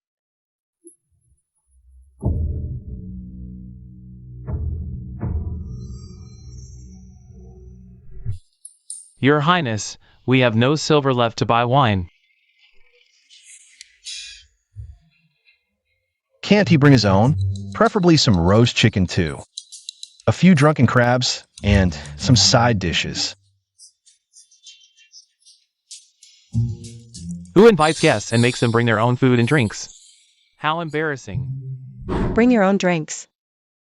Your Highness, we have no silver left to buy wine. Can't he bring his own? Preferably some roast chicken too. A few drunken crabs, and some side dishes. Who invites guests and makes them bring their own food and drinks? How embarrassing. Bring your own drinks.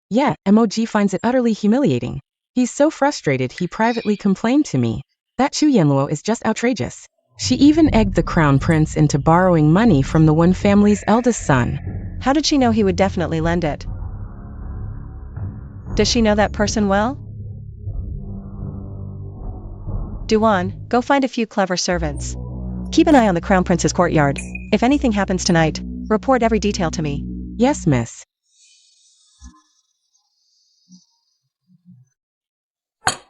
Yeah, MOG finds it utterly humiliating. He's so frustrated he privately complained to me. That Chu Yanluo is just outrageous. She even egged the Crown Prince into borrowing money from the Wen family's eldest son. How did she know he would definitely lend it? Does she know that person well? Duan, go find a few clever servants. Keep an eye on the Crown Prince's courtyard. If anything happens tonight, report every detail to me. Yes, miss.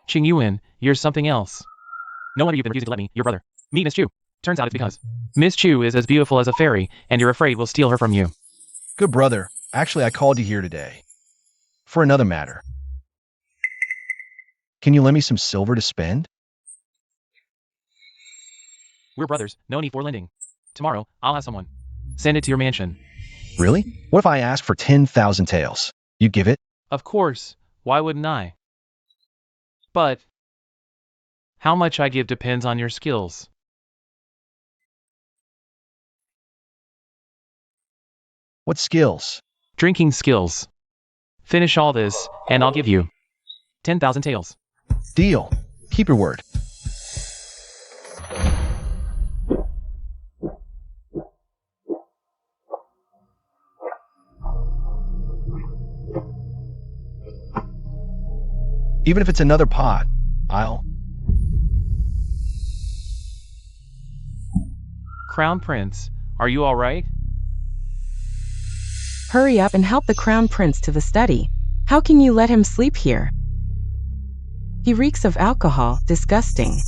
Qing Yuan, you're something else. No wonder you've been refusing to let me, your brother, meet Miss Chu. Turns out it's because Miss Chu is as beautiful as a fairy, and you're afraid we'll steal her from you. Good brother, actually I called you here today. For another matter. Can you lend me some silver to spend? We're brothers, no need for lending. Tomorrow, I'll have someone send it to your mansion. Really? What if I ask for 10,000 taels? You give it? Of course, why wouldn't I? But how much I give depends on your skills. What skills? Drinking skills. Finish all this, and I'll give you 10,000 taels. Deal. Keep your word. Even if it's another pot, I'll... Crown Prince, are you all right? Hurry up and help the Crown Prince to the study. How can you let him sleep here? He reeks of alcohol. Disgusting.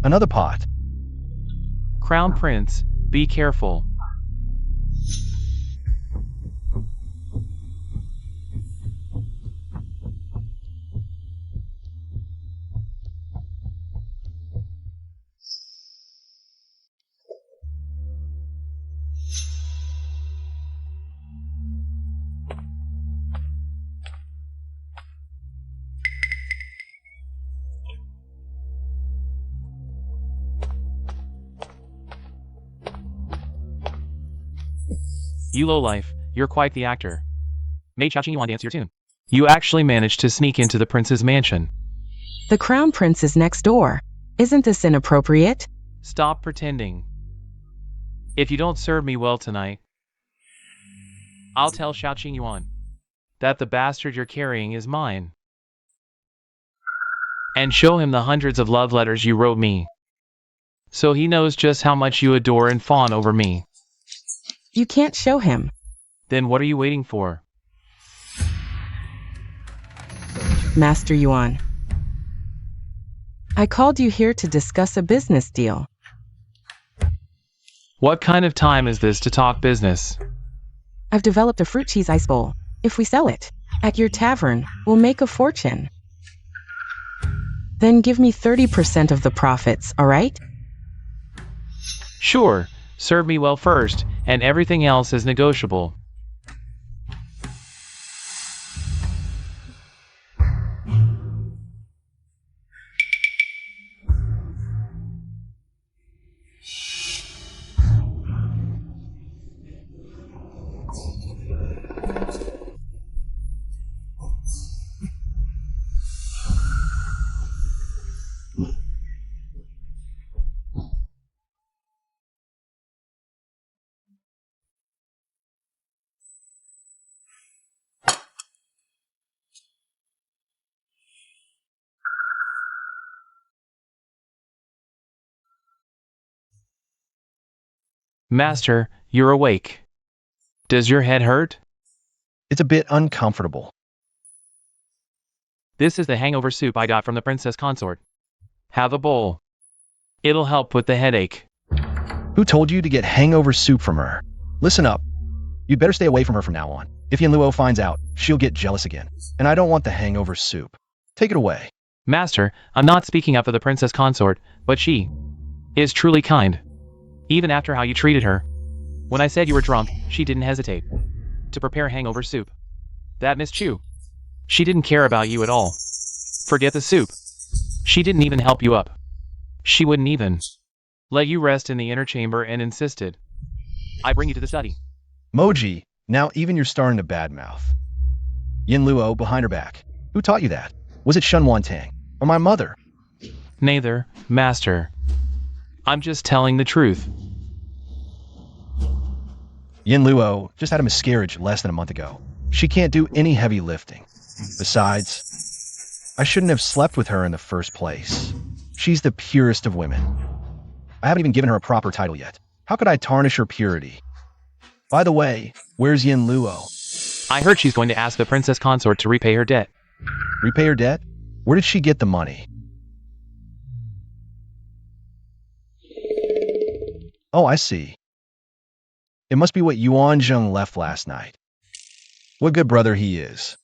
Another pot. Crown Prince, be careful. You lowlife, you're quite the actor. Made Xiao Qingyuan dance your tune. You actually managed to sneak into the prince's mansion. The crown prince is next door. Isn't this inappropriate? Stop pretending. If you don't serve me well tonight, I'll tell Xiao Qingyuan that the bastard you're carrying is mine. And show him the hundreds of love letters you wrote me, so he knows just how much you adore and fawn over me. You can't show him. Then what are you waiting for? Master Yuan, I called you here to discuss a business deal. What kind of time is this to talk business? I've developed a fruit cheese ice bowl. If we sell it at your tavern, we'll make a fortune. Then give me 30% of the profits, all right? Sure, serve me well first, and everything else is negotiable. Master, you're awake. Does your head hurt? It's a bit uncomfortable. This is the hangover soup I got from the princess consort. Have a bowl. It'll help with the headache. Who told you to get hangover soup from her? Listen up. You'd better stay away from her from now on. If Yin Luo finds out, she'll get jealous again. And I don't want the hangover soup. Take it away. Master, I'm not speaking up for the princess consort, but she is truly kind. Even after how you treated her. When I said you were drunk, she didn't hesitate to prepare hangover soup. That Miss Chu, she didn't care about you at all. Forget the soup. She didn't even help you up. She wouldn't even let you rest in the inner chamber and insisted I bring you to the study. Moji, now even you're starting to badmouth. Yin Luo behind her back. Who taught you that? Was it Shun Wantang or my mother? Neither, master. I'm just telling the truth. Yin Luo just had a miscarriage less than a month ago. She can't do any heavy lifting. Besides, I shouldn't have slept with her in the first place. She's the purest of women. I haven't even given her a proper title yet. How could I tarnish her purity? By the way, where's Yin Luo? I heard she's going to ask the princess consort to repay her debt. Repay her debt? Where did she get the money? Oh, I see. It must be what Yuan Zheng left last night. What good brother he is.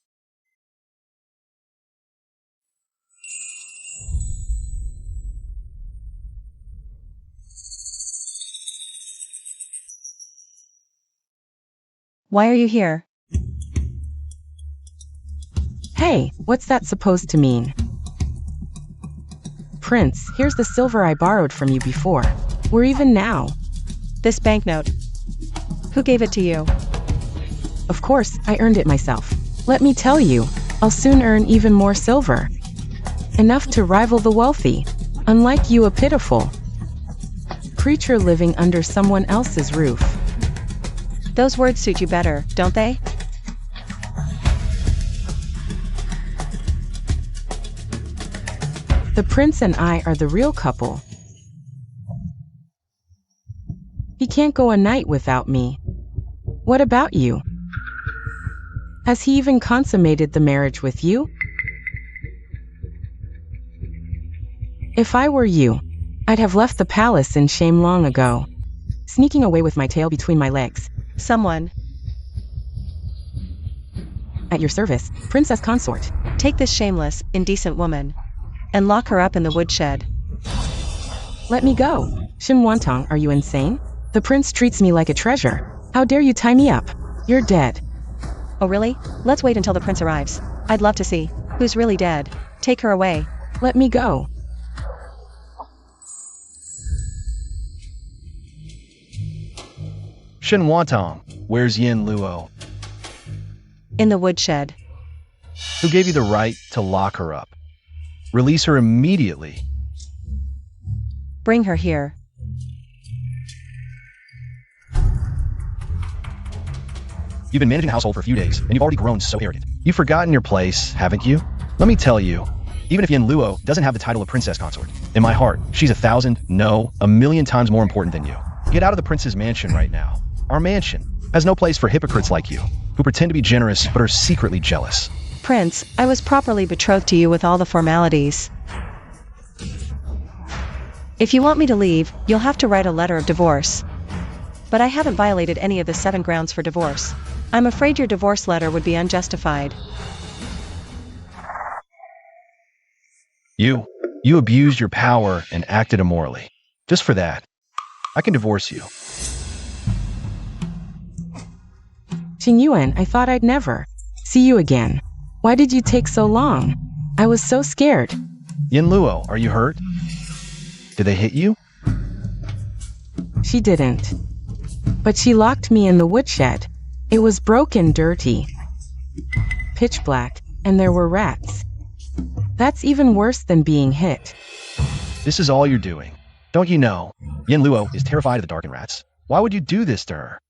Why are you here? Hey, what's that supposed to mean? Prince, here's the silver I borrowed from you before. We're even now. This banknote. Who gave it to you? Of course, I earned it myself. Let me tell you, I'll soon earn even more silver. Enough to rival the wealthy. Unlike you, a pitiful creature living under someone else's roof. Those words suit you better, don't they? The prince and I are the real couple. He can't go a night without me. What about you? Has he even consummated the marriage with you? If I were you, I'd have left the palace in shame long ago, sneaking away with my tail between my legs. Someone. At your service, princess consort. Take this shameless, indecent woman and lock her up in the woodshed. Let me go. Shin Wantang, are you insane? The prince treats me like a treasure. How dare you tie me up? You're dead. Oh really? Let's wait until the prince arrives. I'd love to see who's really dead. Take her away. Let me go. Shin Wantang, Where's Yin Luo? In the woodshed. Who gave you the right to lock her up? Release her immediately. Bring her here. You've been managing the household for a few days, and you've already grown so arrogant. You've forgotten your place, haven't you? Let me tell you, even if Yin Luo doesn't have the title of princess consort, in my heart, she's 1,000, no, 1,000,000 times more important than you. Get out of the prince's mansion right now. Our mansion has no place for hypocrites like you, who pretend to be generous but are secretly jealous. Prince, I was properly betrothed to you with all the formalities. If you want me to leave, you'll have to write a letter of divorce. But I haven't violated any of the 7 grounds for divorce. I'm afraid your divorce letter would be unjustified. You abused your power and acted immorally. Just for that, I can divorce you. Qingyuan, I thought I'd never see you again. Why did you take so long? I was so scared. Yin Luo, are you hurt? Did they hit you? She didn't. But she locked me in the woodshed. It was broken, dirty, pitch black, and there were rats. That's even worse than being hit. This is all you're doing. Don't you know? Yin Luo is terrified of the dark and rats. Why would you do this to her?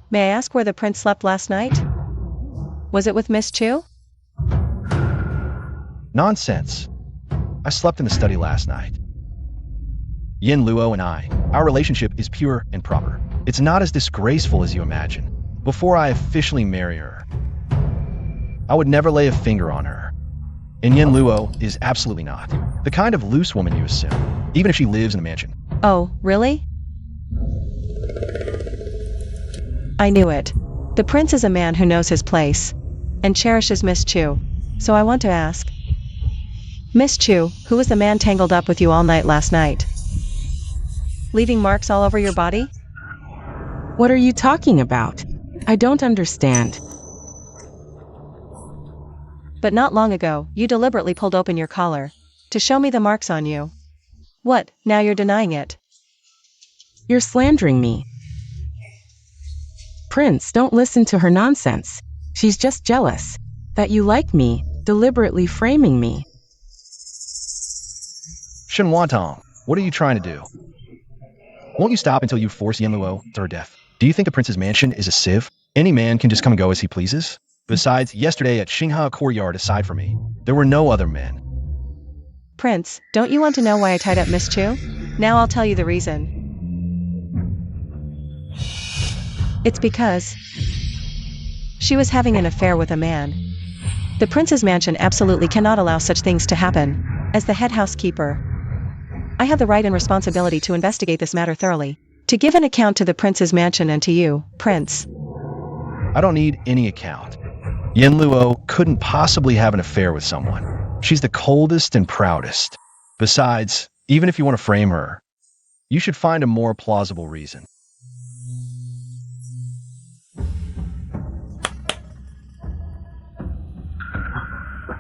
May I ask where the prince slept last night? Was it with Miss Chu? Nonsense. I slept in the study last night. Yin Luo and I, our relationship is pure and proper. It's not as disgraceful as you imagine. Before I officially marry her, I would never lay a finger on her. And Yin Luo is absolutely not the kind of loose woman you assume, even if she lives in a mansion. Oh, really? I knew it. The prince is a man who knows his place and cherishes Miss Chu. So I want to ask, Miss Chu, who was the man tangled up with you all night last night? Leaving marks all over your body? What are you talking about? I don't understand. But not long ago, you deliberately pulled open your collar to show me the marks on you. What, now you're denying it? You're slandering me. Prince, don't listen to her nonsense. She's just jealous that you like me, deliberately framing me. Shenhuatong, what are you trying to do? Won't you stop until you force Yin Luo to her death? Do you think the prince's mansion is a sieve? Any man can just come and go as he pleases? Besides, yesterday at Xingha Courtyard, aside from me, there were no other men. Prince, don't you want to know why I tied up Miss Chu? Now I'll tell you the reason. It's because she was having an affair with a man. The prince's mansion absolutely cannot allow such things to happen. As the head housekeeper, I have the right and responsibility to investigate this matter thoroughly, to give an account to the prince's mansion and to you, Prince. I don't need any account. Yin Luo couldn't possibly have an affair with someone. She's the coldest and proudest. Besides, even if you want to frame her, you should find a more plausible reason.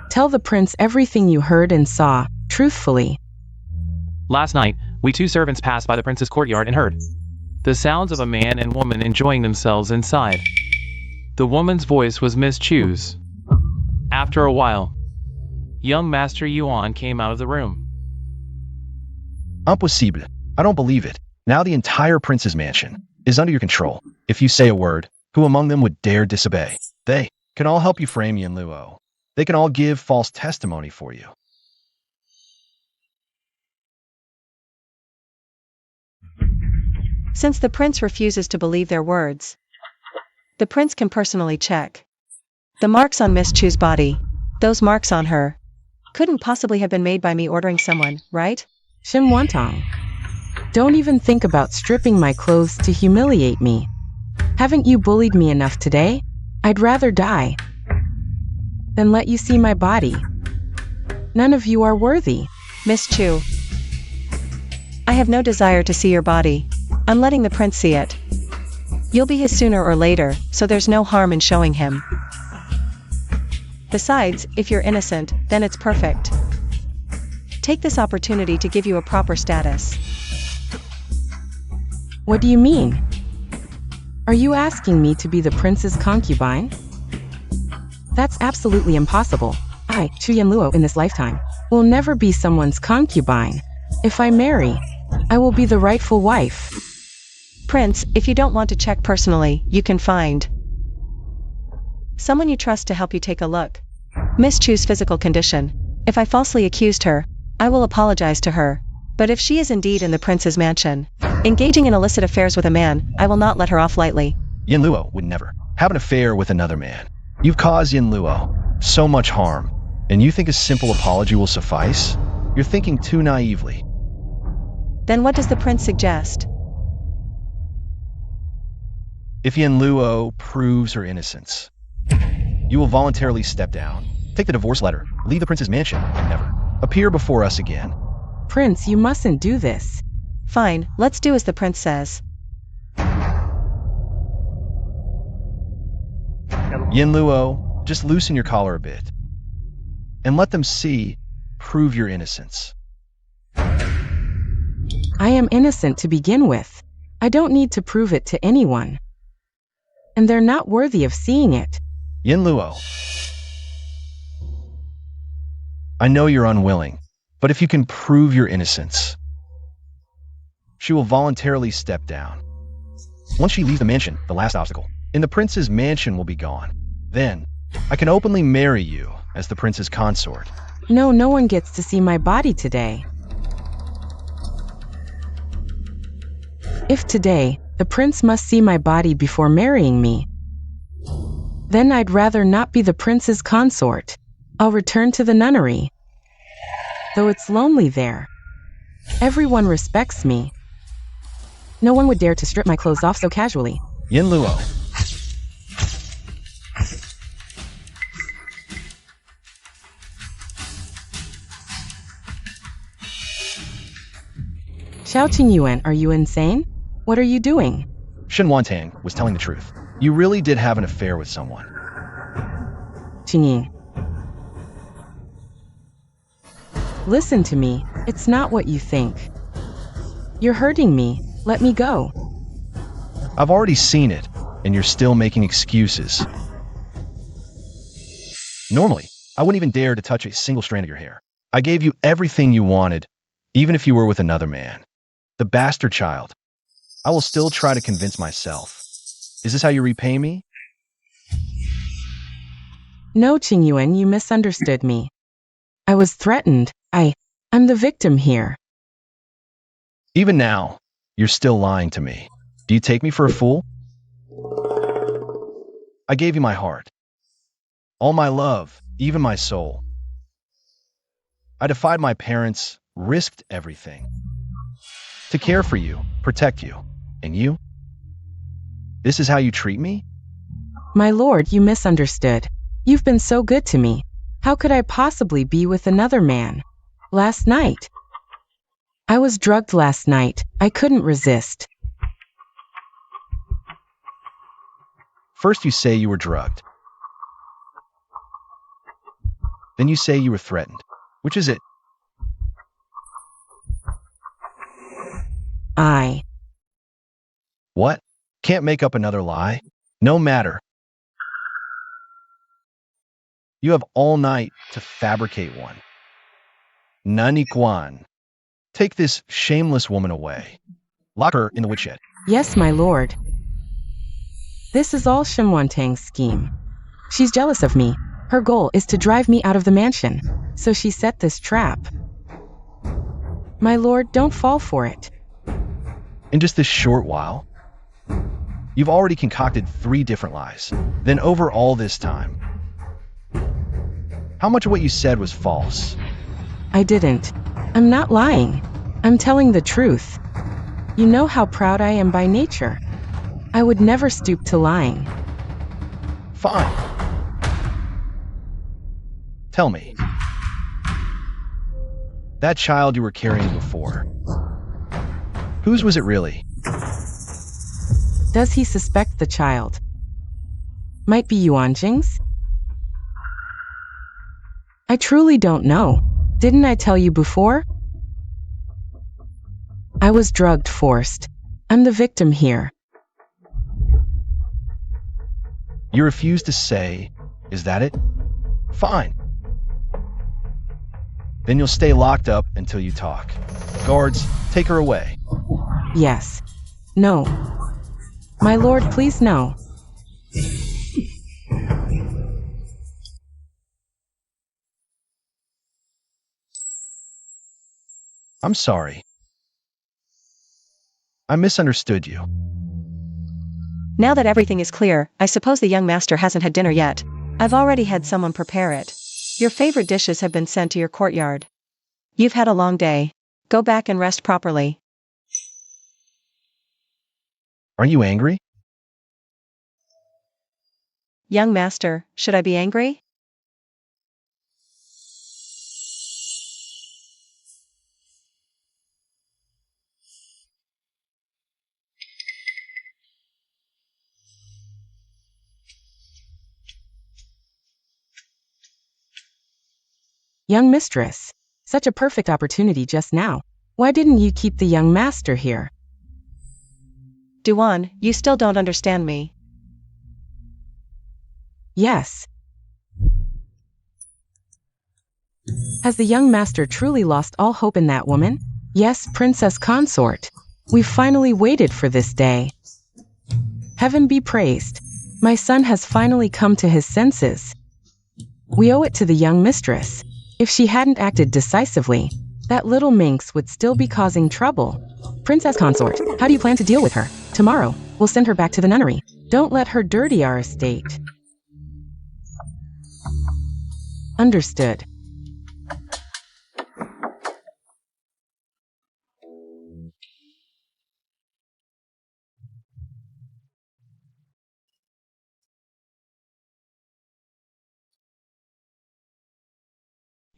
Tell the prince everything you heard and saw, truthfully. Last night, we 2 servants passed by the prince's courtyard and heard the sounds of a man and woman enjoying themselves inside. The woman's voice was Miss Chu's. After a while, young Master Yuan came out of the room. Impossible. I don't believe it. Now the entire prince's mansion is under your control. If you say a word, who among them would dare disobey? They can all help you frame Yin Luo. They can all give false testimony for you. Since the prince refuses to believe their words, the prince can personally check the marks on Miss Chu's body. Those marks on her couldn't possibly have been made by me ordering someone, right? Shenhuatong, don't even think about stripping my clothes to humiliate me. Haven't you bullied me enough today? I'd rather die than let you see my body. None of you are worthy. Miss Chu, I have no desire to see your body. I'm letting the prince see it. You'll be his sooner or later, so there's no harm in showing him. Besides, if you're innocent, then it's perfect. Take this opportunity to give you a proper status. What do you mean? Are you asking me to be the prince's concubine? That's absolutely impossible. I, Chu Yenluo in this lifetime, will never be someone's concubine. If I marry, I will be the rightful wife. Prince, if you don't want to check personally, you can find someone you trust to help you take a look. Miss Chu's physical condition. If I falsely accused her, I will apologize to her. But if she is indeed in the prince's mansion, engaging in illicit affairs with a man, I will not let her off lightly. Yenluo would never have an affair with another man. You've caused Yenluo so much harm, and you think a simple apology will suffice? You're thinking too naively. Then what does the prince suggest? If Yenluo proves her innocence, you will voluntarily step down, take the divorce letter, leave the prince's mansion, and never appear before us again. Prince, you mustn't do this. Fine, let's do as the prince says. Yenluo, just loosen your collar a bit, and let them prove your innocence. I am innocent to begin with. I don't need to prove it to anyone. And they're not worthy of seeing it. Yenluo, I know you're unwilling, but if you can prove your innocence, she will voluntarily step down. Once she leaves the mansion, the last obstacle in the prince's mansion will be gone. Then, I can openly marry you as the prince's consort. No, no one gets to see my body today. If today, the prince must see my body before marrying me, then I'd rather not be the prince's consort. I'll return to the nunnery. Though it's lonely there, everyone respects me. No one would dare to strip my clothes off so casually. Yenluo, Xiao Qingyuan, are you insane? What are you doing? Shen Wantang was telling the truth. You really did have an affair with someone. Qingying. Listen to me, it's not what you think. You're hurting me, let me go. I've already seen it, and you're still making excuses. Normally, I wouldn't even dare to touch a single strand of your hair. I gave you everything you wanted, even if you were with another man. The bastard child. I will still try to convince myself. Is this how you repay me? No, Qingyuan, you misunderstood me. I was threatened. I'm the victim here. Even now, you're still lying to me. Do you take me for a fool? I gave you my heart, all my love, even my soul. I defied my parents, risked everything to care for you, protect you. And you? This is how you treat me? My lord, you misunderstood. You've been so good to me. How could I possibly be with another man? Last night. I was drugged last night. I couldn't resist. First you say you were drugged. Then you say you were threatened. Which is it? What? Can't make up another lie? No matter. You have all night to fabricate one. Nani Quan. Take this shameless woman away. Lock her in the woodshed. Yes, my lord. This is all Shen Wantang's scheme. She's jealous of me. Her goal is to drive me out of the mansion. So she set this trap. My lord, don't fall for it. In just this short while, you've already concocted 3 different lies. Then over all this time, how much of what you said was false? I didn't. I'm not lying. I'm telling the truth. You know how proud I am by nature. I would never stoop to lying. Fine. Tell me. That child you were carrying before, whose was it really? Does he suspect the child? Might be Yuanjing's? I truly don't know. Didn't I tell you before? I was drugged, forced. I'm the victim here. You refuse to say, is that it? Fine. Then you'll stay locked up until you talk. Guards, take her away. Yes. No. My lord, please no. I'm sorry. I misunderstood you. Now that everything is clear, I suppose the young master hasn't had dinner yet. I've already had someone prepare it. Your favorite dishes have been sent to your courtyard. You've had a long day. Go back and rest properly. Are you angry? Young master, should I be angry? Young mistress. Such a perfect opportunity just now. Why didn't you keep the young master here? Duan, you still don't understand me. Yes. Has the young master truly lost all hope in that woman? Yes, princess consort. We finally waited for this day. Heaven be praised. My son has finally come to his senses. We owe it to the young mistress. If she hadn't acted decisively, that little minx would still be causing trouble. Princess consort, how do you plan to deal with her? Tomorrow, we'll send her back to the nunnery. Don't let her dirty our estate. Understood.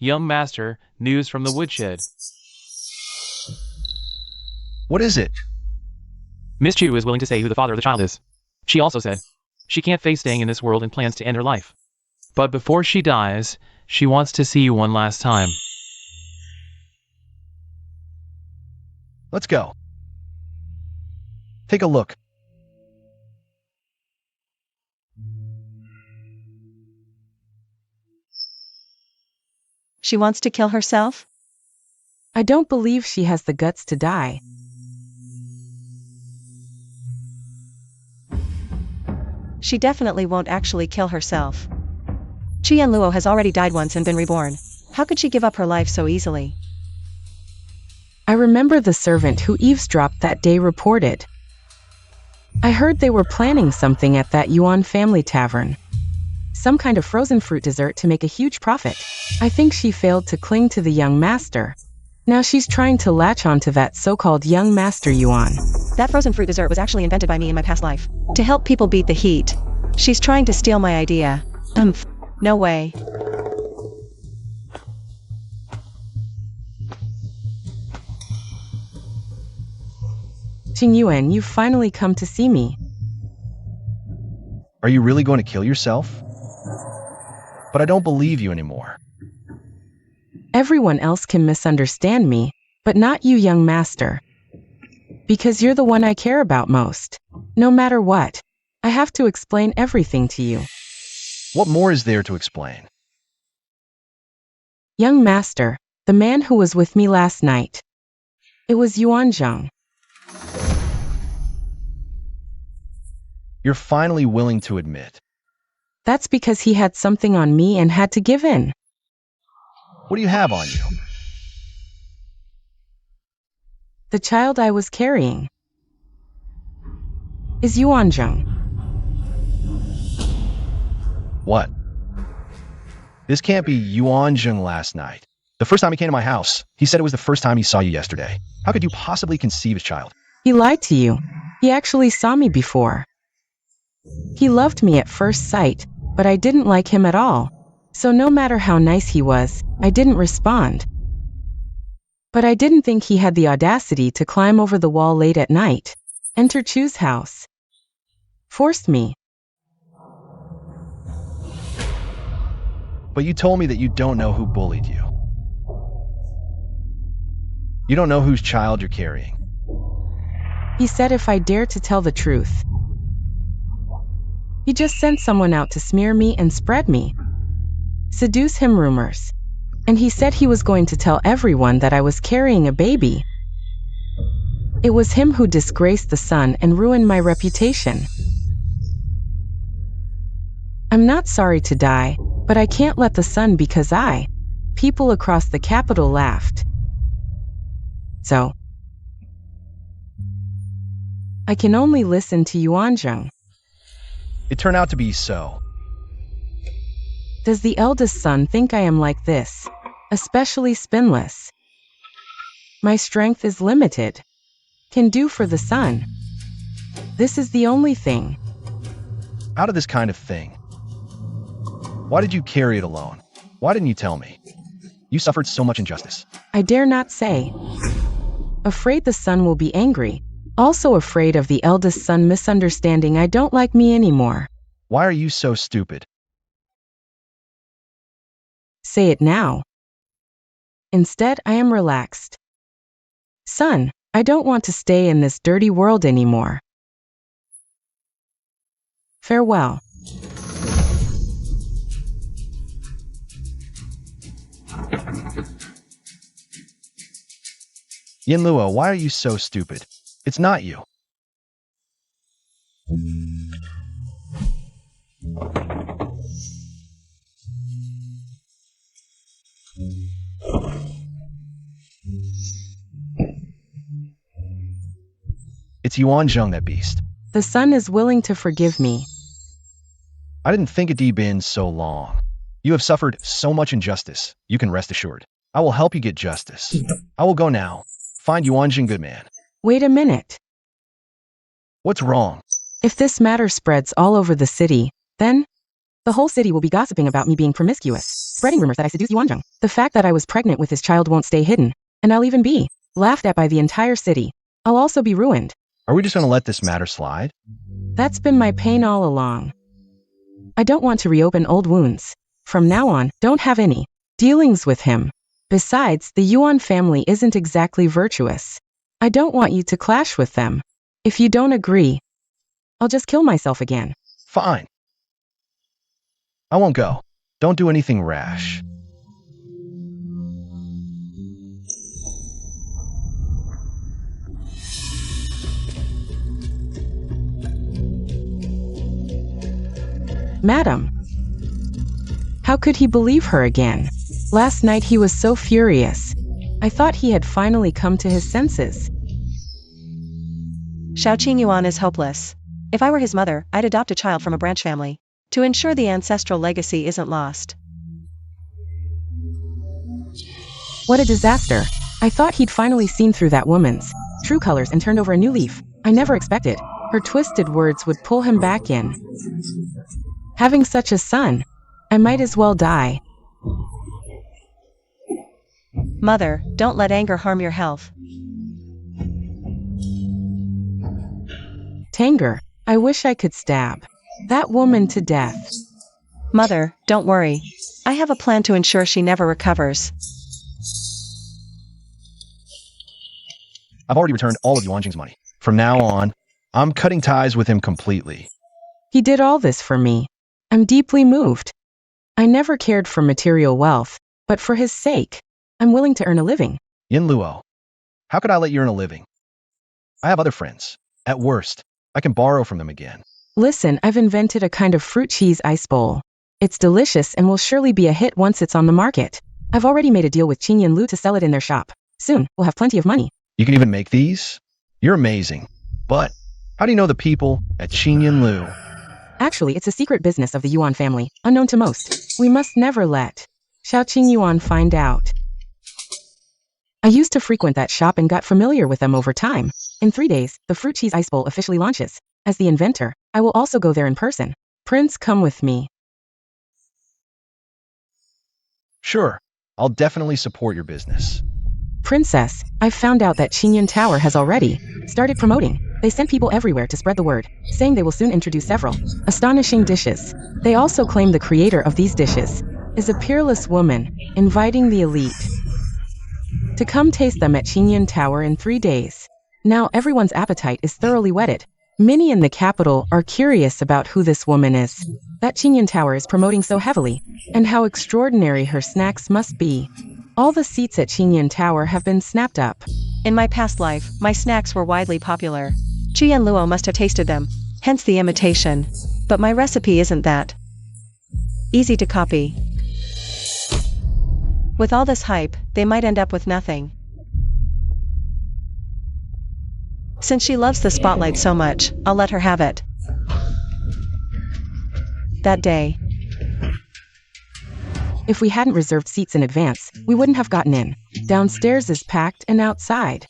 Young master, news from the woodshed. What is it? Miss Chu is willing to say who the father of the child is. She also said she can't face staying in this world and plans to end her life. But before she dies, she wants to see you one last time. Let's go. Take a look. She wants to kill herself? I don't believe she has the guts to die. She definitely won't actually kill herself. Qian Luo has already died once and been reborn. How could she give up her life so easily? I remember the servant who eavesdropped that day reported. I heard they were planning something at that Yuan family tavern. Some kind of frozen fruit dessert to make a huge profit. I think she failed to cling to the young master. Now she's trying to latch onto that so-called young master Yuan. That frozen fruit dessert was actually invented by me in my past life. To help people beat the heat. She's trying to steal my idea. No way. Qing Yuan, you've finally come to see me. Are you really going to kill yourself? But I don't believe you anymore. Everyone else can misunderstand me, but not you, young master. Because you're the one I care about most. No matter what, I have to explain everything to you. What more is there to explain? Young master, the man who was with me last night. It was Yuan Zheng. You're finally willing to admit. That's because he had something on me and had to give in. What do you have on you? The child I was carrying is Yuan Zheng. What? This can't be Yuan Zheng last night. The first time he came to my house, he said it was the first time he saw you yesterday. How could you possibly conceive a child? He lied to you. He actually saw me before. He loved me at first sight, but I didn't like him at all. So no matter how nice he was, I didn't respond. But I didn't think he had the audacity to climb over the wall late at night, enter Chu's house. Forced me. But you told me that you don't know who bullied you. You don't know whose child you're carrying. He said if I dared to tell the truth, He just sent someone out to smear me and spread me. Seduce him rumors. And he said he was going to tell everyone that I was carrying a baby. It was him who disgraced the son and ruined my reputation. I'm not sorry to die, but I can't let the son because people across the capital laughed. So, I can only listen to Yuanzheng. It turned out to be so. Does the eldest son think I am like this, especially spinless? My strength is limited. Can do for the son. This is the only thing. Out of this kind of thing. Why did you carry it alone? Why didn't you tell me? You suffered so much injustice. I dare not say. Afraid the son will be angry. Also afraid of the eldest son misunderstanding I don't like me anymore. Why are you so stupid? Say it now. Instead, I am relaxed. Son, I don't want to stay in this dirty world anymore. Farewell. Yinluo, why are you so stupid? It's not you. It's Yuanzheng, that beast. The son is willing to forgive me. I didn't think it'd been so long. You have suffered so much injustice. You can rest assured. I will help you get justice. I will go now. Find Yuanzheng, good man. Wait a minute. What's wrong? If this matter spreads all over the city, then the whole city will be gossiping about me being promiscuous, spreading rumors that I seduced Yuanzheng. The fact that I was pregnant with his child won't stay hidden, and I'll even be laughed at by the entire city. I'll also be ruined. Are we just going to let this matter slide? That's been my pain all along. I don't want to reopen old wounds. From now on, don't have any dealings with him. Besides, the Yuan family isn't exactly virtuous. I don't want you to clash with them. If you don't agree, I'll just kill myself again. Fine. I won't go. Don't do anything rash. Madam, how could he believe her again? Last night he was so furious. I thought he had finally come to his senses. Xiao Yuan is hopeless. If I were his mother, I'd adopt a child from a branch family, to ensure the ancestral legacy isn't lost. What a disaster. I thought he'd finally seen through that woman's true colors and turned over a new leaf. I never expected her twisted words would pull him back in. Having such a son, I might as well die. Mother, don't let anger harm your health. Tanger, I wish I could stab that woman to death. Mother, don't worry. I have a plan to ensure she never recovers. I've already returned all of Yuanjing's money. From now on, I'm cutting ties with him completely. He did all this for me. I'm deeply moved. I never cared for material wealth, but for his sake, I'm willing to earn a living. Yinluo, how could I let you earn a living? I have other friends. At worst, I can borrow from them again. Listen, I've invented a kind of fruit cheese ice bowl. It's delicious and will surely be a hit once it's on the market. I've already made a deal with Qin Lu to sell it in their shop. Soon, we'll have plenty of money. You can even make these? You're amazing. But how do you know the people at Qin Lu? Actually, it's a secret business of the Yuan family, unknown to most. We must never let Xiao Yuan find out. I used to frequent that shop and got familiar with them over time. In 3 days, the fruit cheese ice bowl officially launches. As the inventor, I will also go there in person. Prince, come with me. Sure, I'll definitely support your business. Princess, I've found out that Qinyan Tower has already started promoting. They sent people everywhere to spread the word, saying they will soon introduce several astonishing dishes. They also claim the creator of these dishes is a peerless woman, inviting the elite to come taste them at Qinyan Tower in 3 days. Now everyone's appetite is thoroughly whetted. Many in the capital are curious about who this woman is, that Qingyan Tower is promoting so heavily, and how extraordinary her snacks must be. All the seats at Qingyan Tower have been snapped up. In my past life, my snacks were widely popular. Chu and Luo must have tasted them, hence the imitation. But my recipe isn't that easy to copy. With all this hype, they might end up with nothing. Since she loves the spotlight so much, I'll let her have it. That day. If we hadn't reserved seats in advance, we wouldn't have gotten in. Downstairs is packed and outside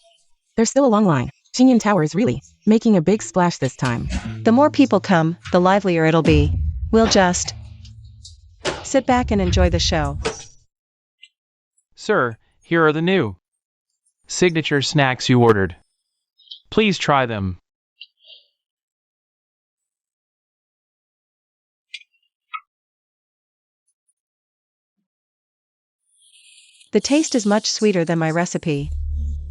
there's still a long line. Qingyan Tower is really making a big splash this time. The more people come, the livelier it'll be. We'll just sit back and enjoy the show. Sir, here are the new signature snacks you ordered. Please try them. The taste is much sweeter than my recipe.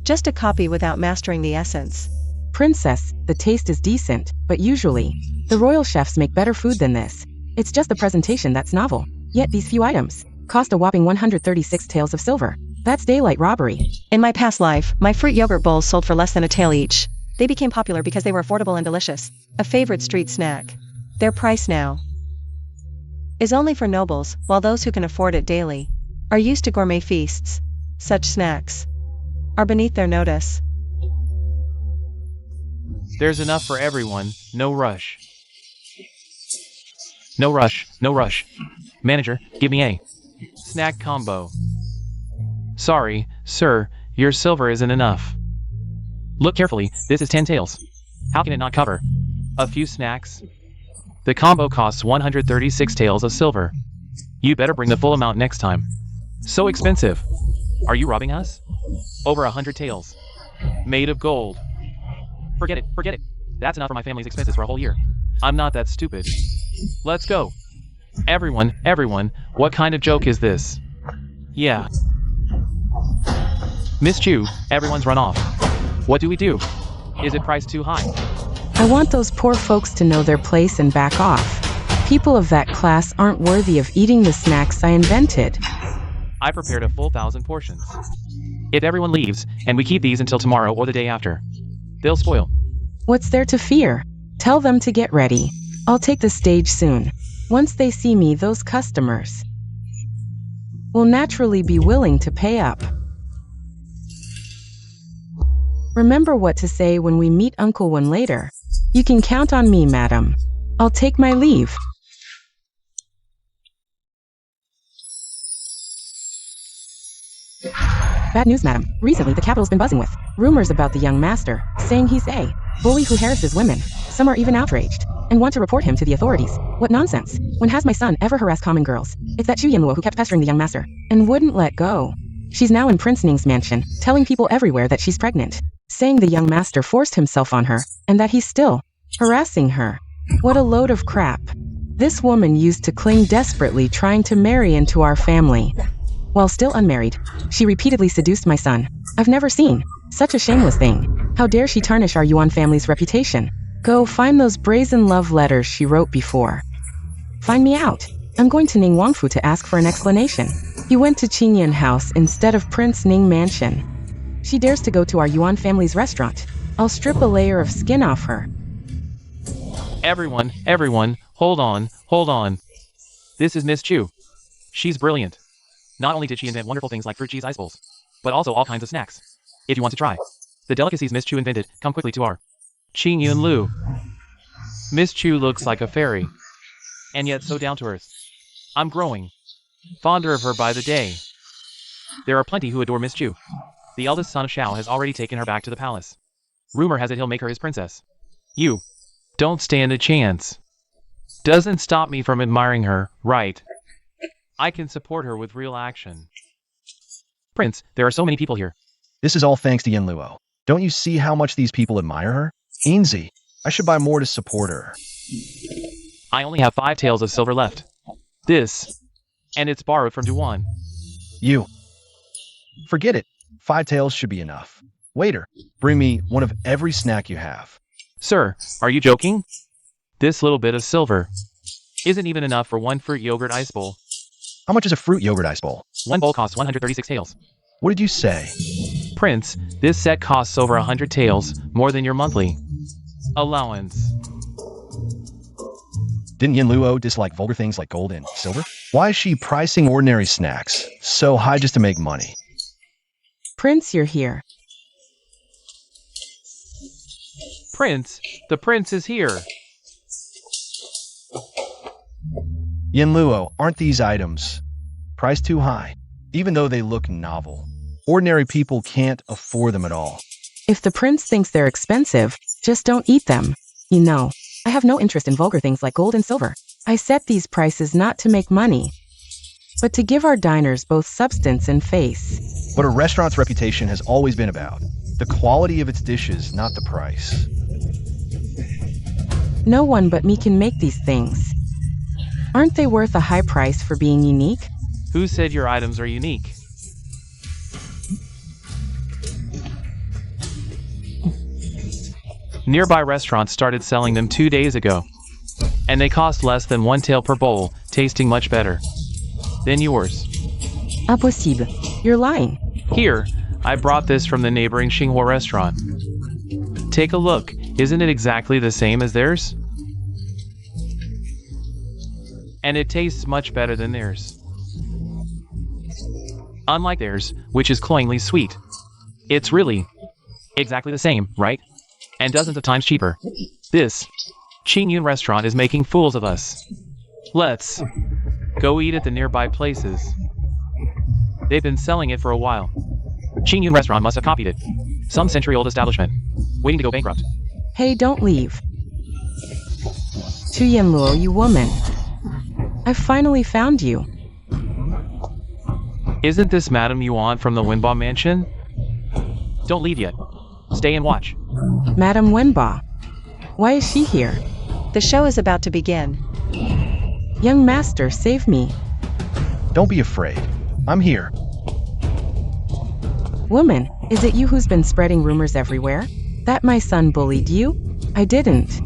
Just a copy without mastering the essence. Princess, the taste is decent, but usually, the royal chefs make better food than this. It's just the presentation that's novel. Yet these few items cost a whopping 136 taels of silver. That's daylight robbery. In my past life, my fruit yogurt bowls sold for less than a tael each. They became popular because they were affordable and delicious. A favorite street snack. Their price now is only for nobles, while those who can afford it daily are used to gourmet feasts. Such snacks are beneath their notice. There's enough for everyone, no rush. No rush, no rush. Manager, give me a snack combo. Sorry, sir, your silver isn't enough. Look carefully, this is 10 taels. How can it not cover a few snacks? The combo costs 136 taels of silver. You better bring the full amount next time. So expensive. Are you robbing us? Over 100 taels. Made of gold. Forget it, forget it. That's enough for my family's expenses for a whole year. I'm not that stupid. Let's go. Everyone, what kind of joke is this? Yeah. Miss Chu, everyone's run off. What do we do? Is it priced too high? I want those poor folks to know their place and back off. People of that class aren't worthy of eating the snacks I invented. I prepared a full 1,000 portions. If everyone leaves, and we keep these until tomorrow or the day after, they'll spoil. What's there to fear? Tell them to get ready. I'll take the stage soon. Once they see me, those customers will naturally be willing to pay up. Remember what to say when we meet Uncle Wen later. You can count on me, madam. I'll take my leave. Bad news, madam. Recently, the capital's been buzzing with rumors about the young master, saying he's a bully who harasses women. Some are even outraged and want to report him to the authorities. What nonsense. When has my son ever harassed common girls? It's that Chu Yanluo who kept pestering the young master and wouldn't let go. She's now in Prince Ning's mansion, telling people everywhere that she's pregnant, saying the young master forced himself on her and that he's still harassing her. What a load of crap. This woman used to cling desperately, trying to marry into our family. While still unmarried, she repeatedly seduced my son. I've never seen such a shameless thing. How dare she tarnish our Yuan family's reputation? Go find those brazen love letters she wrote before. Find me out. I'm going to Ning Wangfu to ask for an explanation. He went to Qingyan House instead of Prince Ning Mansion. She dares to go to our Yuan family's restaurant. I'll strip a layer of skin off her. Everyone, hold on. This is Miss Chu. She's brilliant. Not only did she invent wonderful things like fruit cheese ice bowls, but also all kinds of snacks. If you want to try the delicacies Miss Chu invented, come quickly to our Qingyan Lu. Miss Chu looks like a fairy, and yet so down to earth. I'm growing fonder of her by the day. There are plenty who adore Miss Chu. The eldest son of Shao has already taken her back to the palace. Rumor has it he'll make her his princess. You don't stand a chance. Doesn't stop me from admiring her, right? I can support her with real action. Prince, there are so many people here. This is all thanks to Yin Luo. Don't you see how much these people admire her? Ainzi, I should buy more to support her. I only have 5 taels of silver left. This, and it's borrowed from Duan. You. Forget it. 5 taels should be enough. Waiter, bring me one of every snack you have. Sir, are you joking? This little bit of silver isn't even enough for one fruit yogurt ice bowl. How much is a fruit yogurt ice bowl? One bowl costs 136 taels. What did you say? Prince, this set costs over 100 taels, more than your monthly allowance. Didn't Yin Luo dislike vulgar things like gold and silver? Why is she pricing ordinary snacks so high just to make money? Prince, you're here. Prince, the prince is here. Yin Luo, aren't these items priced too high? Even though they look novel, ordinary people can't afford them at all. If the prince thinks they're expensive, just don't eat them. You know, I have no interest in vulgar things like gold and silver. I set these prices not to make money, but to give our diners both substance and face. But a restaurant's reputation has always been about the quality of its dishes, not the price. No one but me can make these things. Aren't they worth a high price for being unique? Who said your items are unique? Nearby restaurants started selling them 2 days ago, and they cost less than 1 tael per bowl, tasting much better than yours. Impossible. You're lying. Here, I brought this from the neighboring Xinghua restaurant. Take a look. Isn't it exactly the same as theirs? And it tastes much better than theirs. Unlike theirs, which is cloyingly sweet. It's really exactly the same, right? And dozens of times cheaper. This Qingyun restaurant is making fools of us. Let's go eat at the nearby places. They've been selling it for a while. Qingyun restaurant must have copied it. Some century-old establishment, waiting to go bankrupt. Hey, don't leave. Tu Yanluo, you woman. I finally found you. Isn't this Madame Yuan from the Wenba mansion? Don't leave yet. Stay and watch. Madame Wenba. Why is she here? The show is about to begin. Young master, save me. Don't be afraid. I'm here. Woman, is it you who's been spreading rumors everywhere? That my son bullied you? I didn't.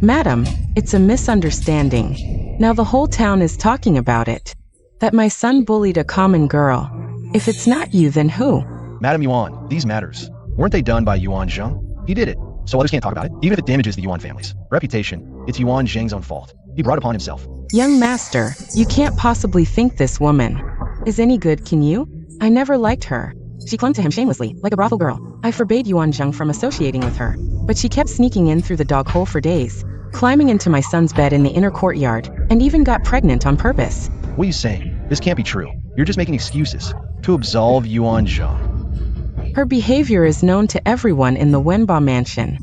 Madam, it's a misunderstanding. Now the whole town is talking about it. That my son bullied a common girl. If it's not you, then who? Madame Yuan, these matters. Weren't they done by Yuan Zheng? He did it, so others can't talk about it. Even if it damages the Yuan family's reputation, it's Yuan Zheng's own fault. He brought it upon himself. Young master, you can't possibly think this woman is any good, can you? I never liked her. She clung to him shamelessly, like a brothel girl. I forbade Yuan Zheng from associating with her, but she kept sneaking in through the dog hole for days, climbing into my son's bed in the inner courtyard, and even got pregnant on purpose. What are you saying? This can't be true. You're just making excuses to absolve Yuan Zheng. Her behavior is known to everyone in the Wenba mansion.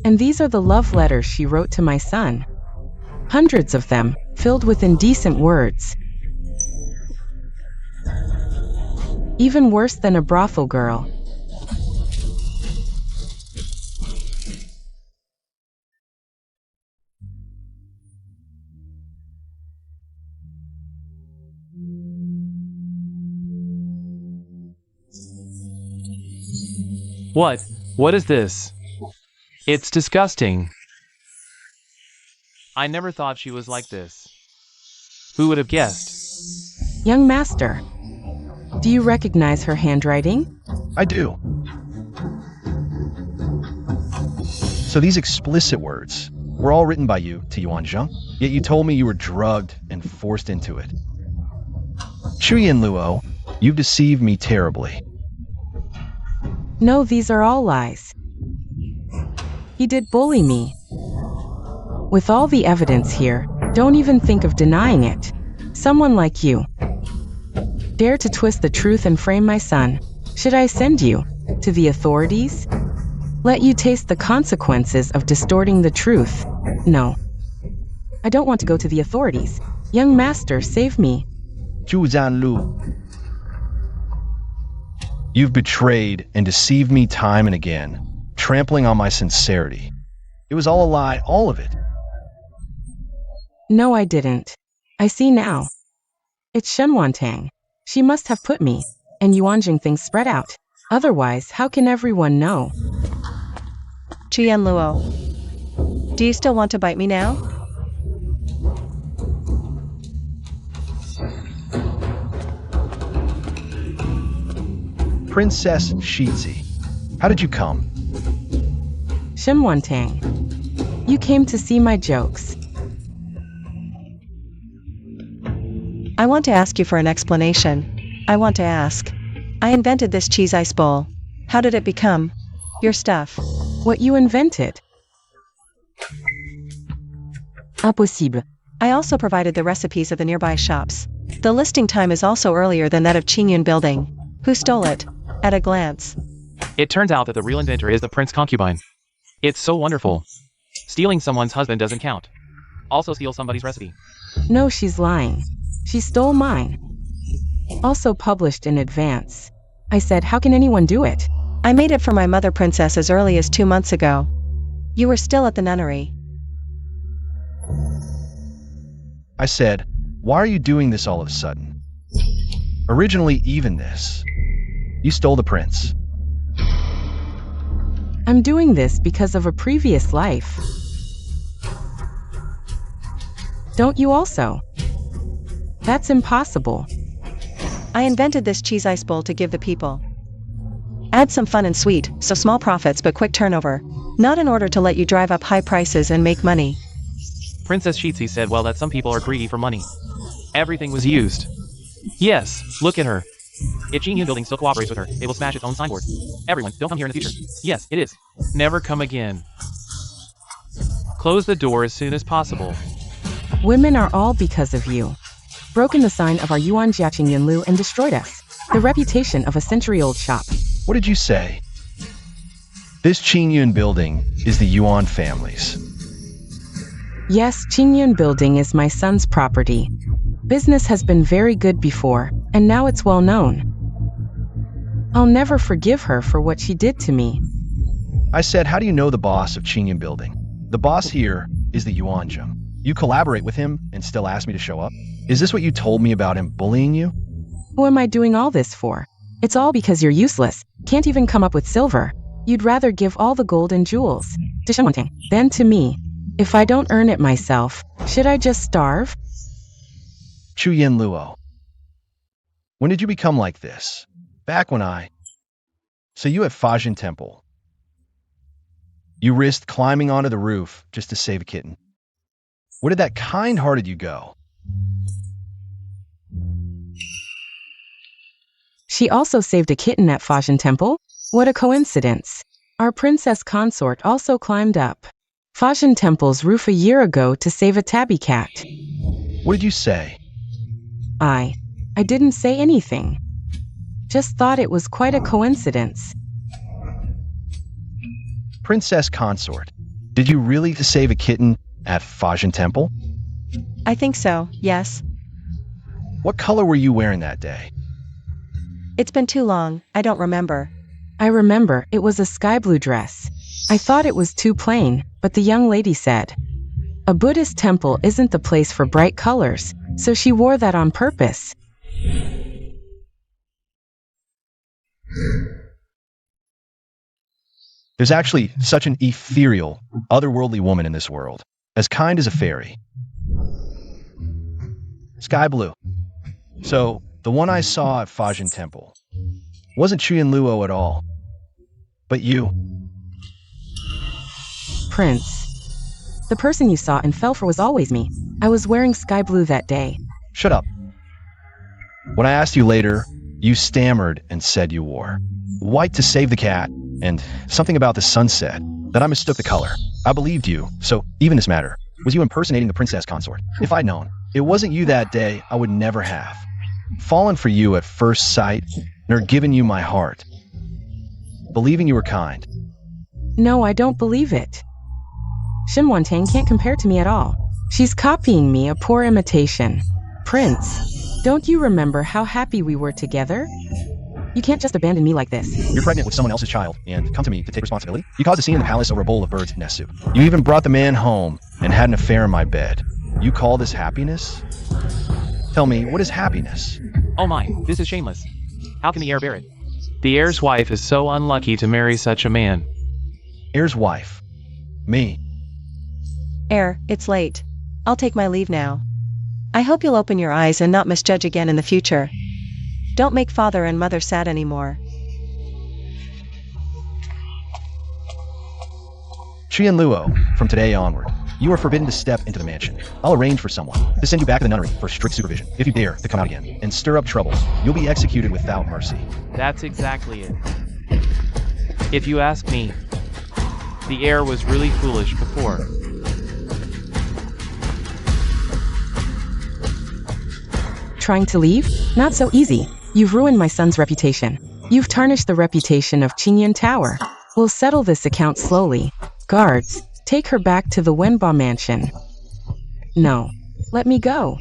And these are the love letters she wrote to my son. Hundreds of them, filled with indecent words. Even worse than a brothel girl. What? What is this? It's disgusting. I never thought she was like this. Who would have guessed? Young master, do you recognize her handwriting? I do. So these explicit words were all written by you to Yuan Zheng, yet you told me you were drugged and forced into it. Chu Yanluo, you've deceived me terribly. No, these are all lies. He did bully me. With all the evidence here, don't even think of denying it. Someone like you dare to twist the truth and frame my son. Should I send you to the authorities? Let you taste the consequences of distorting the truth? No. I don't want to go to the authorities. Young master, save me. Zhu Zanlu, you've betrayed and deceived me time and again, trampling on my sincerity. It was all a lie, all of it. No, I didn't. I see now. It's Shen Wantang. She must have put me and Yuanjing things spread out. Otherwise, how can everyone know? Chuyen Luo. Do you still want to bite me now? Princess Shizi, how did you come? Shimwantang, you came to see my jokes. I want to ask you for an explanation. I want to ask. I invented this cheese ice bowl. How did it become your stuff? What you invented? Impossible. I also provided the recipes of the nearby shops. The listing time is also earlier than that of Qingyun Building. Who stole it? At a glance. It turns out that the real inventor is the prince concubine. It's so wonderful. Stealing someone's husband doesn't count. Also steal somebody's recipe. No, she's lying. She stole mine. Also published in advance. I said, how can anyone do it? I made it for my mother princess as early as 2 months ago. You were still at the nunnery. I said, why are you doing this all of a sudden? Originally even this. You stole the prince. I'm doing this because of a previous life. Don't you also? That's impossible. I invented this cheese ice bowl to give the people. Add some fun and sweet, so small profits but quick turnover. Not in order to let you drive up high prices and make money. Princess Shizi said well that some people are greedy for money. Everything was used. Yes, look at her. If Qingyun Building still cooperates with her, it will smash its own signboard. Everyone, don't come here in the future. Yes, it is. Never come again. Close the door as soon as possible. Women are all because of you. Broken the sign of our Yuan Jiaqing Yunlu and destroyed us. The reputation of a century-old shop. What did you say? This Qingyun Building is the Yuan family's. Yes, Qingyun Building is my son's property. Business has been very good before, and now it's well known. I'll never forgive her for what she did to me. I said, how do you know the boss of Qingyun Building? The boss here is the Yuanjum. You collaborate with him and still ask me to show up? Is this what you told me about him bullying you? Who am I doing all this for? It's all because you're useless, can't even come up with silver. You'd rather give all the gold and jewels to Shimwantang than to me. If I don't earn it myself, should I just starve? Chuyen Luo. When did you become like this? Back when I saw you at Fajin Temple. You risked climbing onto the roof just to save a kitten. Where did that kind-hearted you go? She also saved a kitten at Fajin Temple? What a coincidence. Our princess consort also climbed up Fajin Temple's roof a year ago to save a tabby cat. What did you say? I didn't say anything. Just thought it was quite a coincidence. Princess consort, did you really save a kitten at Fajin Temple? I think so, yes. What color were you wearing that day? It's been too long, I don't remember. I remember, it was a sky blue dress. I thought it was too plain, but the young lady said, a Buddhist temple isn't the place for bright colors, so she wore that on purpose. There's actually such an ethereal, otherworldly woman in this world, as kind as a fairy. Sky blue. So, the one I saw at Fajin Temple wasn't Chuyen Luo at all, but you. Prince. The person you saw and fell for was always me. I was wearing sky blue that day. Shut up. When I asked you later, you stammered and said you wore white to save the cat, and something about the sunset, that I mistook the color. I believed you, so even this matter, was you impersonating the princess consort? If I'd known it wasn't you that day, I would never have fallen for you at first sight, nor given you my heart, believing you were kind. No, I don't believe it. Shimwantang can't compare to me at all. She's copying me, a poor imitation. Prince, don't you remember how happy we were together? You can't just abandon me like this. You're pregnant with someone else's child, and come to me to take responsibility? You caused a scene in the palace over a bowl of bird's nest soup. You even brought the man home and had an affair in my bed. You call this happiness? Tell me, what is happiness? Oh my, this is shameless. How can the heir bear it? The heir's wife is so unlucky to marry such a man. Heir's wife. Me. Heir, it's late. I'll take my leave now. I hope you'll open your eyes and not misjudge again in the future. Don't make father and mother sad anymore. She and Luo, from today onward, you are forbidden to step into the mansion. I'll arrange for someone to send you back to the nunnery for strict supervision. If you dare to come out again and stir up trouble, you'll be executed without mercy. That's exactly it. If you ask me, the heir was really foolish before. Trying to leave? Not so easy. You've ruined my son's reputation. You've tarnished the reputation of Qingyan Tower. We'll settle this account slowly. Guards, take her back to the Wenba mansion. No. Let me go.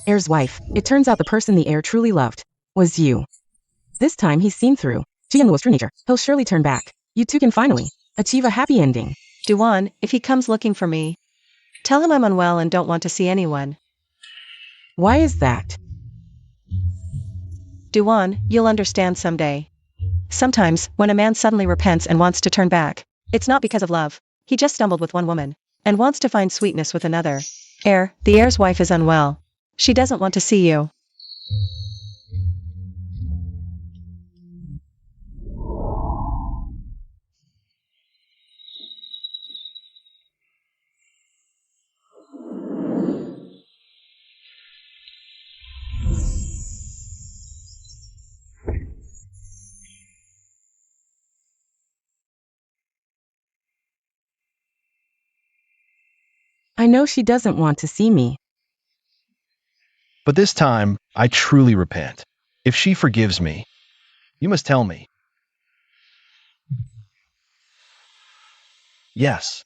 Heir's wife, it turns out the person the heir truly loved was you. This time he's seen through. Jianluo's true nature. He'll surely turn back. You two can finally achieve a happy ending. Duan, if he comes looking for me, tell him I'm unwell and don't want to see anyone. Why is that? Duan, you'll understand someday. Sometimes, when a man suddenly repents and wants to turn back, it's not because of love. He just stumbled with one woman and wants to find sweetness with another. Heir, the heir's wife is unwell. She doesn't want to see you. I know she doesn't want to see me. But this time, I truly repent. If she forgives me, you must tell me. Yes.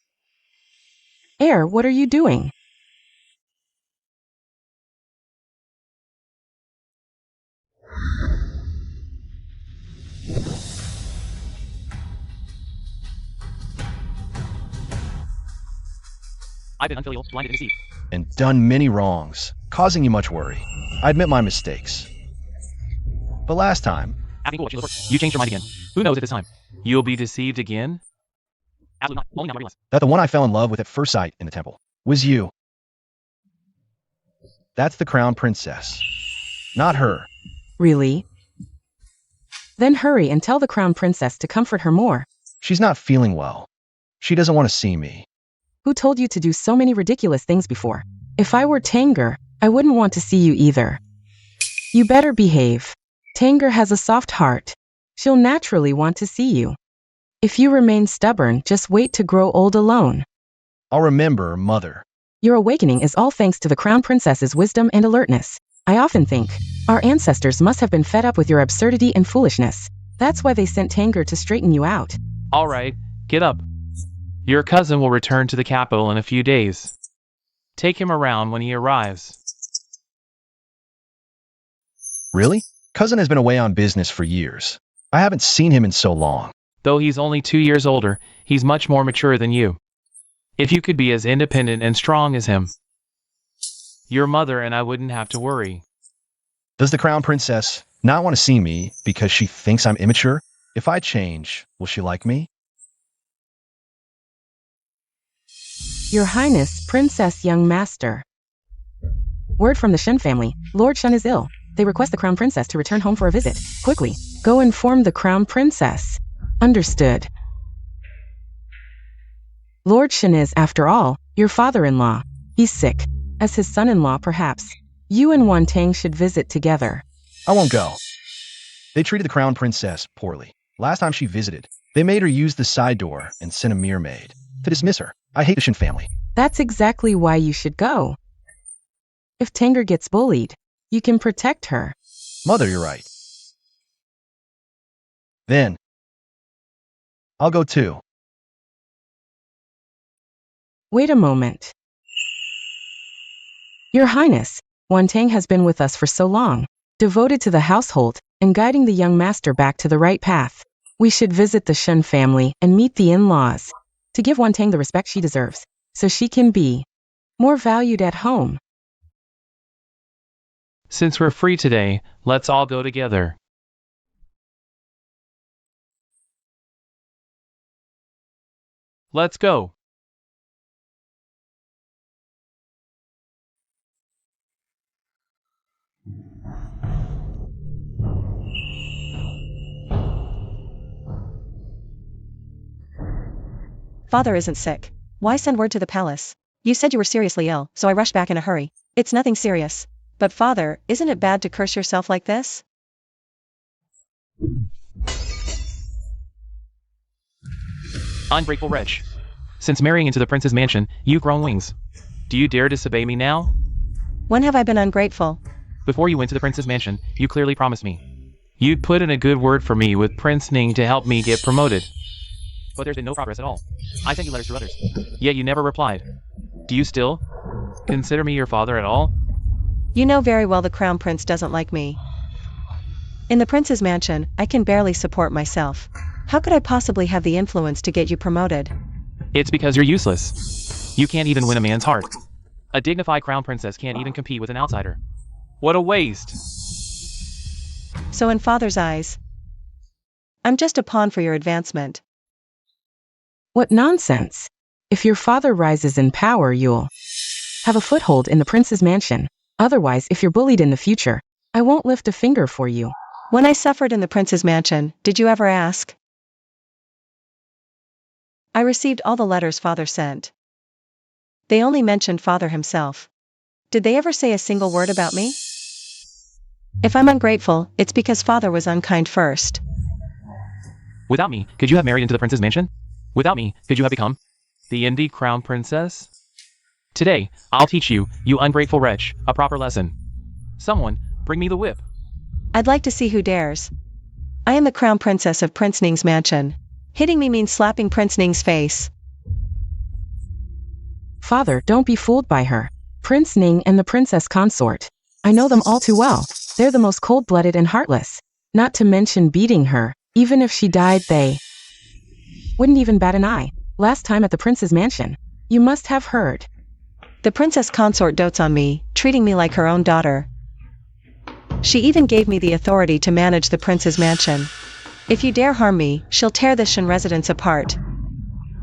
Heir, what are you doing? I've been unfilial, blinded and deceived. And done many wrongs, causing you much worry. I admit my mistakes. But last time, you changed your mind again. Who knows at this time? You'll be deceived again? Absolutely not. Only now I realize. that the one I fell in love with at first sight in the temple was you. That's the crown princess, not her. Really? Then hurry and tell the crown princess to comfort her more. She's not feeling well. She doesn't want to see me. Who told you to do so many ridiculous things before? If I were Tanger, I wouldn't want to see you either. You better behave. Tanger has a soft heart. She'll naturally want to see you. If you remain stubborn, just wait to grow old alone. I'll remember, mother. Your awakening is all thanks to the crown princess's wisdom and alertness. I often think, our ancestors must have been fed up with your absurdity and foolishness. That's why they sent Tanger to straighten you out. All right, get up. Your cousin will return to the capital in a few days. Take him around when he arrives. Really? Cousin has been away on business for years. I haven't seen him in so long. Though he's only 2 years older, he's much more mature than you. If you could be as independent and strong as him, your mother and I wouldn't have to worry. Does the crown princess not want to see me because she thinks I'm immature? If I change, will she like me? Your Highness, Princess Young Master. Word from the Shen family. Lord Shen is ill. They request the Crown Princess to return home for a visit. Quickly, go inform the Crown Princess. Understood. Lord Shen is, after all, your father-in-law. He's sick. As his son-in-law, perhaps. You and Wantang should visit together. I won't go. They treated the crown princess poorly. Last time she visited, they made her use the side door and sent a mere maid to dismiss her. I hate the Shen family. That's exactly why you should go. If Tanger gets bullied, you can protect her. Mother, you're right. Then, I'll go too. Wait a moment. Your Highness, Wantang has been with us for so long, devoted to the household, and guiding the young master back to the right path. We should visit the Shen family and meet the in-laws, to give Wantang the respect she deserves, so she can be more valued at home. Since we're free today, let's all go together. Let's go. Father isn't sick. Why send word to the palace? You said you were seriously ill, so I rushed back in a hurry. It's nothing serious. But father, isn't it bad to curse yourself like this? Ungrateful wretch. Since marrying into the prince's mansion, you've grown wings. Do you dare disobey me now? When have I been ungrateful? Before you went to the prince's mansion, you clearly promised me you'd put in a good word for me with Prince Ning to help me get promoted. But there's been no progress at all. I sent you letters to others, yet you never replied. Do you still consider me your father at all? You know very well the crown prince doesn't like me. In the prince's mansion, I can barely support myself. How could I possibly have the influence to get you promoted? It's because you're useless. You can't even win a man's heart. A dignified crown princess can't even compete with an outsider. What a waste. So in father's eyes, I'm just a pawn for your advancement. What nonsense. If your father rises in power, you'll have a foothold in the prince's mansion. Otherwise, if you're bullied in the future, I won't lift a finger for you. When I suffered in the prince's mansion, did you ever ask? I received all the letters father sent. They only mentioned father himself. Did they ever say a single word about me? If I'm ungrateful, it's because father was unkind first. Without me, could you have married into the prince's mansion? Without me, could you have become the indie crown princess? Today, I'll teach you, you ungrateful wretch, a proper lesson. Someone, bring me the whip. I'd like to see who dares. I am the crown princess of Prince Ning's mansion. Hitting me means slapping Prince Ning's face. Father, don't be fooled by her. Prince Ning and the princess consort. I know them all too well. They're the most cold-blooded and heartless. Not to mention beating her. Even if she died, they wouldn't even bat an eye. Last time at the prince's mansion. You must have heard. The princess consort dotes on me, treating me like her own daughter. She even gave me the authority to manage the prince's mansion. If you dare harm me, she'll tear this Shen residence apart.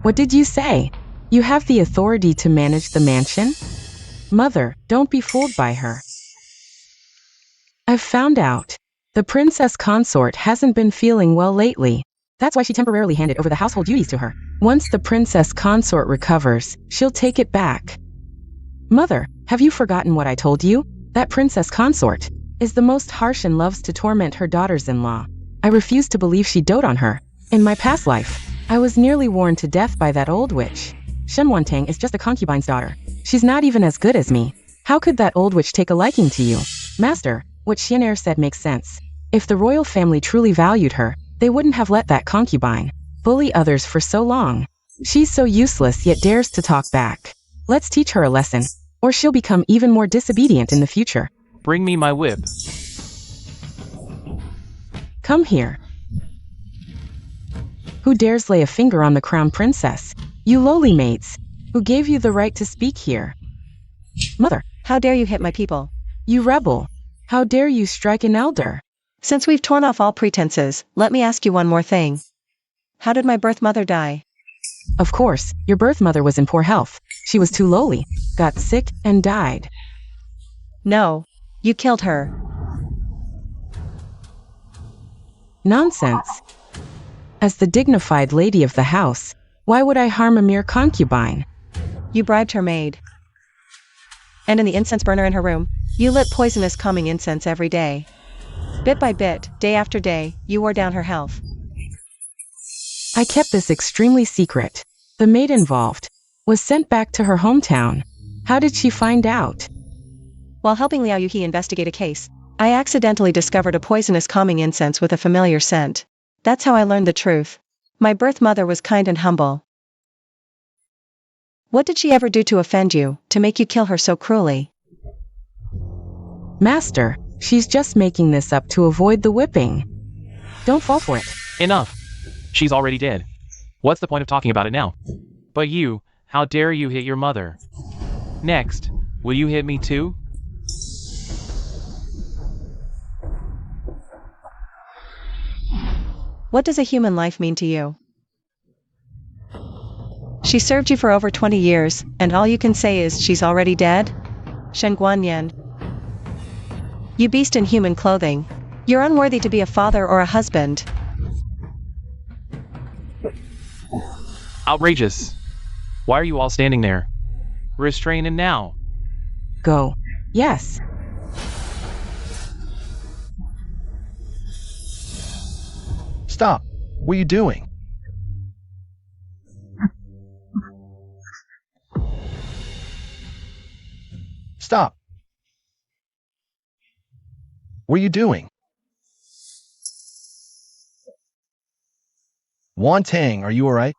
What did you say? You have the authority to manage the mansion? Mother, don't be fooled by her. I've found out. The princess consort hasn't been feeling well lately. That's why she temporarily handed over the household duties to her. Once the princess consort recovers, she'll take it back. Mother, have you forgotten what I told you? That princess consort is the most harsh and loves to torment her daughters-in-law. I refuse to believe she dote on her. In my past life, I was nearly worn to death by that old witch. Shen Wantang is just a concubine's daughter. She's not even as good as me. How could that old witch take a liking to you? Master, what Xian'er said makes sense. If the royal family truly valued her, they wouldn't have let that concubine bully others for so long. She's so useless yet dares to talk back. Let's teach her a lesson, or she'll become even more disobedient in the future. Bring me my whip. Come here. Who dares lay a finger on the crown princess? You lowly maids. Who gave you the right to speak here? Mother, How dare you hit my people? you rebel. How dare you strike an elder? Since we've torn off all pretenses, let me ask you one more thing. How did my birth mother die? Of course, your birth mother was in poor health. She was too lowly, got sick, and died. No. You killed her. Nonsense. As the dignified lady of the house, why would I harm a mere concubine? You bribed her maid. And in the incense burner in her room, you lit poisonous calming incense every day. Bit by bit, day after day, you wore down her health. I kept this extremely secret. The maid involved was sent back to her hometown. How did she find out? While helping Liao Yuhi investigate a case, I accidentally discovered a poisonous calming incense with a familiar scent. That's how I learned the truth. My birth mother was kind and humble. What did she ever do to offend you, to make you kill her so cruelly? Master, she's just making this up to avoid the whipping. Don't fall for it. Enough. She's already dead. What's the point of talking about it now? But you, how dare you hit your mother? Next, will you hit me too? What does a human life mean to you? She served you for over 20 years, and all you can say is she's already dead? Shen Guanyan. You beast in human clothing. You're unworthy to be a father or a husband. Outrageous. Why are you all standing there? Restrain him now. Go. Yes. Stop. What are you doing? Stop. What are you doing? Wan Tang, are you alright?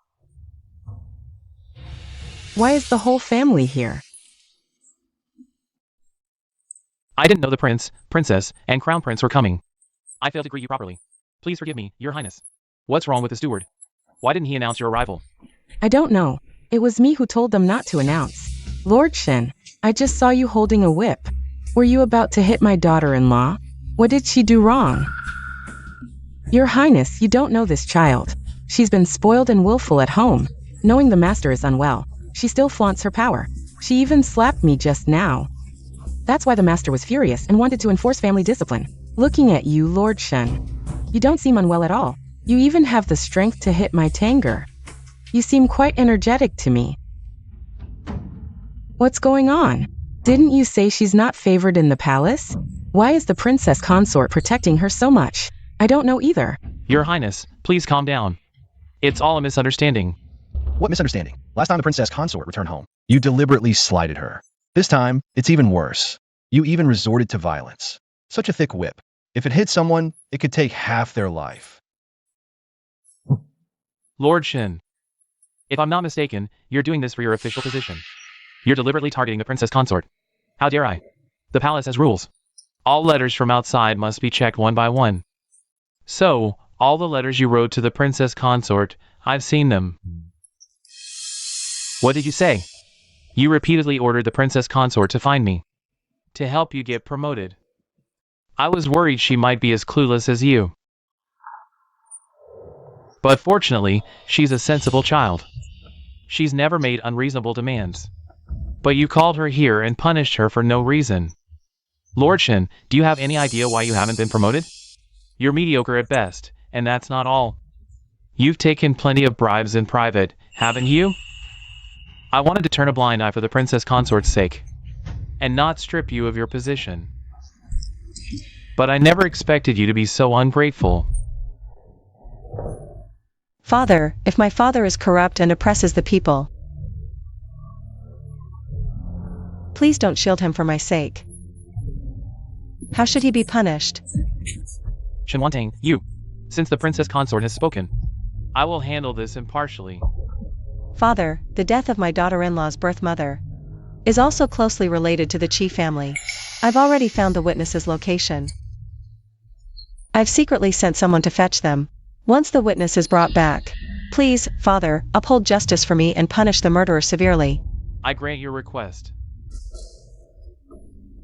Why is the whole family here? I didn't know the prince, princess, and crown prince were coming. I failed to greet you properly. Please forgive me, your highness. What's wrong with the steward? Why didn't he announce your arrival? I don't know. It was me who told them not to announce. Lord Shen, I just saw you holding a whip. Were you about to hit my daughter-in-law? What did she do wrong? Your highness, you don't know this child. She's been spoiled and willful at home. Knowing the master is unwell, she still flaunts her power. She even slapped me just now. That's why the master was furious and wanted to enforce family discipline. Looking at you, Lord Shen, you don't seem unwell at all. You even have the strength to hit my Tanger. You seem quite energetic to me. What's going on? Didn't you say she's not favored in the palace? Why is the princess consort protecting her so much? I don't know either. Your highness, please calm down. It's all a misunderstanding. What misunderstanding? Last time the princess consort returned home, you deliberately slighted her. This time, it's even worse. You even resorted to violence. Such a thick whip. If it hit someone, it could take half their life. Lord Shen, if I'm not mistaken, you're doing this for your official position. You're deliberately targeting the princess consort. How dare I? The palace has rules. All letters from outside must be checked one by one. So, all the letters you wrote to the princess consort, I've seen them. What did you say? You repeatedly ordered the princess consort to find me. To help you get promoted. I was worried she might be as clueless as you. But fortunately, she's a sensible child. She's never made unreasonable demands. But you called her here and punished her for no reason. Lord Shen, do you have any idea why you haven't been promoted? You're mediocre at best, and that's not all. You've taken plenty of bribes in private, haven't you? I wanted to turn a blind eye for the princess consort's sake, and not strip you of your position. But I never expected you to be so ungrateful. Father, if my father is corrupt and oppresses the people, please don't shield him for my sake. How should he be punished? Shenwantang, you. Since the princess consort has spoken, I will handle this impartially. Father, the death of my daughter-in-law's birth mother is also closely related to the Qi family. I've already found the witness's location. I've secretly sent someone to fetch them. Once the witness is brought back, please, Father, uphold justice for me and punish the murderer severely. I grant your request.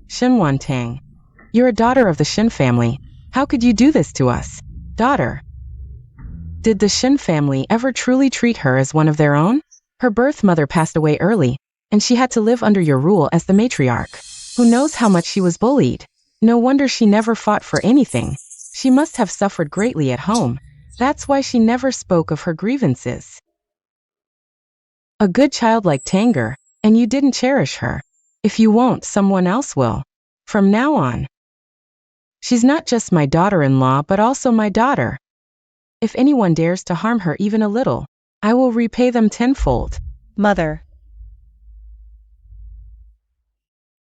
Shenwantang, you're a daughter of the Shin family. How could you do this to us? Daughter. Did the Shin family ever truly treat her as one of their own? Her birth mother passed away early, and she had to live under your rule as the matriarch. Who knows how much she was bullied? No wonder she never fought for anything. She must have suffered greatly at home. That's why she never spoke of her grievances. A good child like Tanger, and you didn't cherish her. If you won't, someone else will. From now on. She's not just my daughter-in-law, but also my daughter. If anyone dares to harm her even a little, I will repay them tenfold. Mother.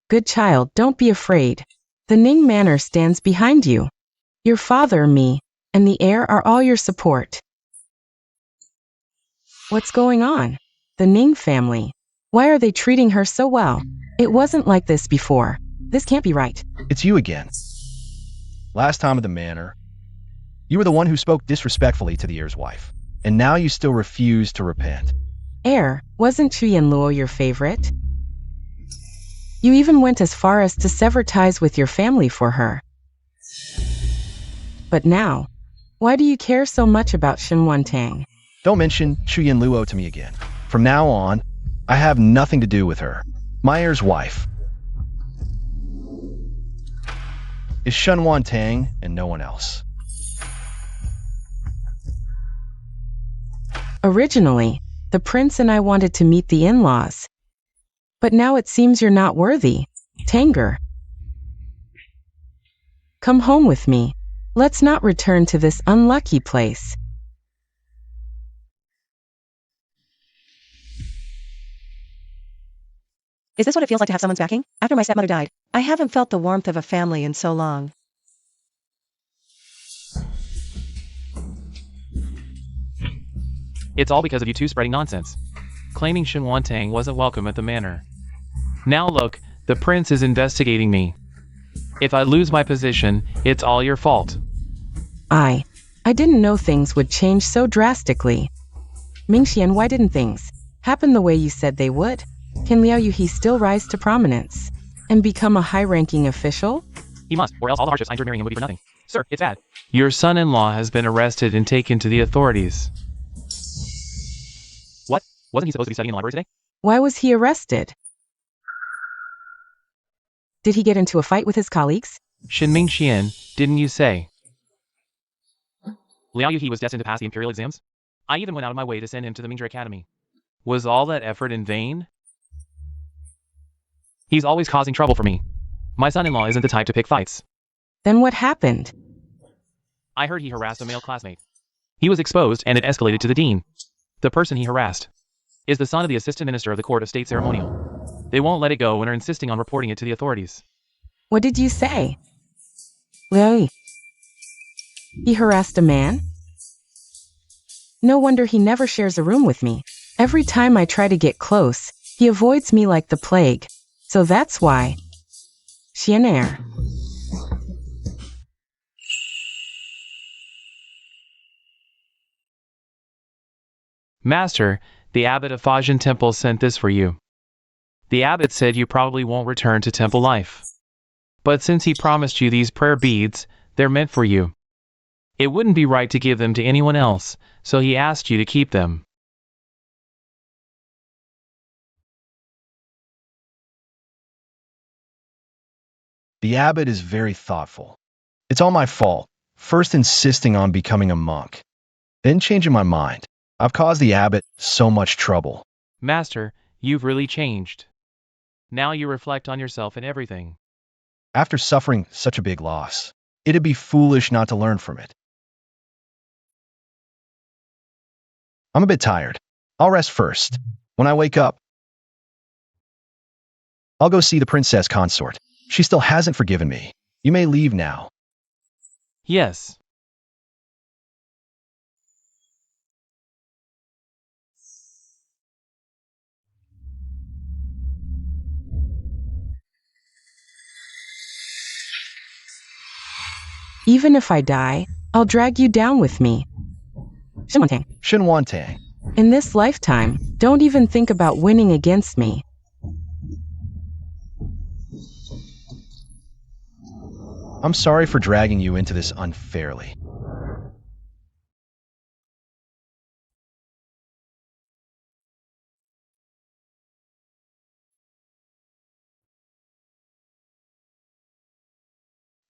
Good child, don't be afraid. The Ning Manor stands behind you. Your father, me, and the heir are all your support. What's going on? The Ning family. Why are they treating her so well? It wasn't like this before. This can't be right. It's you again. Last time at the manor, you were the one who spoke disrespectfully to the heir's wife, and now you still refuse to repent. Heir, wasn't Chu Yanluo your favorite? You even went as far as to sever ties with your family for her. But now, why do you care so much about Shenwantang? Don't mention Chu Yanluo to me again. From now on, I have nothing to do with her. My heir's wife is Shun Tang and no one else. Originally, the prince and I wanted to meet the in-laws. But now it seems you're not worthy. Tanger. Come home with me. Let's not return to this unlucky place. Is this what it feels like to have someone's backing? After my stepmother died, I haven't felt the warmth of a family in so long. It's all because of you two spreading nonsense. Claiming Shun Tang wasn't welcome at the manor. Now look, the prince is investigating me. If I lose my position, it's all your fault. I didn't know things would change so drastically. Mingxian, why didn't things happen the way you said they would? Can Liao Yuhi still rise to prominence and become a high-ranking official? He must, or else all the hardships I endured marrying him would be for nothing. Sir, it's bad. Your son-in-law has been arrested and taken to the authorities. What? Wasn't he supposed to be studying in the library today? Why was he arrested? Did he get into a fight with his colleagues? Shin Mingxian, didn't you say? Liao Yuhi was destined to pass the imperial exams? I even went out of my way to send him to the Mingzhi Academy. Was all that effort in vain? He's always causing trouble for me. My son-in-law isn't the type to pick fights. Then what happened? I heard he harassed a male classmate. He was exposed and it escalated to the dean. The person he harassed is the son of the assistant minister of the court of state ceremonial. They won't let it go and are insisting on reporting it to the authorities. What did you say? Liao, he harassed a man? No wonder he never shares a room with me. Every time I try to get close, he avoids me like the plague. So that's why. Xianer. Master, the abbot of Fajin Temple sent this for you. The abbot said you probably won't return to temple life. But since he promised you these prayer beads, they're meant for you. It wouldn't be right to give them to anyone else, so he asked you to keep them. The abbot is very thoughtful. It's all my fault, first insisting on becoming a monk, then changing my mind. I've caused the abbot so much trouble. Master, you've really changed. Now you reflect on yourself and everything. After suffering such a big loss, it'd be foolish not to learn from it. I'm a bit tired. I'll rest first. When I wake up, I'll go see the princess consort. She still hasn't forgiven me. You may leave now. Yes. Even if I die, I'll drag you down with me. Shun Tang. In this lifetime, don't even think about winning against me. I'm sorry for dragging you into this unfairly.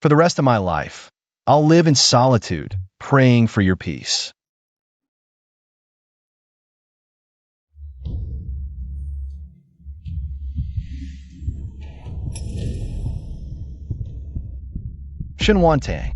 For the rest of my life, I'll live in solitude, praying for your peace. Shun Tang.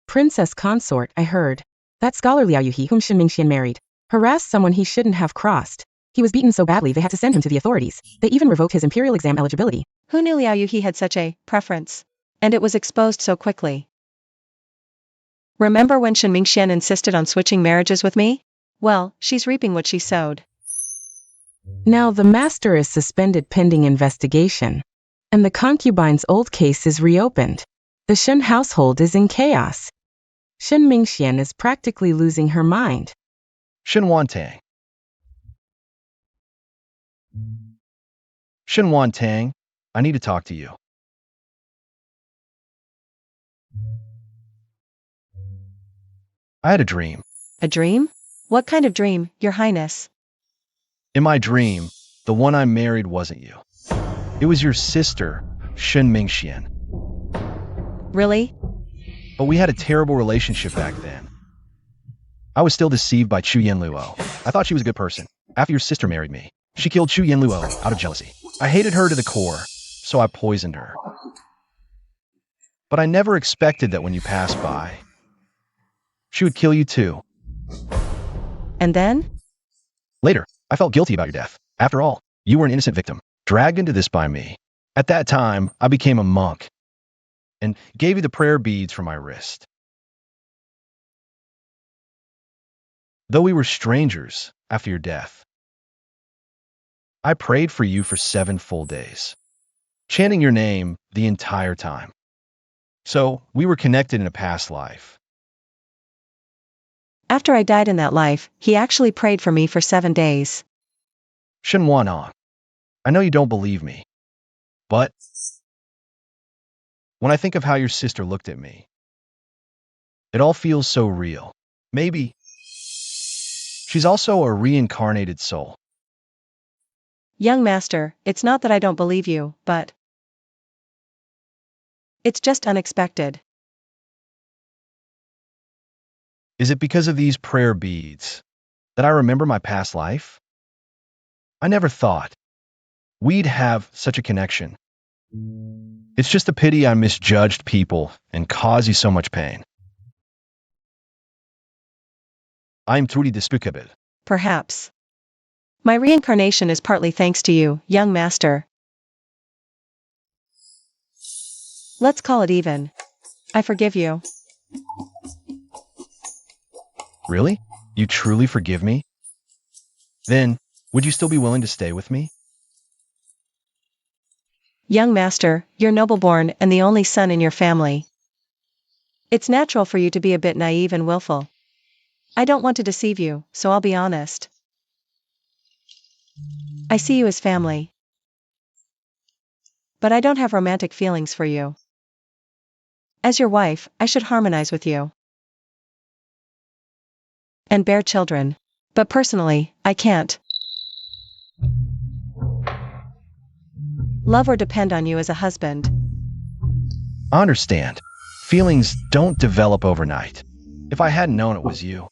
Princess consort, I heard. That scholar Liao Yuhi whom Shin Mingxian married harassed someone he shouldn't have crossed. He was beaten so badly they had to send him to the authorities. They even revoked his imperial exam eligibility. Who knew Liao Yuhi had such a preference? And it was exposed so quickly. Remember when Shin Mingxian insisted on switching marriages with me? Well, she's reaping what she sowed. Now the master is suspended pending investigation. And the concubine's old case is reopened. The Shen household is in chaos. Shin Mingxian is practically losing her mind. Shun Tang. Shenwan Tang, I need to talk to you. I had a dream. A dream? What kind of dream, Your Highness? In my dream, the one I married wasn't you. It was your sister, Shen Mingxian. Really? But we had a terrible relationship back then. I was still deceived by Chu Yanluo. I thought she was a good person. After your sister married me, she killed Chu Yanluo out of jealousy. I hated her to the core, so I poisoned her. But I never expected that when you passed by, she would kill you too. And then? Later, I felt guilty about your death. After all, you were an innocent victim, dragged into this by me. At that time, I became a monk and gave you the prayer beads from my wrist. Though we were strangers after your death, I prayed for you for 7 full days, chanting your name the entire time. So we were connected in a past life. After I died in that life, he actually prayed for me for 7 days. Shenwan, I know you don't believe me, but when I think of how your sister looked at me, it all feels so real. Maybe she's also a reincarnated soul. Young master, it's not that I don't believe you, but it's just unexpected. Is it because of these prayer beads that I remember my past life? I never thought we'd have such a connection. It's just a pity I misjudged people and caused you so much pain. I'm truly despicable. Perhaps. My reincarnation is partly thanks to you, young master. Let's call it even. I forgive you. Really? You truly forgive me? Then, would you still be willing to stay with me? Young master, you're noble-born and the only son in your family. It's natural for you to be a bit naive and willful. I don't want to deceive you, so I'll be honest. I see you as family. But I don't have romantic feelings for you. As your wife, I should harmonize with you and bear children. But personally, I can't love or depend on you as a husband. I understand. Feelings don't develop overnight. If I hadn't known it was you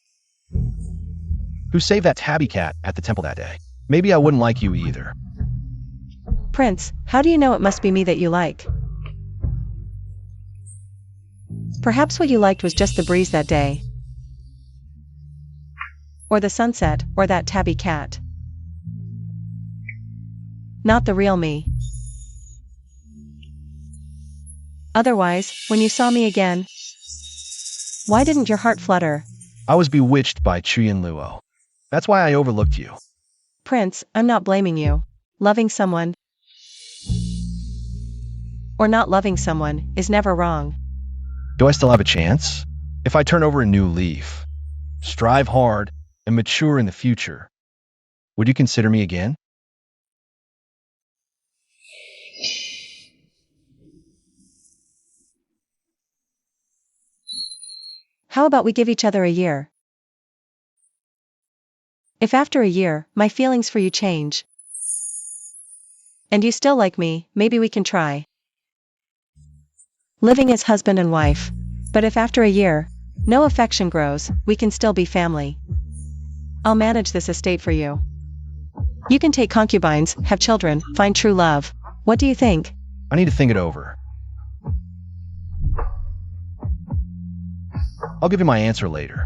who saved that tabby cat at the temple that day, maybe I wouldn't like you either. Prince, how do you know it must be me that you like? Perhaps what you liked was just the breeze that day, or the sunset, or that tabby cat. Not the real me. Otherwise, when you saw me again, why didn't your heart flutter? I was bewitched by Chu Yanluo. That's why I overlooked you. Prince, I'm not blaming you. Loving someone, or not loving someone, is never wrong. Do I still have a chance? If I turn over a new leaf, strive hard, and mature in the future, would you consider me again? How about we give each other a year? If after a year, my feelings for you change, and you still like me, maybe we can try living as husband and wife. But if after a year, no affection grows, we can still be family. I'll manage this estate for you. You can take concubines, have children, find true love. What do you think? I need to think it over. I'll give you my answer later.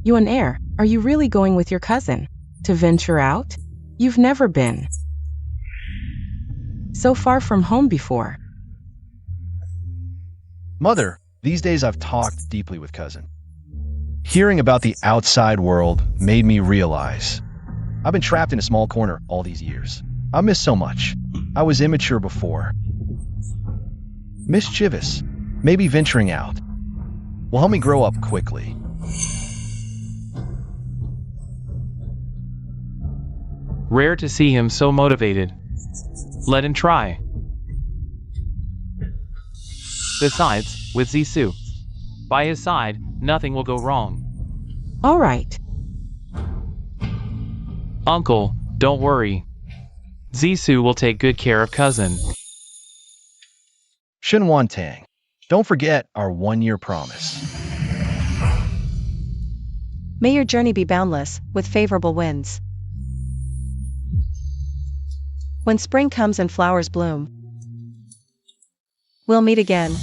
Yuan Air, are you really going with your cousin to venture out? You've never been so far from home before. Mother, these days I've talked deeply with cousin. Hearing about the outside world made me realize I've been trapped in a small corner all these years. I miss so much. I was immature before. Mischievous, maybe venturing out. will help me grow up quickly. Rare to see him so motivated. Let him try. Besides, with Zissou by his side, nothing will go wrong. All right. Uncle, don't worry. Zissou will take good care of cousin. Shenwan Tang, don't forget our 1-year promise. May your journey be boundless, with favorable winds. When spring comes and flowers bloom, we'll meet again.